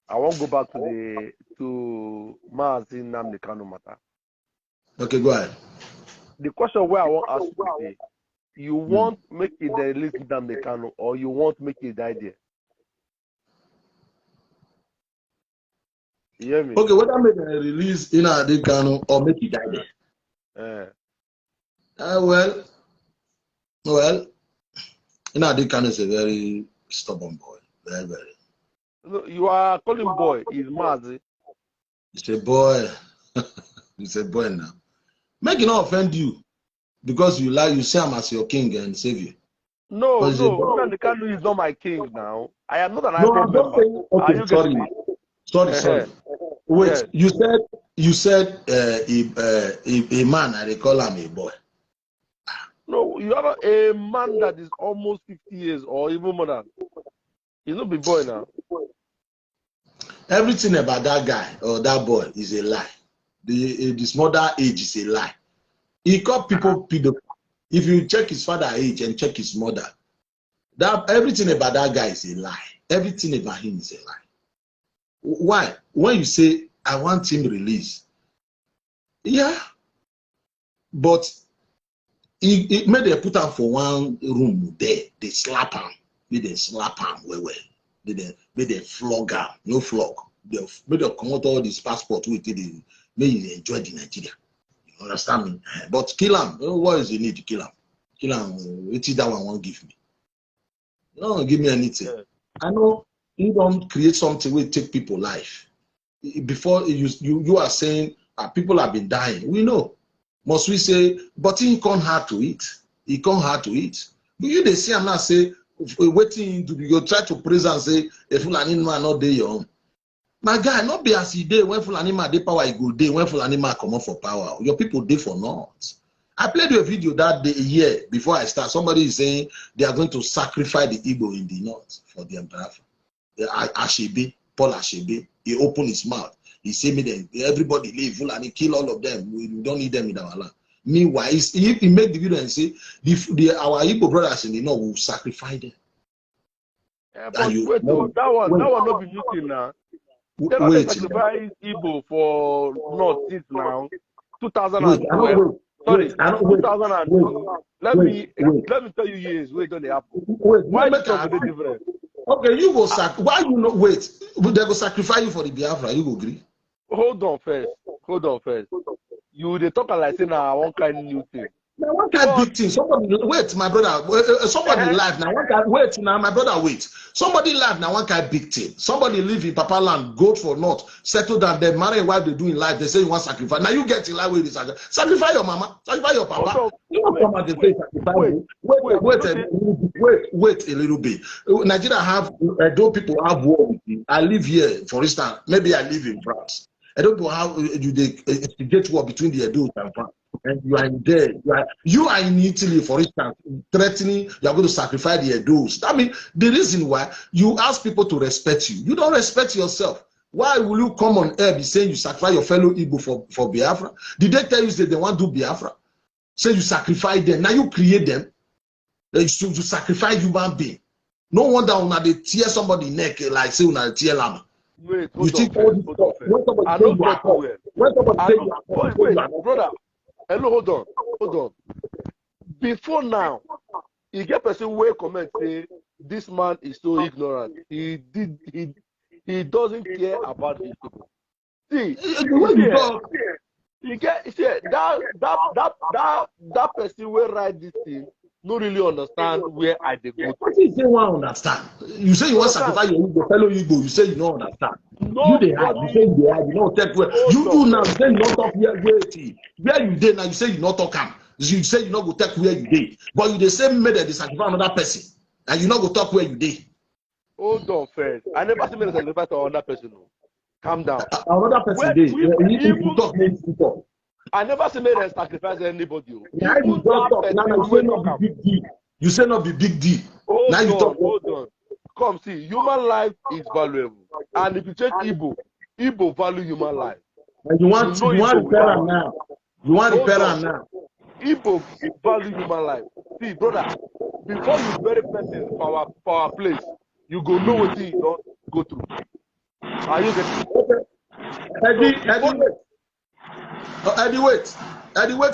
I want to go back to Mazi Nnamdi Kanu matter. Okay, go ahead. The question where I want to ask you today, you want make it the release Nnamdi Kanu or you want make it die there? You hear me? Okay, whether make a release Nnamdi Kanu or make it die there. Well, Nnamdi Kanu is a very stubborn boy. Very, very. No, you are calling boy. He's Mazi. It's a boy. It's a boy now. Make it not offend you because you see him as your king and savior. No, Nnamdi Kanu is not my king now. I am not an IPOB member. Okay, sorry. Wait, yes. you said a man, and they call him a boy. No, you are a man that is almost 50 years or even more than. He's not a boy now. Everything about that guy or that boy is a lie. His mother age is a lie. He called people pedophile. If you check his father age and check his mother, everything about that guy is a lie. Everything about him is a lie. Why? When you say, I want him released, yeah, but he made them put him for one room there. They slap him. They slap him well. Made them flog him. No flog. They made them come out all this passport with it. May he enjoy the Nigeria. You understand me? But kill him. What is the need to kill him? Kill him. It's that one won't give me. No, give me anything. I know you don't create something will take people life. Before you are saying people have been dying. We know. Must we say, but he can't hard to eat. He can't hard to eat. But you they say I'm not say waiting to you try to praise and say if Fulani man not there your own. My guy, not be as he did when Fulani man dey power, he go day when Fulani man come up for power. Your people dey for naught. I played you a video that day, a year before I start. Somebody is saying they are going to sacrifice the Igbo in the north for the emperor. Ashebe, Paul Ashebe, he opened his mouth. He said, me then everybody leave Fulani, kill all of them. We don't need them in our land. Meanwhile, he made the video and say our Igbo brothers in the north will sacrifice them. Yeah, but wait, that one not be looking now. They don't sacrifice Igbo for North East now. 2012. Sorry, 2002. Let me tell you years. Wait, don't they happen? Why the talk is different? Okay, you go why you not wait? They go sacrifice you for the Biafra. You go agree? Hold on first. You they talk like saying now one kind of new thing. Now one kind of big thing. Somebody wait, my brother. Somebody live now. One kind wait now, my brother wait. Somebody live now. One kind of big thing. Somebody live in Papa land, go for north, settle down. They marry wife. They do in life. They say you want sacrifice. Now you get in life with this sacrifice your mama, sacrifice your papa. You don't come and say sacrifice. Wait a little bit. Nigeria have Edo people have war with me. I live here, for instance. Maybe I live in France. I don't know how you get war between the Edo and France. And you are in there. You are in Italy, for instance, threatening you are going to sacrifice the Edos. I mean, the reason why you ask people to respect you, you don't respect yourself. Why will you come on air be saying you sacrifice your fellow Igbo for Biafra? Did they tell you that they want to do Biafra? Say you sacrifice them. Now you create them. You sacrifice human being. No wonder when they tear somebody neck like say when they tear lamb. Wait, hold on. Brother. Hello, hold on. Before now, you get person where comment say this man is so ignorant. He doesn't care about his people. See, that person will write this thing. No really understand where I dey go. What is they want to understand? You say you want to sacrifice your fellow Igbo. You say you don't understand. No, you dey hide. You say you dey hide. You don't take where. You do now. You say you not talk where you dey now. You say you not talk am. You say you not go take where you dey. But you the same made they sacrifice another person, and you not go talk where you dey. Hold on first. I never see me sacrifice to another person. No. Calm down. Another person dey. You talk make you talk. I never say make them sacrifice anybody. Now you just talk. Now you say not be big deal. You say not be big deal. Now you talk. Hold on. Come see, human life is valuable, and if you check Igbo value human life. And you want repair am now. You want repair am now. Igbo value human life. See, brother, before you bury person for our place, you go know what you don't go through. Are you getting it? Eddie, wait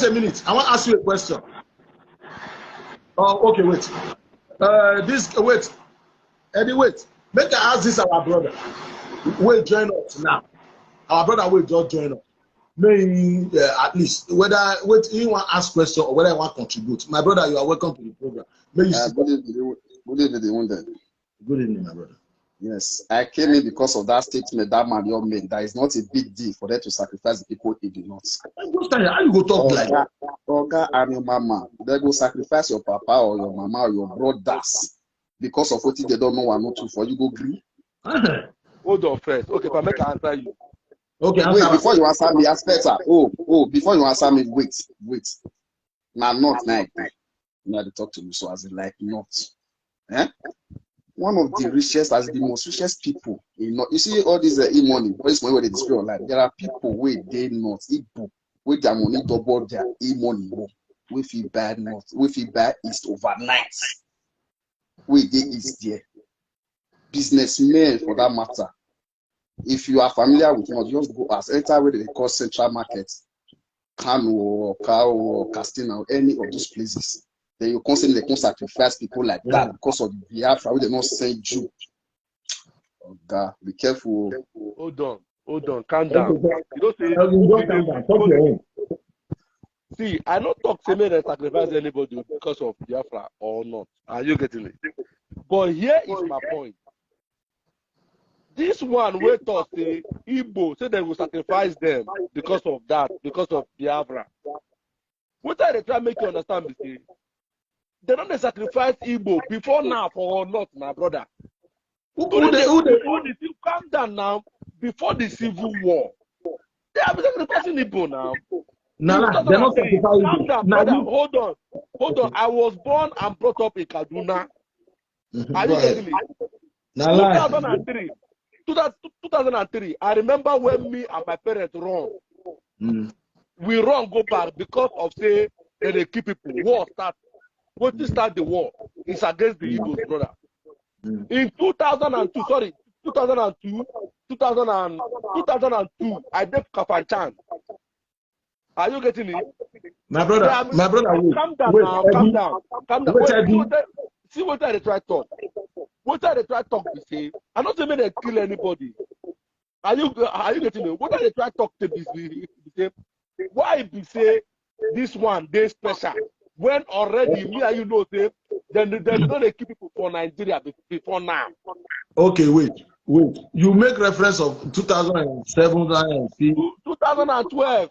a minute. I want to ask you a question. Oh, okay, wait. Eddie, wait. Make I ask this our brother. Will join us now. Our brother will just join us. Maybe at least whether you want to ask question or whether you want to contribute. My brother, you are welcome to the program. Good evening. Good evening, my brother. Yes, I came in because of that statement that man you made. That is not a big deal for them to sacrifice the people in the north. How you go talk like that? Oga and your mama, they go sacrifice your papa or your mama or your brothers because of what they don't know and not to for you go agree. Hold on first. Okay, if I make an answer you. Okay, wait, before you answer me, ask better. Before you answer me, wait. Now not like you have to talk to me so as in like not. Eh? One of the richest, as the most richest people in North. You see all these e-money, all this money where they display online. There are people where they not Igbo, where their money double their e-money. We feel bad north, we feel bad east overnight. Where they is there. Businessmen for that matter. If you are familiar with North, just go as enter where they call Central Market, Kano or Kao or Castina or any of those places. Then you constantly they can sacrifice people like that because of the Biafra where they not send you. Oh God, be careful. Hold on, calm down. You don't say see, I not talk to me that sacrifice anybody because of Biafra or not. Are you getting it? But here is my point. This one where talk say Igbo say they will sacrifice them because of that, because of Biafra. What I try to make you understand is say they don't sacrifice Igbo before now for or not, my brother. Calm down now. Before the civil war, they have been sacrificing Igbo now. They're not sacrificing. Calm down, brother. Hold on. I was born and brought up in Kaduna. Are you getting me? 2003. I remember when me and my parents run. We run go back because of say they keep people. War start. When to start the war, it's against the Igbos, brother. In 2002, I did Kafanchan. Are you getting it? My brother, calm down. See what I try to talk. What I try to talk to say, I'm not saying they kill anybody. Are you getting it? What I try to talk to this? Why be say this one day special? When already me and you know say then they keep people for Nigeria before now. Okay, wait. You make reference of 2007, 2012.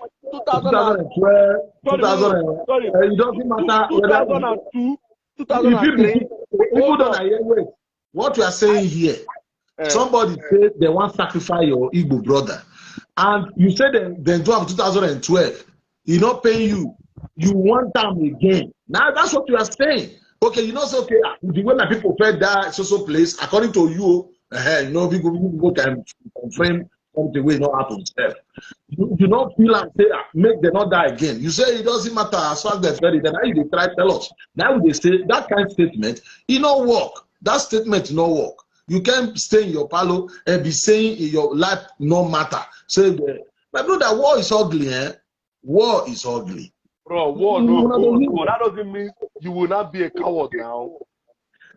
Sorry. It doesn't matter 2002, 2003. People don't hear. Wait. What you are saying here? Somebody said they want to sacrifice your Igbo brother, and you said they do have 2012. He not paying you. You want them again. Now that's what you are saying. Okay, you know, so okay, the way my people fed that social place, according to you, people can frame something way not happen. You do not feel and say, make them not die again. You say it doesn't matter as far as they fed it, then now you try to tell us. Now they say that kind of statement, it not work. That statement not work. You can't stay in your palo and be saying in your life no matter. Say, my brother, war is ugly, eh? War is ugly. Bro, that doesn't mean you will not be a coward now.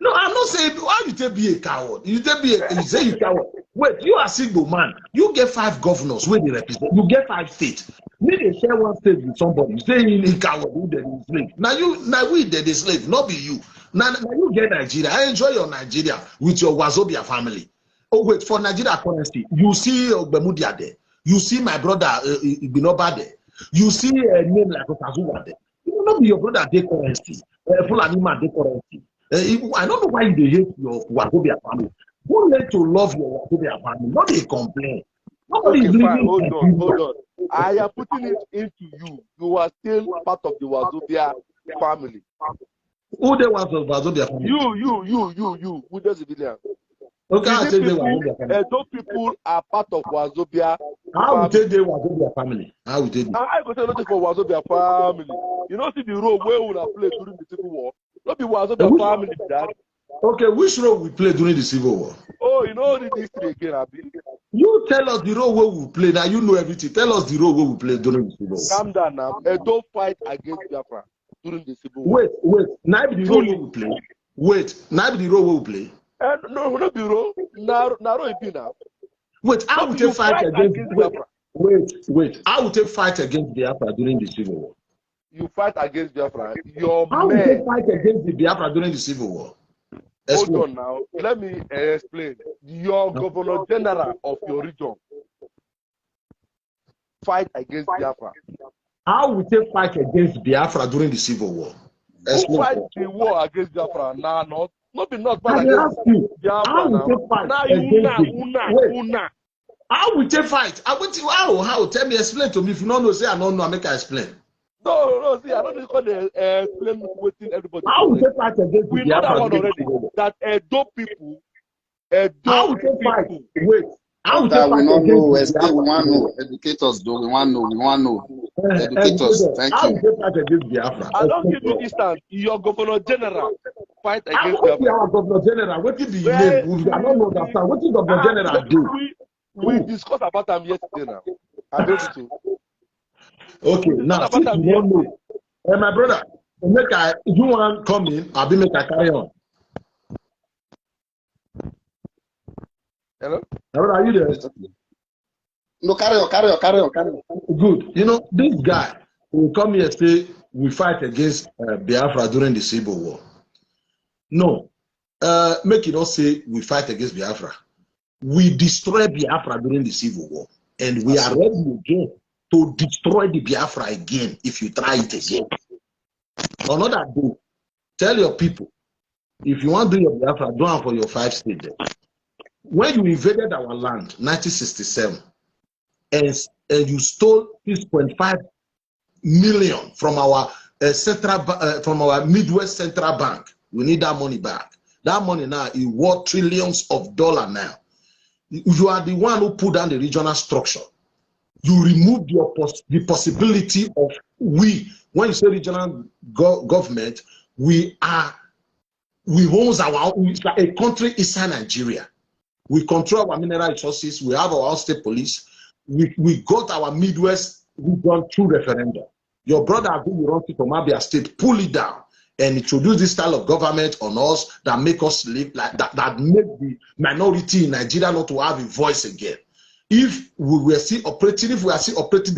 No, I'm not saying why you say be a coward. You say you coward. Wait, you are single man. You get 5 governors where they represent. You get 5 states. When they share one state with somebody, you say you coward, you the slave. Now we the slave, not be you. Now you get Nigeria. I enjoy your Nigeria with your Wazobia family. Oh wait, for Nigeria currency, you see Ogbemudia there. You see my brother Binoba there. You see a name like Otazuwa there. You will not be your brother de currency. Fulani man de currency. I don't know why you hate your Wazobia family. Who learn to love your Wazobia family? Not they complain. Okay, fine. Hold on. I am putting it into you. You are still part of the Wazobia family. Who they was of Wazobia family? You. Who the civilian? Okay, I say they Wazobia family. Those people are part of Wazobia. How would they Wazobia family? How would they? I go say nothing for Wazobia family. You know, see the role where we have played during the Civil War. Not be Wazobia family, Dad. Okay, which role we played during the Civil War? Oh, you know the history again, Abi. You tell us the role where we played. Now you know everything. Tell us the role where we played during the Civil War. Calm down now. Don't fight against Biafra during the Civil War. Wait. Now the role where we play. Now the role where we play. No, not the role. Naro ibi now. Wait, I will take fight against Biafra. Wait. I will take fight against Biafra during the Civil War. You fight against Biafra. Your I will take fight against the Biafra during the Civil War. Hold on now. Let me explain. Your Governor General of your region fight against Biafra. How will they fight against Biafra during the Civil War? Who fight the war against Biafra? Nah, not fight against Biafra. How will they fight Una. How will they fight? How? Tell me, explain to me. If you don't know, say I don't know, I make I explain. No, see, I don't need to explain waiting everybody. How will they fight against we know that one already. That Edo people. How will they fight? Wait. How will they fight? We don't know. We want to know. Educators, though. We want to know. Educators, thank you. How will they fight against Biafra? I don't give you distance. Your Governor General fight against Biafra. Our Governor General, what did the name? I don't understand. What did Governor General do? We discussed about them yesterday now. I don't know. Okay, now since you don't know, my brother, you want to come in, I'll be make a carry on. Hello? Hello, are you there? No, carry on. Good. You know, this guy will come here and say we fight against Biafra during the Civil War. No, make it not say we fight against Biafra. We destroy Biafra during the Civil War, and we are ready again to destroy the Biafra again if you try it again. Another day, tell your people, if you want to do your Biafra, do it for your 5 states. When you invaded our land, 1967, and you stole 6.5 million from our from our Midwest Central Bank, we need that money back. That money now is worth trillions of dollars now. You are the one who put down the regional structure. You remove the possibility of when you say regional government, we own our own. A country inside Nigeria. We control our mineral resources. We have our own state police. We got our Midwest region through referendum. Your brother Aguiyi from Abia State pull it down and introduce this style of government on us that make us live like that make the minority in Nigeria not to have a voice again. If we are still operating the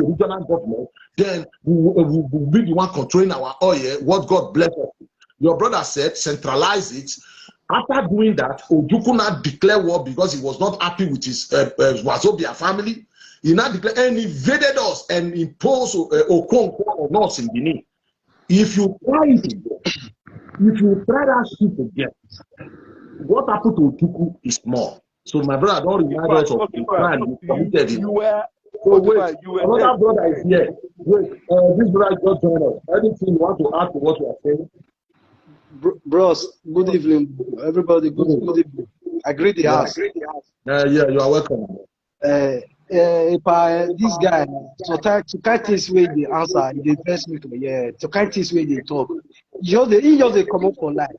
regional government, then we will be the one controlling our oil, what God bless us. Your brother said, centralize it. After doing that, Ojukwu now declared war because he was not happy with his Wazobia family. He now declared and invaded us and imposed Okonkwo on us in Benin. If you try it again, if you try that shit again, what happened to Ojukwu is more. So my brother, don't remind us of the crime you committed. Another brother is here. Wait, this brother just joined us. Anything you want to add to what you are saying? Bros, good evening, everybody. Good evening. I greet the house. Yeah, you are welcome. This guy, to kind things where they answer, they first make to kind things where they talk. He just come up for life.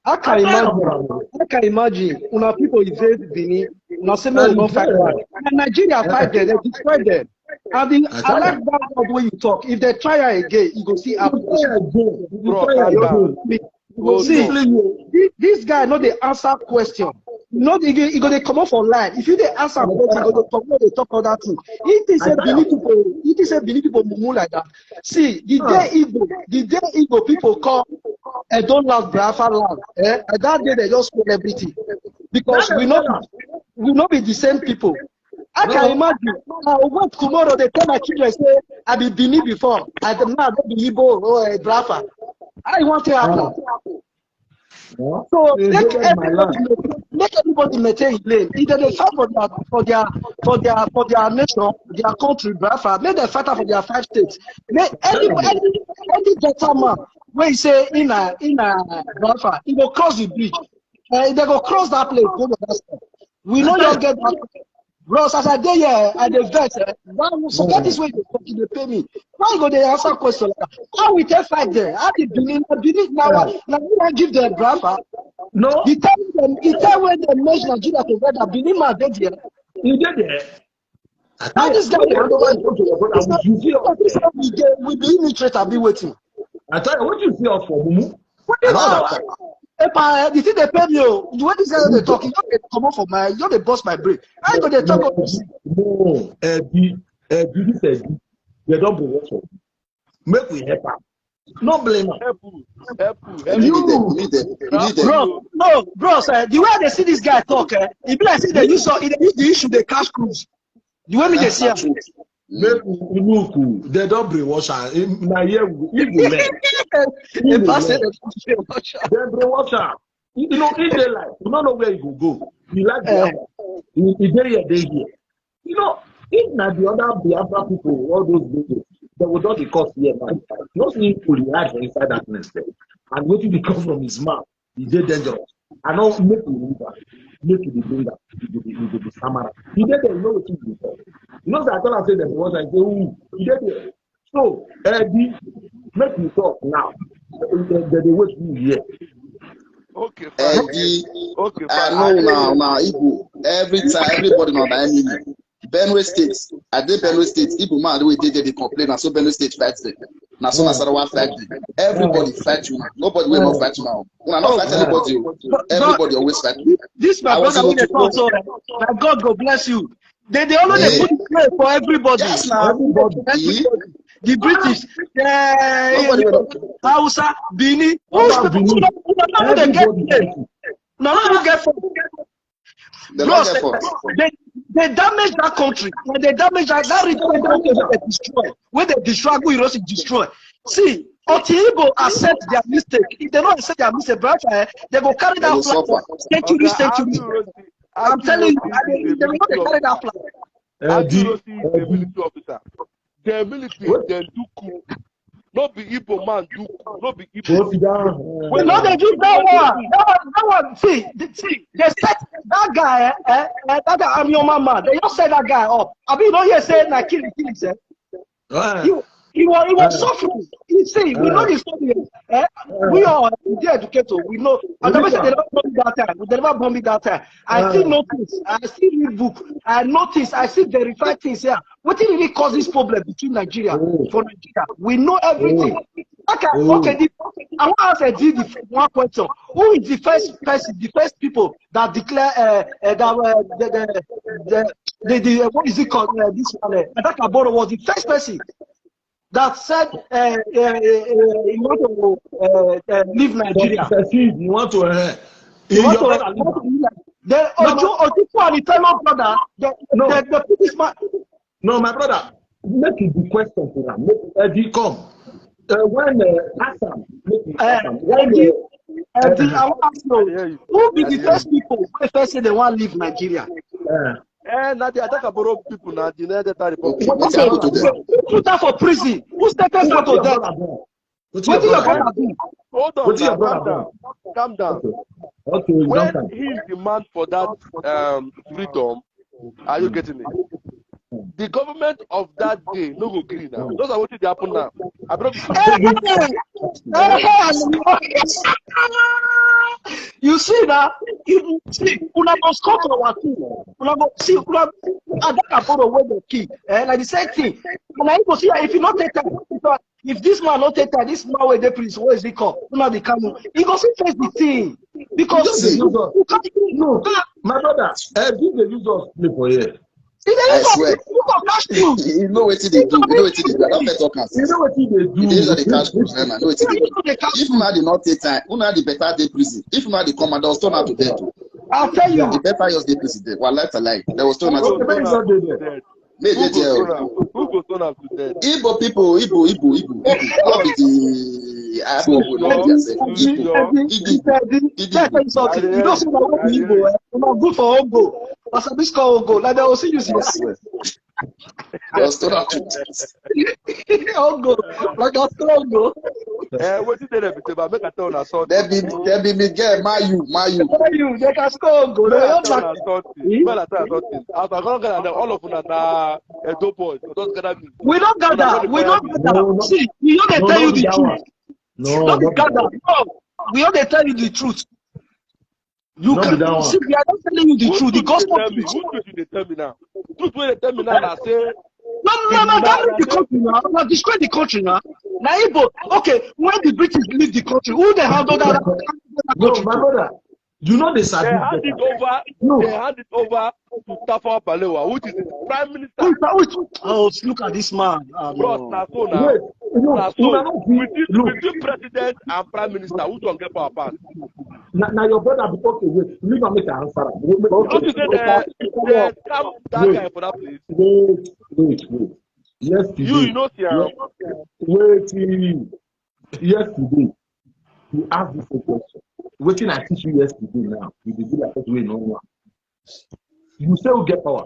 I can imagine when people invade Benin, now say no, we don't fight back. And Nigeria fight them, they destroy them. I like that way you talk. If they try again, you go see happen. See, this guy no dey answer question. No, he go dey come up for line. If you dey answer question, he go dey talk other thing. He say Benin people mumu like that. See, the day Igbo people come Edo land, Biafra land, and that day they just spoil everything because we not be the same people. I can imagine. What tomorrow they tell my children say I be Benin before, and now I don't be Igbo or Biafra. I want to happen. So let everybody maintain his lane. Either they fight for for their nation, their country, Biafra. Make them fight for their 5 states. Make any better man when he say in a Biafra, he go cross the bridge. They go cross that place, go to that side. We know you get that. Bros, as I dey here, I dey vex. So that is where they pay me. Why you go there answer question like that? How we take fight there? How the Benin now we give them Biafra. No. The time when they merge Nigeria together, Benin man dey there. You did there. How this guy we be illiterate and be waiting. I tell you, what you see us for, Mumu? The thing they pay me, the way this guy they talk, you don't come up for my, you don't they bust my brain. I go they talk about this. No, they don't bring us for. Make we help them. No blame them. Bro, the way they see this guy talk, it be like say they use the issue they cash cruise. The way they see him. Make we look, they don't bring water. Now here we They bring water. You know, in their life, you don't know where you go. You like they here. You know, if not the other Biafra people, all those videos, they would not be caught here, man. Not need to react inside that nest. And what if it come from his mouth? He did dangerous. I know make you make you bring that into the Samara. He did there, you know what he did. You know, I told him, say that was I say, oh, he did there. So, make me talk now. They wait for you here. Okay, fine. Okay, fine. I know now, Igbo. Every time, everybody know that I mean. Benue State, I did Benue State. Igbo man, the way they complain, and so Benue State fights them. Now, so Nasarawa fight them. Everybody fight you. Nobody will not fight you now. When I not fight anybody, everybody always fight you. This my brother will talk so. My God go bless you. They always put it clear for everybody. Yes, now. Everybody. The British, Hausa, Bini, they damage that country. When they damage that region, they destroy. When they destroy, we also destroy. See, until Igbo accept their mistake, if they don't accept their mistake, they go carry that flag for centuries. I'm telling you, they will not carry that flag. The military officer. The military then do coup. Not be Igbo man do coup. Not be Igbo. We know they do that one. That one. See, they set that guy. That guy, I'm your man. They just set that guy up. I mean, you don't hear saying like kill himself. He was suffering. You see, we know the story. We are the educator. We know. I never said they never bomb that time. We never bomb it that time. I still notice. I still read book. I notice. I still verify things here. What really cause this problem between Nigeria for Nigeria? We know everything. Okay. I want to ask the one question. Who is the first person, the first people that declare the what is it called? This one, Adakaboro was the first person that said you want to leave Nigeria. You want to the Ojuku and the fellow brother, the British man. No, my brother, make it the question to them. Make Eddie come. When Assam, Eddie, I want to ask you, who be the first people who first say they want to leave Nigeria? Now the Adakaboro people now the United Republic. Who put that for prison? Who stepped photo there? What do you gonna do? Hold on, calm down. Okay, when he demand for that freedom, are you getting it? The government of that day no go green now. Those are what they happen now. I you see that? You see, una must come to our team. Una go see, Adakaboro where the key. Like the same thing. And I go see if you not take time, if this man not take time, this man where they please, where is he come? Una the come. He go see face the thing because no, my brother, give the users play for here. I swear. You know what they do. You know what they do. I don't let talk and you know what they do. These are the cash groups. I know what they do. If una did not take time, una the better day prison. If una the commanders turn out to death. I'll tell you. The better yours day prison. Well, left alive. There was turn out to death. Who go turn out to death? Igbo people. What is the You don't see what Igbo. Not good for Ogo. Wasabisco go. Like they will see you see. Ogo, like a strong go. What did they do? But make a tell us so. There be Miguel, Mayu. They can score go. Well, I tell us something. After all of them are a dope boy. We don't gather. We don't gather. See, we know they tell you the truth. No, don't gather. No, we know they tell you the truth. You can see. We are not telling you the truth. The gospel. Who do they tell me now? Truth when they tell me now, I say. No, damage the country now. No, destroy the country now. Now, Igbo, okay, when the British leave the country, who they handle that country? No, my brother, you know they hand it over. No. They hand it over to Tafawa Balewa, which is the prime minister. Oh, look at this man. Bros, now so now. Between president and prime minister, who don't get power pass? Now your brother, okay, wait, leave and make an answer. Don't you say the camp that guy for that place? Wait. Yesterday. You know, wait. Yesterday, you asked this question. Waiting I teach you yesterday now. You did like that way no one. You say we get power.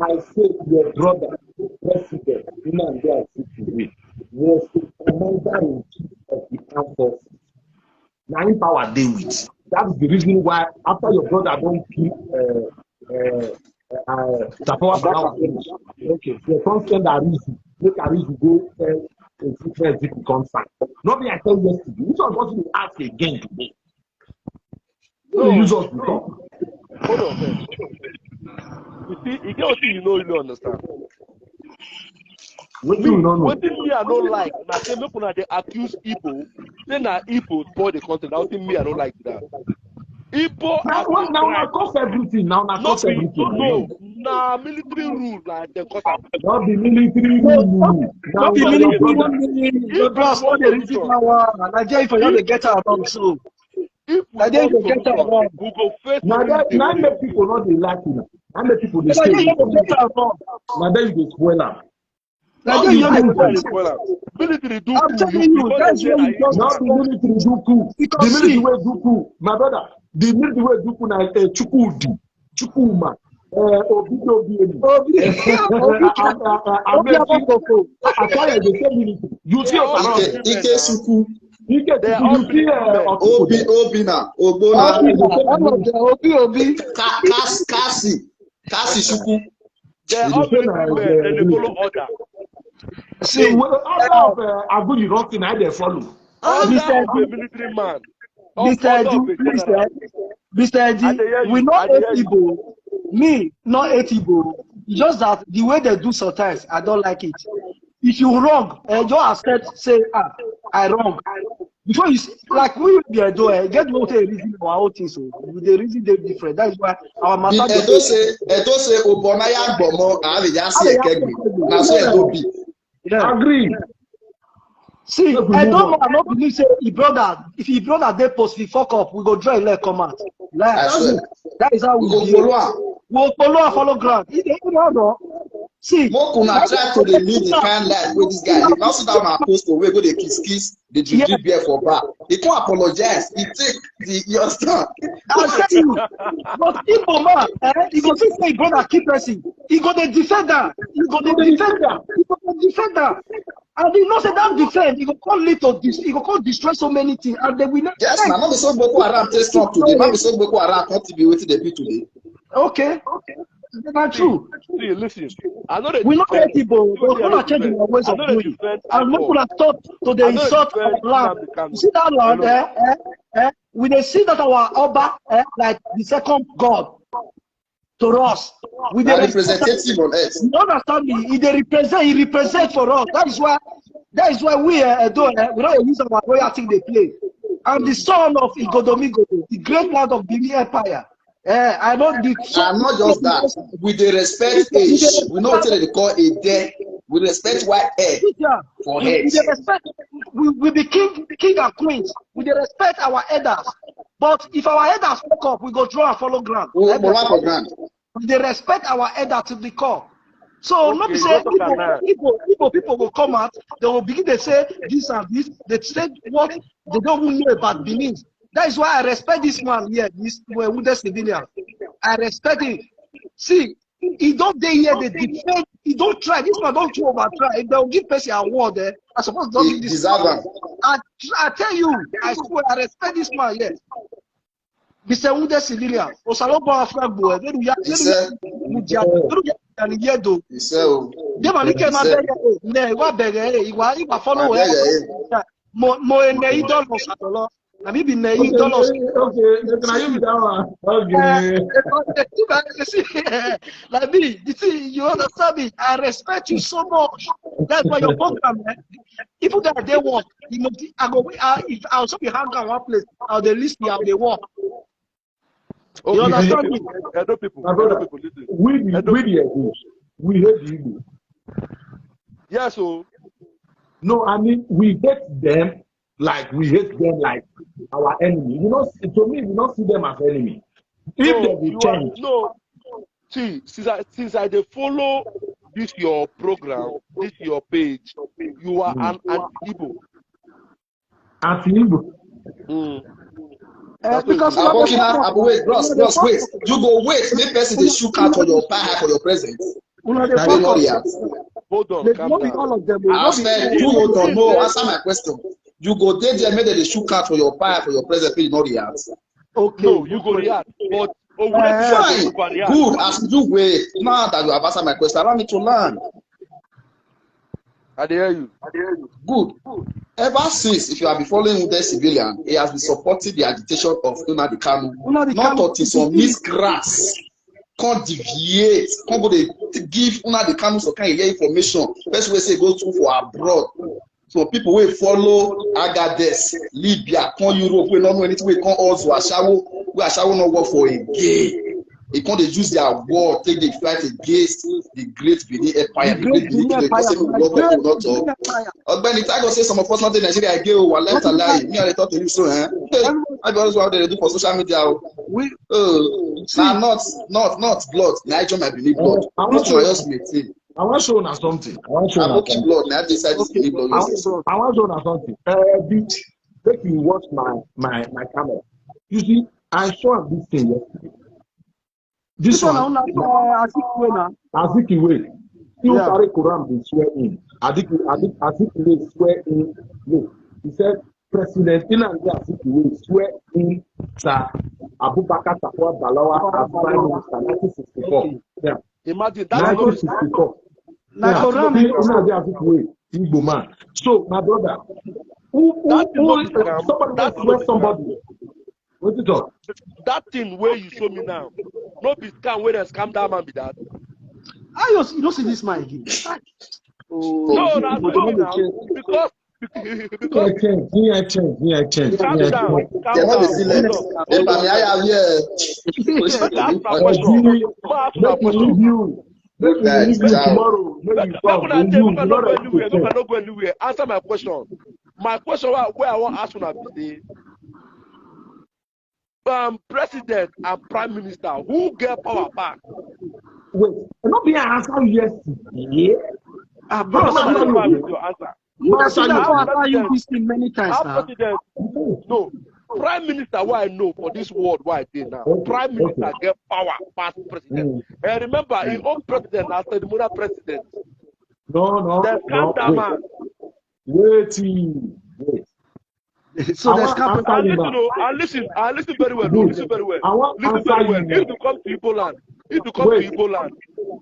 I say your brother, president, Nnamdi Azikiwe, was the commander-in-chief of the armed forces. Now in power they with. That's the reason why after your brother don't keep Tafawa Balewa finish. Okay, the constant Arizi, make Arizi go if it becomes fine. Nobody I tell you yesterday. Which one wants to ask again today? No, use us before. Hold on, man. You see, you get what you know, you don't understand. What do you know? What thing me I don't like, now say me when they accuse Igbo, say na Igbo spoil the country. Now thing me I don't like that. Igbo now cost everything. Now cost everything. No, na military rule like the cost. Not the military rule. Not the military rule. The brass what they receive now. Nigeria for you to get out of so. If we go get out, we go face. Now make people not dey like you. Now make people dey stay. Now then you dey spoil am. Military do I'm telling you, that's what you just not the military do coup. The military way do coup. My brother, the military way do coup na Chukwudi, Chukwuma, you see Ike Suku. Obi. Kasi Suku. They all military and they follow order. See, order of Agudi Rocky, I they follow. Mr. military man. Mr. D, we not hate Igbo. Me, not hate Igbo. Just that the way they do sometimes, I don't like it. If you wrong, you accept, say, I wrong. Before you like we be a door, get what a reason for our things. So the reason they different. That is why our master. Edo say Obonaya Gbomo, I will just say na so Edo be. Agree. See, I don't believe say if your brother they post the fuck up, we go draw a leg come out. That is how we go. We'll follow ground. See, Mokuna try to live the kind life with this guy. He now sit down and post away, go they kiss the drink beer for bar. He can't apologize. He take the you understand. I'll tell you. But if man, he go say brother keep pressing. He go the defender. And he knows that defend. He go call lead to this. He go call destroy so many things. And they will not. Yes, now not be so Boko Haram take strong today. Not be so Boko Haram can't be waiting the people today. Okay. That's not true. See, listen. We not let people. We're not changing our ways of doing. And people have thought to the insult of land. You see that land there? We they see that our Oba, like the second God to us. We the representative on earth. You understand me? He represent for us. That is why we don't use our royalty they play. I'm the son of Igodomigo, the great land of Benin Empire. I know the. And not just that. We they respect age. We know what they call a day. We respect white hair for heads. We be king and queens. We they respect our elders. But if our elders fuck up, we go draw and follow ground. We they respect our elders to the core. So not be say people will come out. They will begin to say this and this. They say what they don't even know about Benin. That is why I respect this man here, this wounded civilian. I respect him. See, he don't dey here, they defend, he don't try. This man don't too over try. If they'll give person an award there, I suppose don't give this man. I tell you, I swear, I respect this man, yes. Mr. Unde civilian, Osalobo Afragbo, they do yedo. They man can not beg, what beg, you follow mo ene idol of Satolo. I mean, be dollars. Okay, can you be that one? Okay. Like me, you see, you understand me. I respect you so much. That's why your program, people that they work, you know, I go. If I also be hang on one place, I'll the list me how they work. Okay. You understand me? Hello, people. My brother, Listen. we hate the Igbo. Yeah, so. No, I mean, we hate them like we hate them like our enemy. You know, to me, we don't see them as enemy. If they will change. See, since I dey follow this your program, this your page, you are an Igbo. Anti-Igbo. Because wait, bros, wait. You go wait. Make person dey shoot out for your pie for your present. Hold on, calm down. All of them. Hold on, no, answer my question. You go there, make them shoot out for your pie for your present, you not react. Okay. No, you go react, but fine. Good, as you wait. Now that you have answered my question, allow me to learn. I hear you. Good. Ever since, if you have been following the civilian, he has been supporting the agitation of Nnamdi Kanu. Not until some misgrass can't deviate, can't go to give Nnamdi Kanu some kind of information. First way say go to for abroad. So people will follow Agadez, Libya, come Europe, we don't know anything, we come also Ashawo not work for again. They can't use their war, take the fight against the great Benin Empire. The great Benin Empire. Ogbeni Tago say some of us not in Nigeria again, we are left alive. Me I talk to you so, I always what they do for social media. Not blood. Now I join my Benin blood. Not my husband. I want to show you something. I want to show you blood. Now I decided to Benin blood. I want to show you something. Make you watch my camera. You see, I saw this thing yesterday. This one, Azikiwe. You carry Quran to swear in. Azikiwe swear in. Look, he said, President Nnamdi Azikiwe swear in Sir Abubakar Tafawa Balewa as Prime Minister 1964. Yeah. Imagine that. 1964. Nnamdi Azikiwe, Igbo man. So, my brother, somebody. What's it talk? That thing where you show me now, no be scam where they scam that man be that. You don't see this man again. No, that's now. Because change. Calm down. Answer my question. My question where I want to ask you today. President and Prime Minister, who get power back? Wait, not be an answer yesterday. Many times now. No, Prime Minister, what I know for this world, what I did now. Prime Minister get power past president. And remember, he own president as the Muna president. No. Wait. So there's I listen very well. Listen very well. If you come to Igbo land,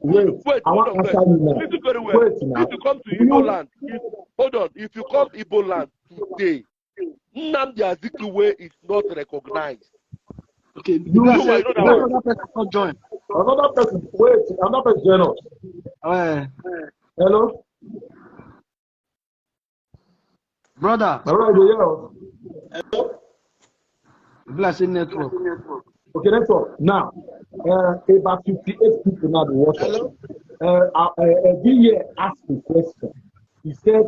listen very well. If you come to Igbo land, if you come to Igbo land today, Nnamdi Azikiwe is not recognized. Okay, another person not join. Another person join us. Hello? Brother. Hello? Blessing network. Okay, network. Now, about 58 people now watch us. Every year ask the question. He said,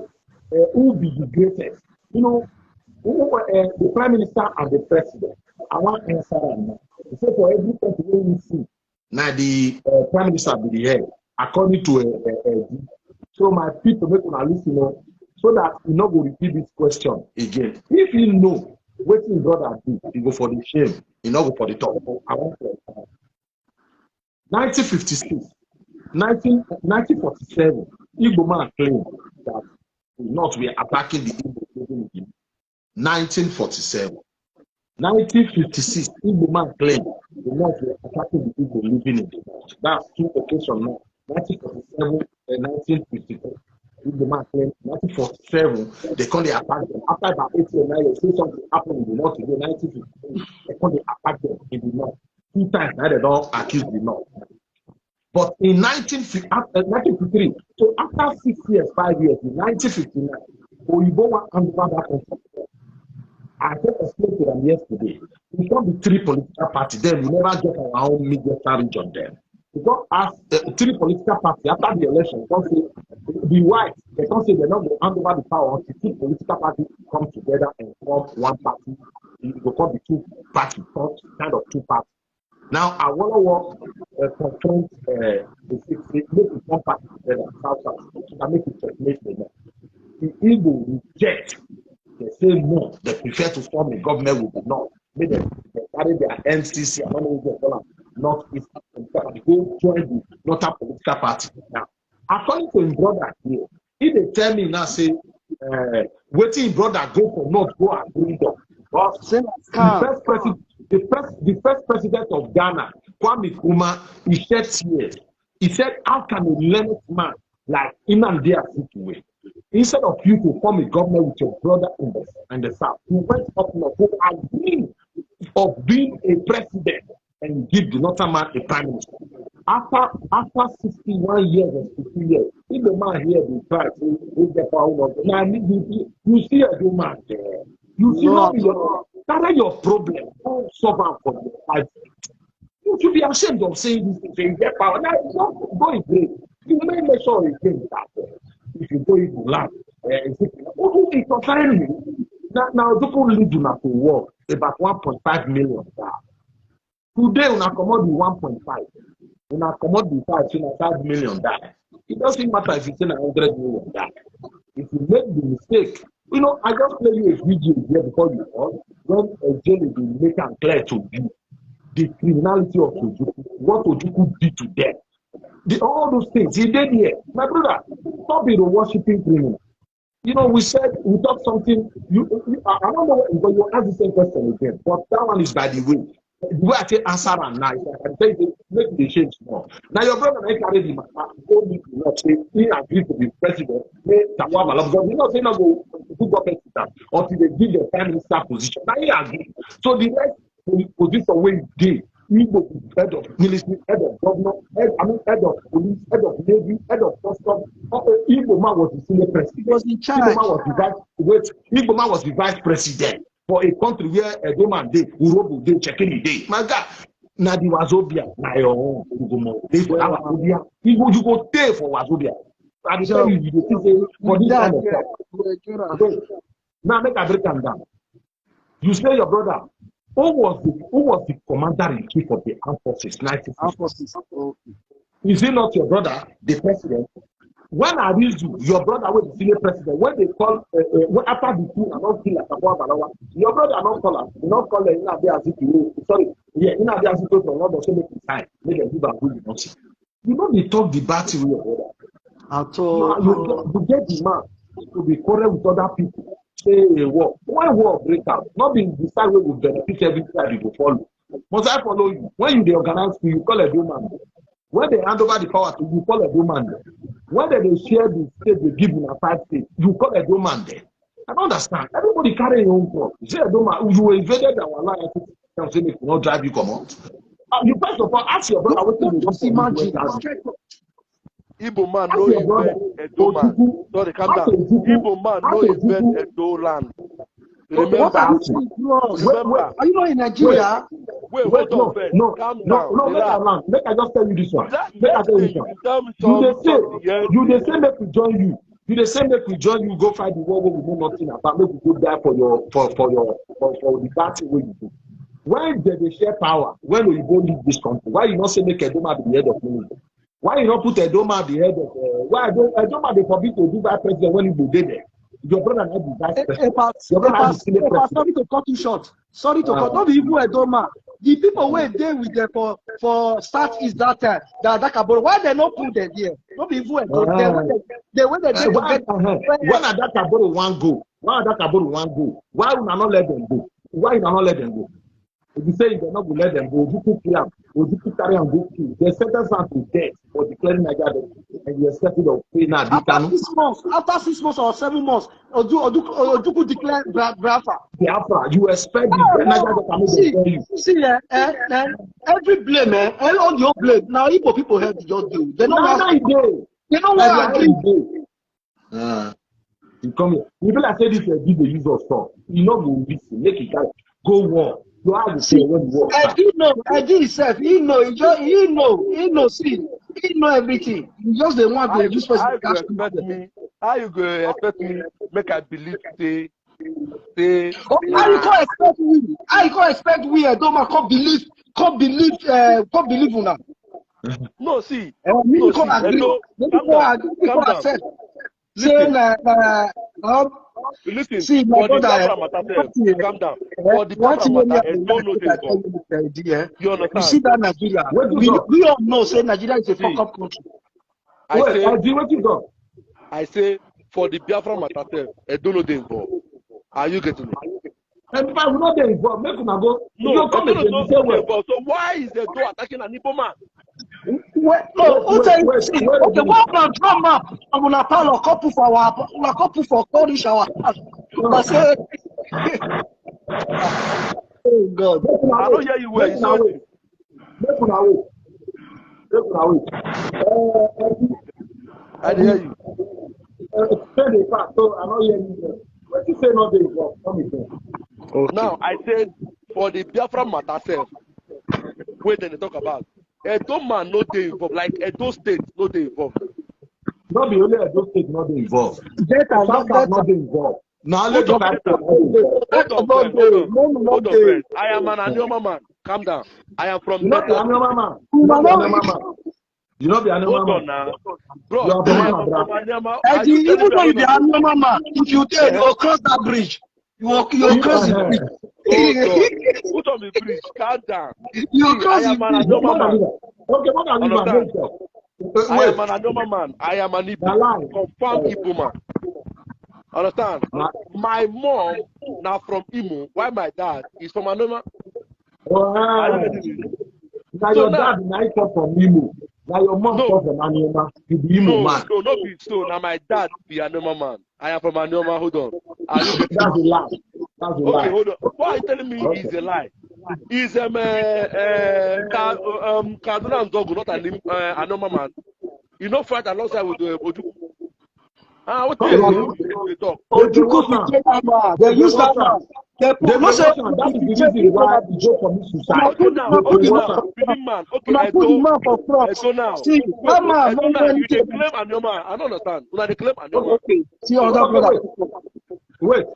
who will be the greatest? You know, the Prime Minister and the President. I want to answer that now. He said, for every country we see, now the Prime Minister be the head, according to so my people make una listen, so that he not go repeat this question again. If he know what his brother do, he go for the shame, he not go for the top. I want to 1956, 1947, Igbo man claimed that the North were attacking the Igbo in 1947. 1956, Igbo man claimed the North were attacking the Igbo living in the North. That's two occasions now. 1947 and 1952. Igbo man claimed 1947, they call the attack them. After about 8 or 9 years, say something happened in the North in 1952, they call the attack them in the North. 2 times now they don't accuse the North. But in 1953, so after 6 years, 5 years, in 1959, Oyibo were under that country. I just explained to them yesterday. We can't be 3 political parties. Then we never get our own media region there. Because as 3 political parties after the election, they say the whites, they can't say they're not going to hand over the power until 2 political parties come together and form one party. It will call the 2 parties, kind of 2 parties. Now, I want to confront the 6 make it one party together, South, to make it checkmate the North. The Igbo reject. They say no, they prefer to form a government with the North. Maybe they carry their NCC, I don't know what they call them, Northeast, and go join the Northern political party. Now, according to his brother here, if they tell me now, say, waiting his brother go for North, go and bring them. But the first president of Ghana, Kwame Nkrumah, he shed tears. He said, how can a learned man like Nnamdi Azikiwe, instead of you to form a government with your brother in the South, you went up north to agree of being a president and give the northern man a prime minister. After 61 years or 60 years, if the man here will try to get power, you see a good man there. You see that's your problem. Don't solve out for your life. You should be ashamed of saying this thing, saying get power. Now, don't go in great. You may make sure you think that. If you go into land, it's concerning me. Now, people live in a war about 1.5 million. Today, when I commode with 1.5, when I commode with 5 million die. It doesn't matter if it's 100 million die. If you make the mistake, I just play you a video here before you call, when a jail will make and clear to you the criminality of Ojukwu, what Ojukwu did to them. All those things he did here. My brother, stop being a worshiping criminal. We talked something. I don't know what you ask the same question again, but that one is by the way. The way I say answer and nice, I can say make the change more. Now your brother may carry the told me to not say he agreed to be president. Because you know say no go do government until they give the prime minister position. Now he agreed. So the next position where he did. He will be head of military, head of governor, head of police, head of navy, head of customs. Igbo man was the senior president. He was in charge. Igbo man was the vice president for a country where a woman dey, Urobo dey, checking day. My God, na the Wazobia, na your own. You go pay for Wazobia. I tell you, for this kind of stuff. Now make a break them down. You say your brother. Who was the commander-in-chief of the armed forces? 1960. Is he not your brother, the president? When I read you, your brother was the senior president. When they call after the coup, I don't feel like your brother not call him. Not call him. Nnamdi Azikiwe. Sorry, Nnamdi Azikiwe from London. So make it time. Make them give a good notice. You know they talk the battle with your brother. At all. You get the man to be quarrel with other people. Say a war. When war break out, not being decide where will benefit every side you go follow. Must I follow you? When you organize, you call a woman. When they hand over the power to you, call a woman. When they share the state they give in a 5 states, you call a woman there. I don't understand. Everybody carry your own problem. Say a woman, you invaded our land, and say if you not drive, you come out. You first of all ask your brother what you imagine. Igbo man no invent Edo man. Sorry, calm down. Igbo man no invent Edo land. Remember? Are you not in Nigeria? Wait, no, calm down. No, make I just tell you this one. Make I tell you this one. You they say make we join you. You they say make we join you, go fight the war where we know nothing about. Make we go die for the battle where you do. When they share power, when we go leave this country, why you not say make Edoma be the head of ministry? Why you not put Edoma at the head of why Edoma they forbid to do vice president when he will be there? Your brother not be vice president. Your brother is still president. Sorry to cut you short. Sorry to cut. Not even Edoma. the people were there with them for start is that time. That Adakaboro. Why they not put them there? Not be even go. They when they get when Adakaboro one go, why will not let them go? Why will not let them go? If you say they're not going to let them go, you could kill them, or you could carry and go kill. They sentence them to death for declaring Nigeria, and you expect it of pay now. After 6 months or 7 months, you could declare Biafra. Biafra, you expect the Nigeria to see, every blame, all your blame. Now, Igbo people have to just do. They don't want to. They don't want to. You come here. People are saying this is the use of stuff. You know, go listen, make it go war. You have to say when you walk. He know himself. He know everything. He just the one to use person. How you go expect me? Make I believe say. How you go expect we? How you go expect we? Don't believe una. No, see. Me come agree. Come accept. Say listen, see, for the matter, calm down. For the matter, don't know this. You understand? You see that Nigeria, we all know say Nigeria is a fuck up country. I say for the Biafra matter, I don't know they involved. Are you getting it? And if I will not get involved, make una go. No, involved. So why is the door attacking an Igbo man? Okay, what about drum up? I'm gonna call a couple for Polish our house. Oh God! I don't hear you well. I hear you. So I don't hear you. What you say not there involved? Come again. Okay. Now I said for the Biafra matter self, where they talk about Edo man no dey involved, like Edo State no dey involved. Not be only Edo State not dey involved. Not dey involved. Now let's hold on, friend. I am an Anioma man. Calm down. I am from. You not be Anioma man. You not be Anioma man. You not be Anioma man. Hold on now, bro. You are from Anioma. Even though you be Anioma man, if you take you cross that bridge. You cross the bridge. Put on the bridge. Calm down. You cross the bridge. Okay, what are you I am an Anoma man. I am an Igbo. Confirmed Igbo man. Understand? My mom now from Imo. Why my dad is from Anoma? Now your dad is from Imo. Now your mom comes from Anoma. You be Imo man. No, not be so. Now my dad be Anoma man. I am from Anoma. Hold on. That's a lie. Okay, hold on. What are you telling me is a lie? Is Kaduna and Zogo not an Anoma man? You know, fight alongside with Ojuku. What do you talk? Ojuku, they use that man. They put that is the reason why the joke for me suicide. Okay, I go now. See, that man, you claim Anoma. I don't understand. You claim Anoma. Okay, see other brother. Wait.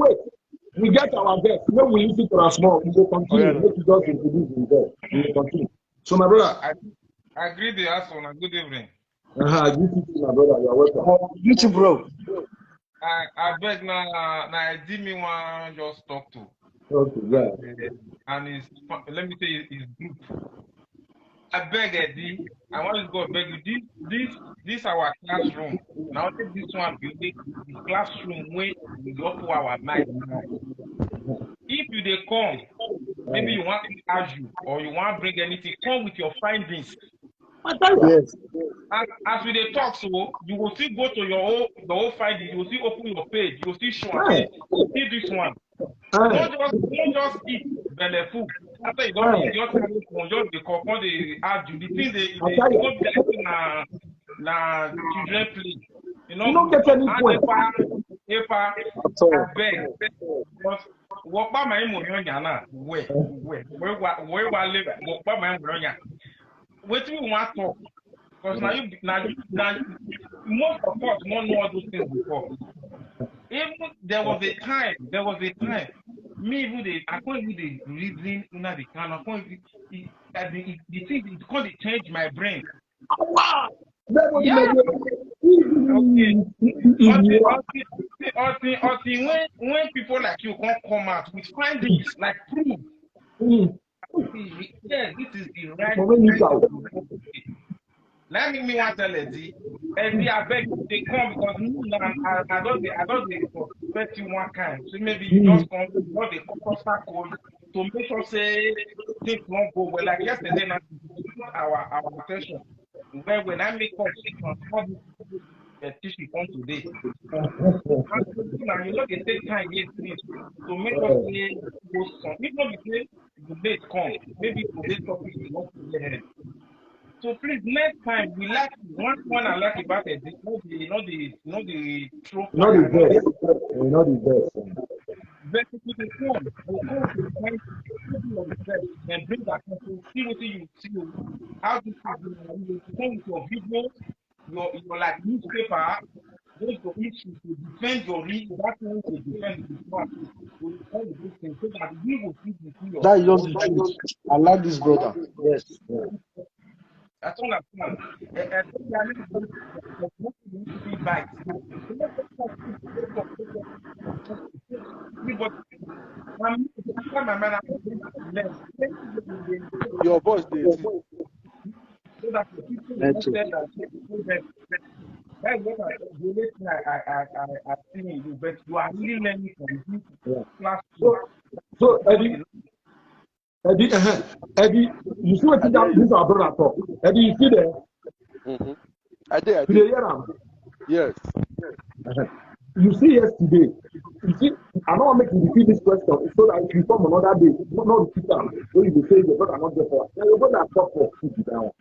Wait. We get our guests. When we listen to our small, we will continue. Let us just introduce himself. We will continue. So, my brother. I agree the answer. Good evening. Good evening, my brother. You are welcome. You too, bro. I beg now, I did me one just talk to. Okay, yeah. And let me say his group. I beg Eddie, I want to go beg you. This our classroom. Now take this one, the classroom where we go for our night. If you they come, maybe you want to argue or you want to bring anything, come with your findings. Yes. As we they talk, so you will still go to your whole finding, you will still open your page, you will still show see this one. Don't just eat food. After you don't eat, just the call the argue. The thing they go na children play. You don't get any point. If I beg, walk by my money, where live, walk by my money. What do you want to talk? Because now most of us don't know all those things before. Even there was a time, me even I can't even the reason in the can. I can't the thing because it changed my brain. Yeah. when people like you can't come out with findings like proof. Yes, this is the right thing. Let me want to tell you, and I beg they come because I don't expect you one kind. So maybe you just come, you know, the customer code to make sure say things won't go well. Like yesterday, now our attention. When I make conversation, tissue come today. Now you know they take time yet to make us say if not because the date come, maybe today's topic is not to the head. So please, next time we like one I like about it. Not the trope. Not the best. Not the best. Basically, the phone will come to find and bring that to see what you see. How this is you come with your video, your like newspaper. Going to issue to defend your read. That one to defend the part. So that we will see the that is just the truth. I like this brother. Yes. That's all I'm saying. Your voice, Daisy. That's what I see you, but you are really learning from this class. So Eddie, you see what this our brother talk. Eddie, you see there? Mm-hmm. I did. Yes. You see yesterday. You see, I don't want to make you repeat this question so that if you come another day, not repeat them. So you say your brother not there for. Now your brother talk for 50 down.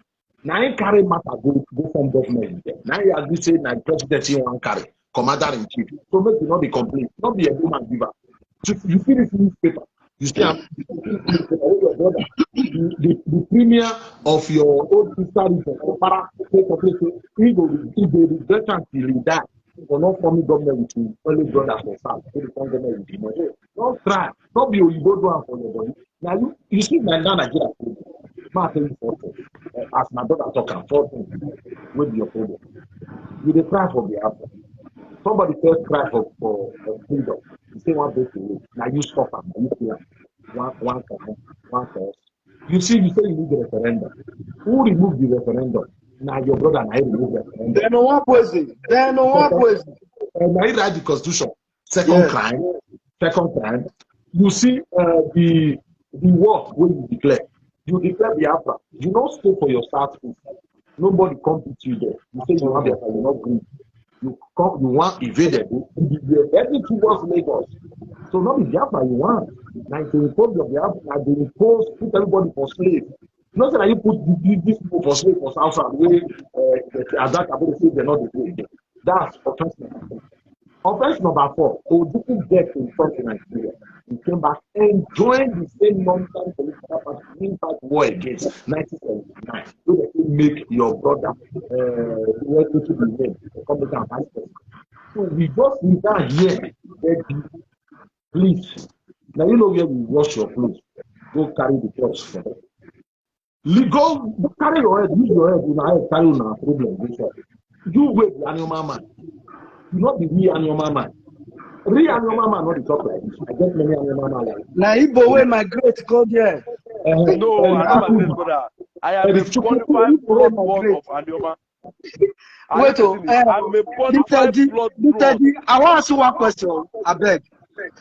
Now you carry matter go from government. Now you agree say na presidency one carry commander in chief. So make you not be complete, not be a woman giver. You see this newspaper. You see, your brother, the premier of your old sister is para if they regret until he die for not forming government with you, only brothers for South, so the government with you. Don't try, don't be Oyibo do for your body. Now you see my Nigeria problem. As my brother talk and 14 with your problem. You dey cry for the apple. Somebody first cry for freedom. You say one day to you. Now you stop and you feel one cause. You say you need the referendum. Who removed the referendum? Now your brother and I remove the referendum. They no one poison. And I write the constitution. Second crime. You see the work when you declare. You declare Biafra. You don't stay for your South East. Nobody come to you there. You say you have Biafra, you're not green. You want evaded. Everything was Lagos. So not the Biafra you want. Now they impose your Biafra, they put everybody for slave. Not that you put these people for slave for South South where as that about say they're not the same. That's offense number 4. Offense number 4, Ojukwu death in front of Nigeria. He came back and joined the same long-term political party impact war against 1979. So that you make your brother to be named Republican vice president. So we just need that here. Please. Now you know where we wash your clothes. Go carry the clothes for them. Go carry your head, use your head, carry on a problem. You wait the animal man. You not be real animal man. Real animal man not the talk like this. I get many animal man like now Igbo way migrate go there. No, I am a brother. I am a qualified blood of animal. Wait, I'm a qualified blood. I want to ask you one question. I beg.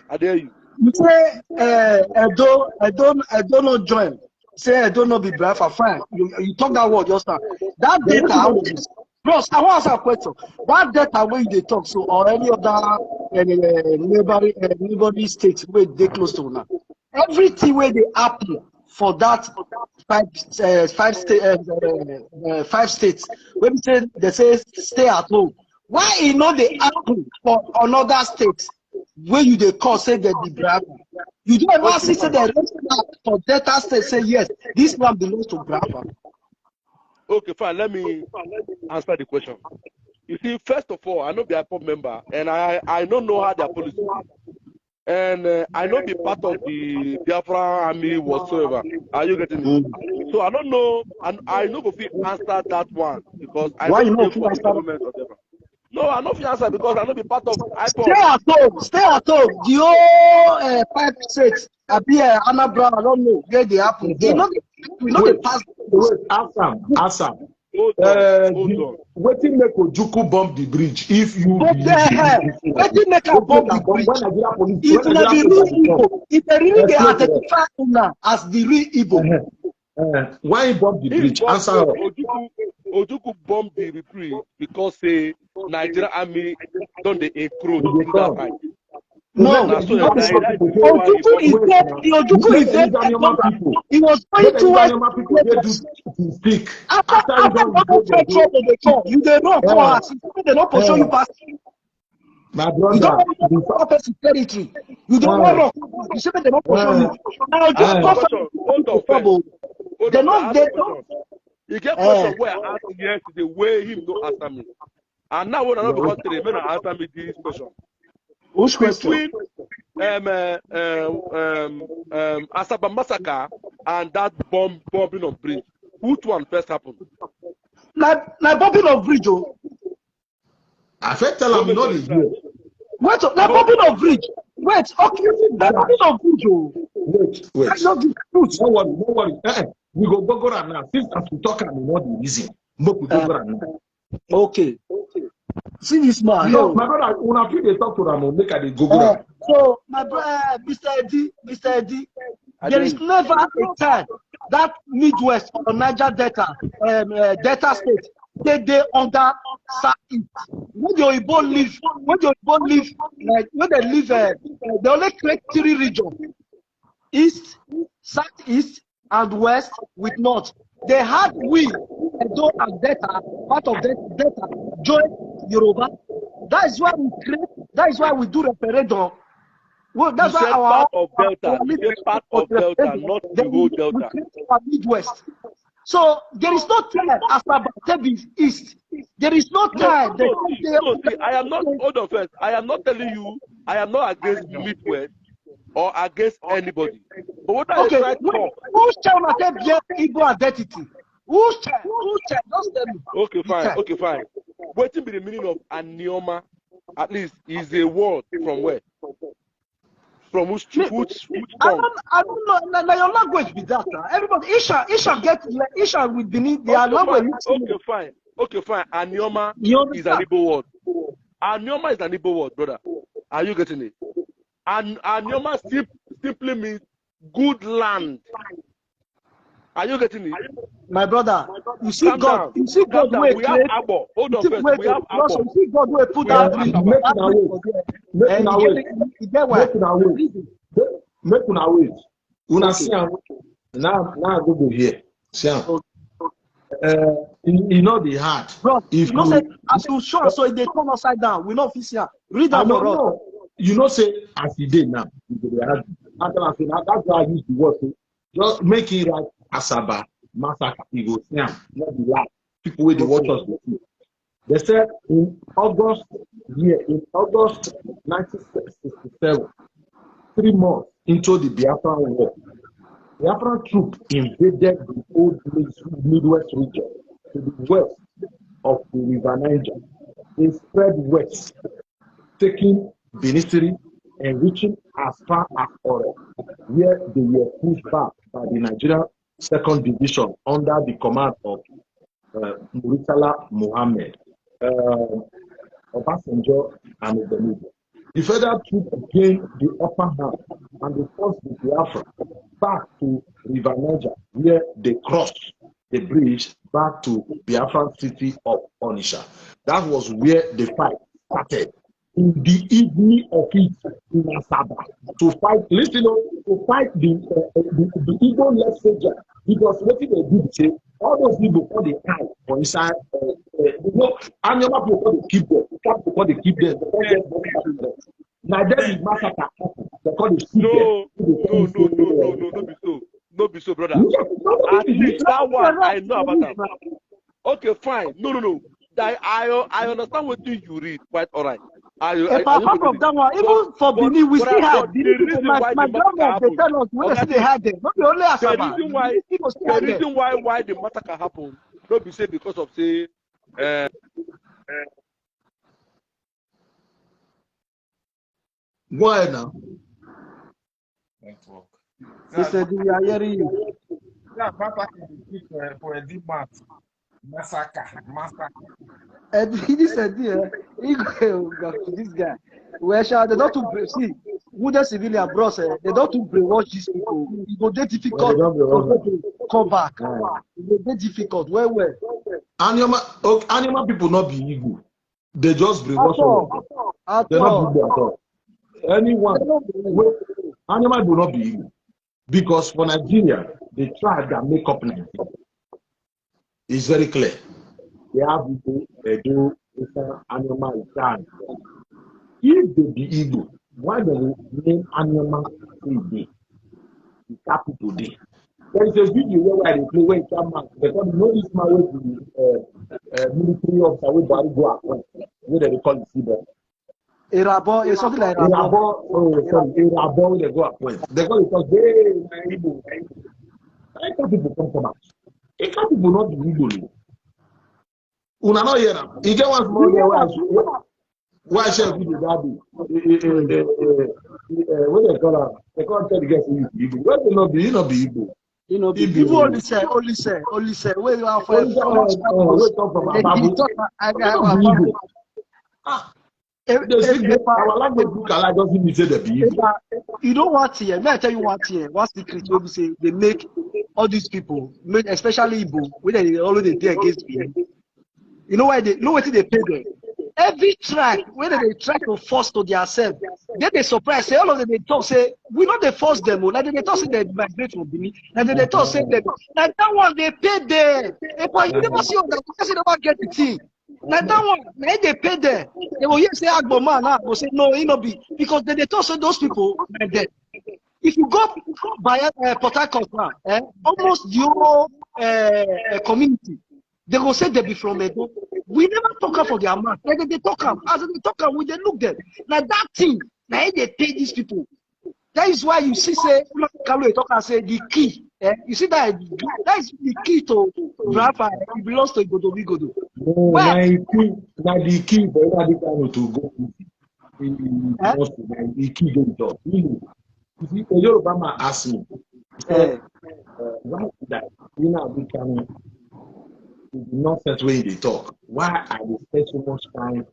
I dare you. You say I don't know join. Say I don't know be Biafra fine. You talk that word just now. That data. Bros, I want to ask a question. That data where they talk so or any other neighboring states where they close to now. Everything where they happen for that five states. When they say stay at home. Why it not they happen for another states where you they call say that the Biafra? You don't ever see say the for data state say yes, this one belongs to Biafra. Okay, fine. Let me answer the question. You see, first of all, I know the IPOB member, and I don't know how their policy is. And I not be part of the Biafra army whatsoever. Are you getting it? So I don't know, and I know if you answer that one because I don't know for the government or whatever. No, I no fit answer because I no be part of IPOB. Stay at home. Stay at home. The whole 5, 6. I be Anambra. I don't know where they happen. We know they pass. Wait, Assam. Hold on. Wetin make Ojukwu bomb the bridge? If you wetin make am bomb the bridge? If na the real Igbo, if they really dey identify una as the real Igbo. Why he bomb the bridge? Answer. Ojukwu bomb the bridge because say Nigeria army don dey encroach into that side. No, Ojukwu is there. He was going towards speak. After trouble they come, you dey run come out. They don't pursue you past. My brother, you don't want to cross person territory. You don't want to. You say they don't pursue you. Now just go trouble. They not. You get question where I asked yesterday where him no answer me, and now when I know because today, men answer me this question. Which question? Between Asaba massacre and that bombing of bridge, which one first happened? Like bombing of bridge, oh. I first tell him not the year. Wait, like bombing of bridge. Wait, okay, like bombing of bridge, oh. Wait. No worry. We go around now. Since as we talk, and we know the reason. We go around now. Okay. See this man. No, my brother, when I feel they talk to them, make a go around. So, my brother, Mr. Eddie, there is never a time that Midwest or Niger Delta, Delta State, they under Southeast. When the Igbo live, like when they live, they only create 3 regions: East, Southeast, and West with North. They had Edo and Delta, part of Delta, join Yoruba. That is why we create. That is why we do referendum. Well, that's why part of Delta, not the whole Delta. We create our Midwest. So there is no time after Batebi East. There is no time. See, I am not. Hold on first. I am not telling you. I am not against Midwest or against anybody. But what I try to talk. Who's trying to take Igbo identity? Who's trying? Just tell me. Okay, fine. What will be the meaning of Anioma? At least is a word from where? From which I don't know. Now your language be that. Everybody, Isha will beneath their language. Okay, fine. Anioma is an Igbo word. Anioma is an Igbo word, brother. Are you getting it? And Anioma simply means good land. Are you getting it? My brother, you see God. You see God where we have Abo. Hold on first. We have Abo. You see God where put that. Make una wait. Una see now go here. See you know the heart. Bro, if you say as you sure so they come upside down, we not fit here. Read that for us. You know say as he did now. That's why I use the word. Just make it like Asaba massacre. He goes now, not the last. People with the watchers. They said in August 1967, 3 months into the Biafran war, Biafran troops invaded the old Midwest region to the west of the River Niger. They spread west, taking Benin and reaching as far as Ore, where they were pushed back by the Nigerian 2nd Division under the command of Muritala Mohammed, Obasanjo, and Obeluga. The federal troops gained the upper hand and they forced the Biafra back to River Niger, where they crossed the bridge back to Biafran city of Onitsha. That was where the fight started. In the evening of it in Asaba to fight, to fight the Igbo left soldier, because what they did say all those people call the time for inside Anioma people keep them, people they keep them. Now then the massacre happened. They call the No be so, brother. At least that one I know about that. Okay, fine. No. I understand what you read, quite alright. Apart from that one, even for Benin, we still have my government, they tell us we still have them. Not the only Asaba. The reason why the massacre happened, not be say because of say Go ahead now. Network. Sister, we are hearing you. Yeah, Papa for a deep math. Massacre. And he said, this guy. Where shall they not to see? Who the civilian bros? They don't to brainwash these people. It will be difficult to come back. It will be difficult. Where? Animal people not be ego. They just brainwash all. They're not ego at all. Anyone, animal will not be ego. Because for Nigeria, they try that make up Nigeria. It's very clear. They have people, they do animal dance. If they be ego, why do they name animal day? The capital day. There is a video where they play when it comes out. They call this man with the military officer with Barry go across. Where they call it Sibo. Irabo is something like Irabo. Oh, sorry, Irabo. They go across. They call it because they Igbo. I can't people come out. It can't people not be Igbo. Una no hear them. You get one small girl. Why shall we do that? What they call her? They can't tell the guys who is Igbo. Why they not be? You not be Igbo. You know, people only say. Where you are from? Our language book doesn't mean say they be Igbo. You don't want here. May I tell you one thing? One secret where we say they make all these people, especially Igbo, when they always dey against me. You know why they? You know what they pay them? Every track, whether they try to force to themselves, then they surprise. Say all of them they talk. Say we not they force them. Like they talk say they migrate from Benin. And then they talk say that like that one they pay there. But you never see on that because they never get the thing. Like that one, they pay there. They will hear say Agboma now. Will say no, it not be because they talk say those people are dead. If you go by Port Harcourt now, almost the whole community. They go say they be from Edo. We never talk for their mouth. Like they talk them. As they talk them, we they look them. Now that thing, now they pay these people. That is why you see say Kalu talk and say the key. You see that is the key to Rafa. It belongs to Igodo. No, now the key for everybody to go. The key go job. You see, Yoruba asked me, why did that? You know, we can. The nonsense way they talk. Why are they spend so much time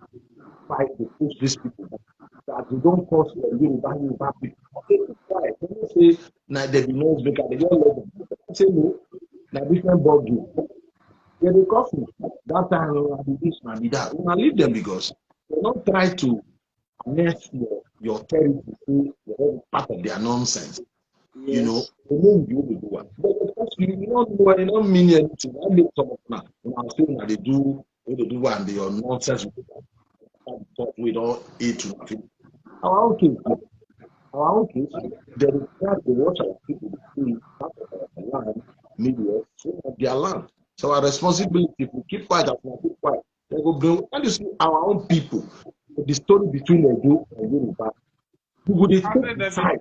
fight to push these people that they don't cause the Yoruba people? Okay, why? They say now they be noise maker. They don't let them. I say no. Now different ball game. Yeah, they cause me. That time be this man be that. We leave them because they don't try to mess your territory. You're part of their nonsense. Yes. You know, they know you will do one. But of course, you don't mean anything. I make some of them. I'm saying that they do one, they are nonsense with all A to nothing. Our own case, they require to watch our people to see part of the land, media, so of their land. So our responsibility, if we keep quiet, as we keep quiet, they go bring, and you see our own people, the story between Edo and Yoruba. You would take the side.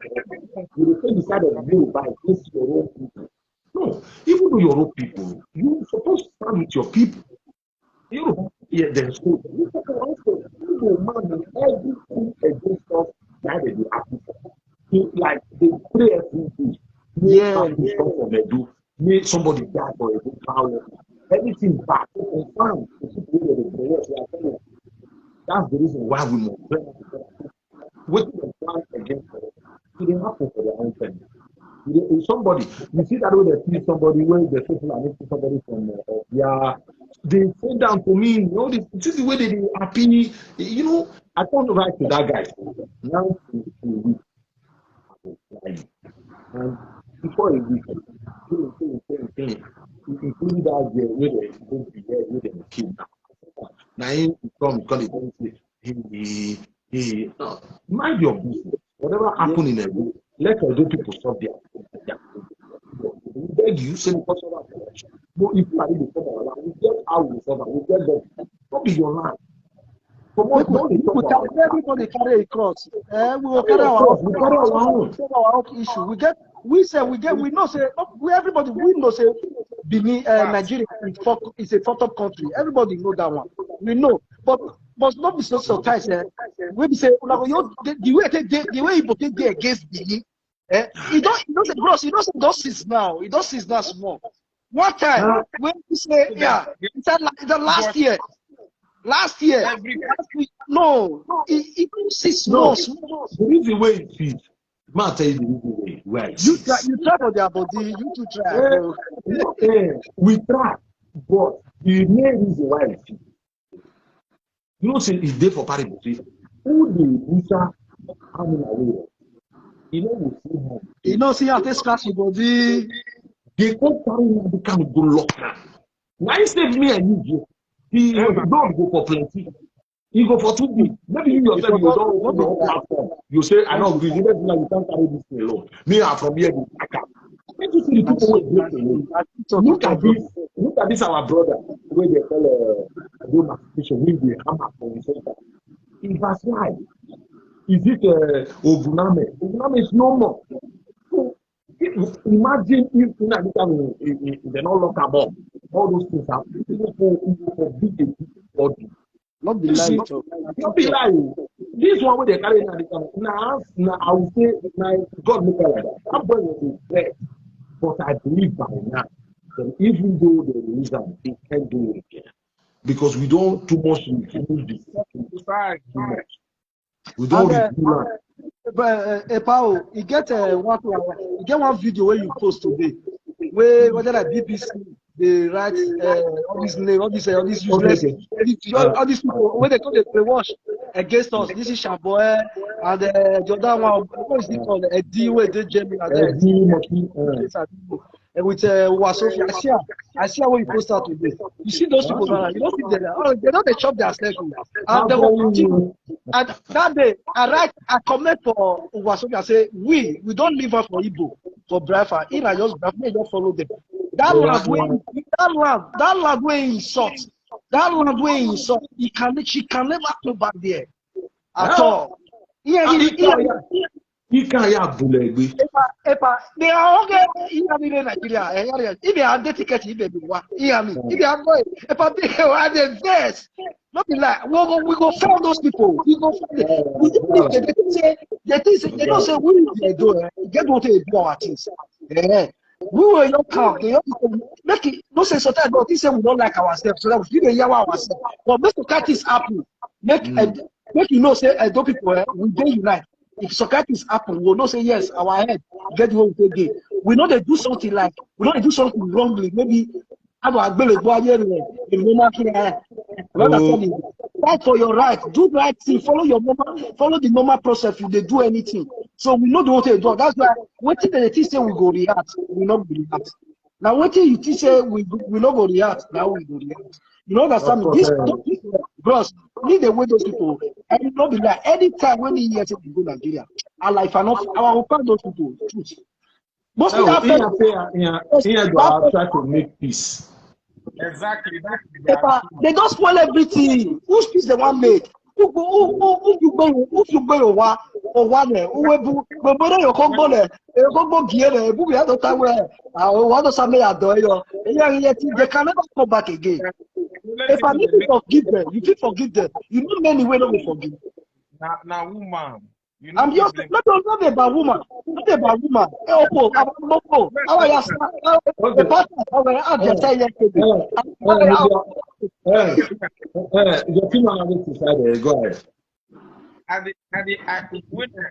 You would take the side of Yoruba against your own people. No, even though your own people, you're supposed to stand with your people. Yoruba, yeah, there's hope. You talk about it. You man and everything against us that they do happen. Like they pray every day. Yeah, from Edo. Make somebody die for a good power. Everything back. That's the reason why we must pray. Waiting and plan against them. It didn't happen for their own family. Somebody, you see that way they see somebody where the people are making somebody from they say down to me, you know, this is the way they are happy. You know, I can't write to that guy. Now, and before a week, including that girl where they going to be there, where they will kill now. Now, he come because he don't say, no, mind your business. Whatever happened in a way, let us do people solve their we beg you, say because of our election. No, if you are in the form of our land, we get how we solve it, we get them. Don't be your land. Everybody carry a cross. We will carry our own issue. We know say everybody we know say Benin, Nigeria is a fucked up country. Everybody know that one. We know, but must not be so surprised. When we say, the way people take there against Benin, he don't say, bros, he don't since now. He don't since now small. One time, when we say, it's the last year. Last year, no, it sees small. The reason why it is, man, tell you the reason why. You try for their body, you too try. We try, but the main reason why it is, you know, say it's there for party. Who the booster coming away? You know, we see him. You know, see how they scratch your body. They can't carry me to come go lock. Why save me and you? He don't go for plenty. He go for 2 weeks. Maybe you yourself, you don't want the platform. You say, I don't agree. You can't carry this thing alone. Me, I'm from here. When you see the people who are breaking, look at this, our brother, where they call with the hammer for himself. In verse 5, is it Oguname? Oguname is no more. So, imagine if they don't lock them up. All those things are for big body. Not be lying. Not be lying. This one where they carry now, I will say, God look like that. I'm going to say, but I believe by now that even though they lose them, they can't do it again. Because we don't too much remove this. We don't remove that. But Paul, you get one video where you post today, where whether like BBC, they write all these names, all these useless, all these people when they come they wash against us. This is Shaboy and the other one, what is it called? A D where they Jamie and with Wasofia. I see what you post out today. You see those people now, you don't see them. Oh, they don't chop their circle. And that day, I comment for Wasofia. I say we don't live up for Igbo, for Biafra. In I just follow them. That land where he insult. That land where he insult. She can never go back there at all. He can't have bullet. They are okay in Nigeria. If they have the ticket, if they want, if they are going, if they are the best, not be like we go find those people. We go find them. They don't say we do. Get what they do our things. We were your camp. They make it no sense. Sometimes God, he said we don't like ourselves, so that we feel ourselves. But make Socrates happen. Make you know say those people we dey unite. If Socrates happen, we will not say yes, our head get what we take. We know they do something like we know they do something wrongly. Maybe have a bill fight for your right, do the right thing, follow the normal process if they do anything. So we know the what they do. That's why what they teach say we go react, we not go react. Now what you teach say we not go react, now we go react. You know understand me? This bros, need the way those people and you know be like anytime when he hears it go Nigeria, our life and our find those people truth. Most of them try to make peace. Exactly. They don't spoil everything. Whose peace they want make? Who you go or one there? Who you come there? You go gear there. Who we have the time where I want to submit a door. They can never come back again. If I need to forgive them, you can forgive them. You know many ways not to forgive. Now, woman. You know I'm just not about woman. Not about woman. Go ahead.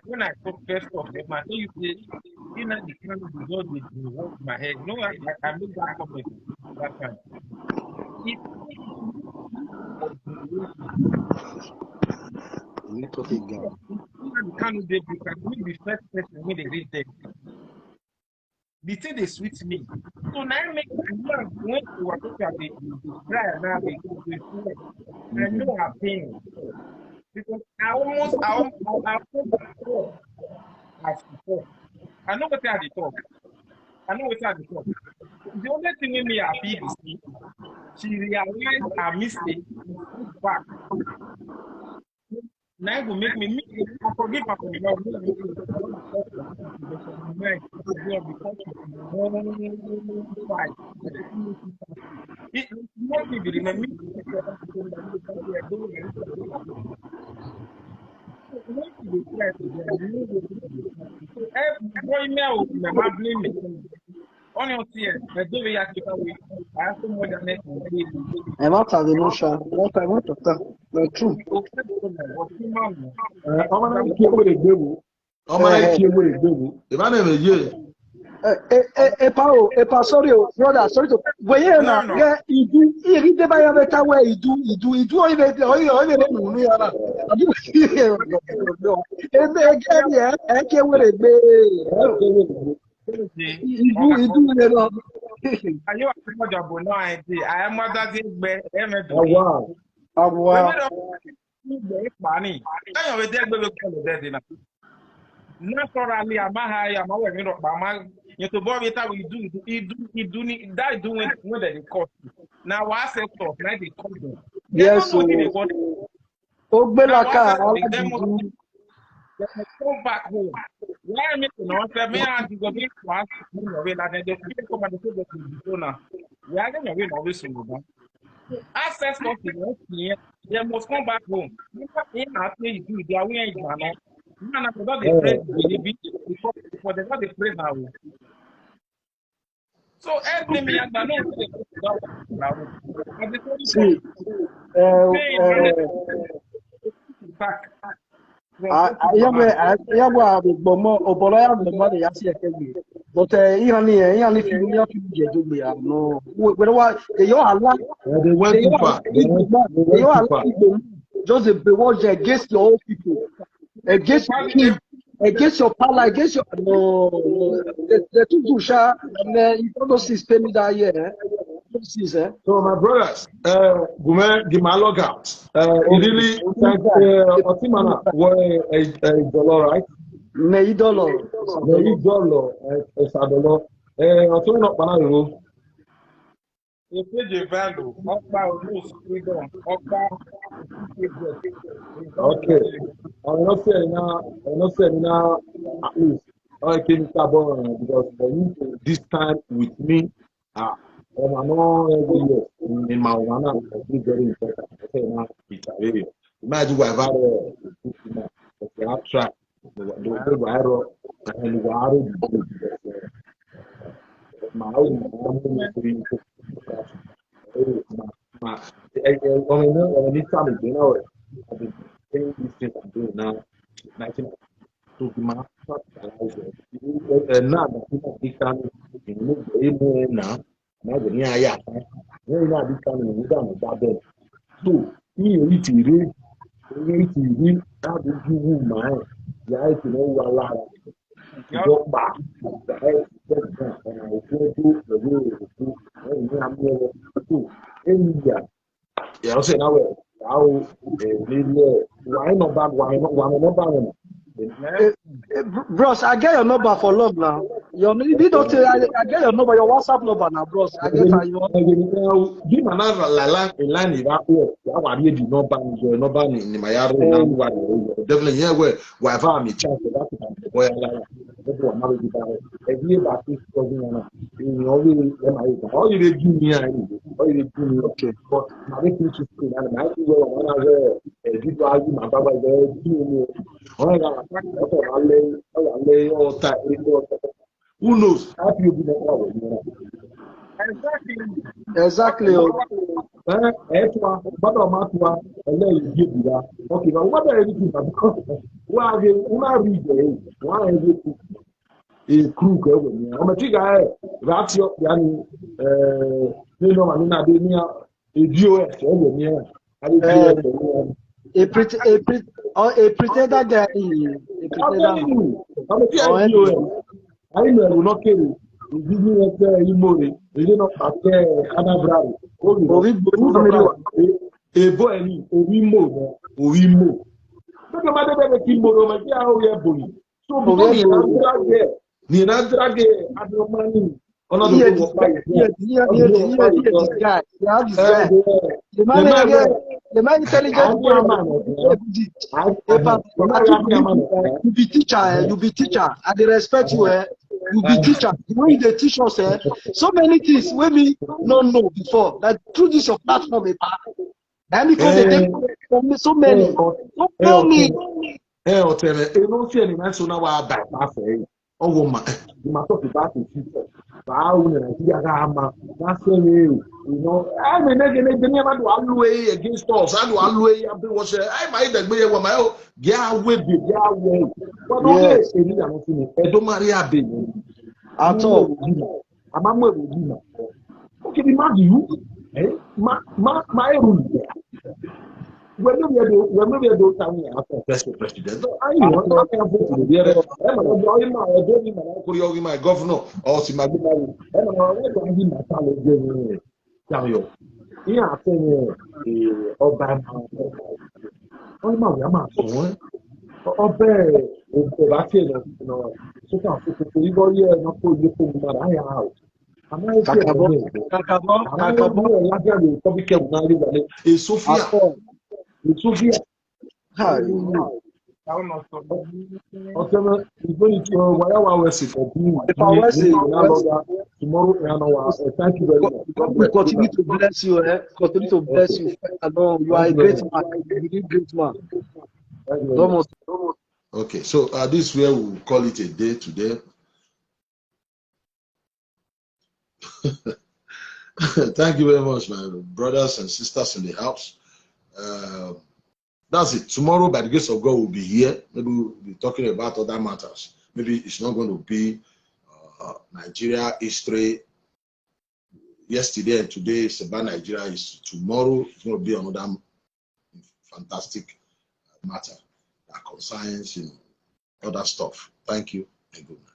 When I talk first of them, I know you say, you know, the kind of result they work my head. No, I make that comment that time. Candidate because we the first person when they read them. The thing they sweet me. So now I make when you are talking about the try now they go to I know our pain. Because I almost as before. I know what they are the talk. The only thing with me happy is she realized her mistake and put back. Now it will make me forgive me for sorry, brother, sorry to. But yeah, now, he do. He did by a better way. He do. Naturally, I'm a you to borrow it, he do that doing more than it cost. Now I said stuff, like it cost them. Yes, so Ogbelaka, come back home. Why am I not? Me and you go be class. They come and say that we now. We are going to win obviously. Access stuff in they must come back home. In after you do, they are winning. Man, after that they pray, before they got the pray now. So every me and I back. But Ihani film no. Just a bewatch against your own people, against your king, against your power, against your the two Dusha, and you don't see spending that year. So my brothers, Gume Gimalog out. Really, Otimana were a dollar, right? $1 $1, Otimana Panaro. If you value, okay. I'm not saying now, at least I came to because this time with me, I'm not every year in my one, it's very important. I say now, it's a video. Imagine what I've had track, the viral, and my own anytime you know, I've been saying these things I'm doing now, 19 to be my now that people become in now, yeah, very not becoming without that bed. So, you to read, how did you mind? The eye to know what life. Go back. The head, and I will do the way to India. Yeah, I say now, why not bad? Why not bad? Bros, I get your number for love now. I get your number, your WhatsApp number now, bros. I get you. Give another line in that way. I want you to know number in my area. Definitely, yeah, where I'm in charge of that. Boy, I'm not with that. Every year, this cousin, all you do me, all you do me, okay. But my reputation is that I think when I did argue my brother, who knows? How you be exactly. Okay, but what are you doing? Why a crew? I'm a guy. That's your you know, I mean, I didn't a a pretender guy. I will not kill you. Give me a money. You did not Anabra. A boy, we move. Look at the Kimbo, my dear boy. So, Ninadra, I don't money. The man intelligent you be teacher, you be teacher. I dey respect you, you be teacher. The way they teach us, so many things we me no know before. That through this your platform, and because they take so many, so many. I'll tell you, you know, see, man, so now I back. Oh, woman, you must talk about the future. You know, I mean, they never do all way against us. I do all way. I might have been my own. Yeah, with it, yeah, way. But don't let say you are not. I don't marry a baby. At all. I'm a mother. Okay, imagine you. My room. When we are doing something after president, I want to vote to the other. I'm not going my governor or see my governor. I'm not going to my salary. Tell you, here I say, Obama. Oh my, I'm not going. Obey, you know, so you go here, not for you to my house. I'm not going to Sophia. Sophia. Hi. Okay, thank you very much. God will continue to bless you. Continue to bless you. You are a great man. You are a great man. Okay, so this is where we'll call it a day today. Thank you very much, my brothers and sisters in the house. That's it. Tomorrow, by the grace of God, we'll be here. Maybe we'll be talking about other matters. Maybe it's not going to be Nigeria history. Yesterday and today is about Nigeria. Tomorrow it's going to be another fantastic matter that concerns other stuff. Thank you and good night.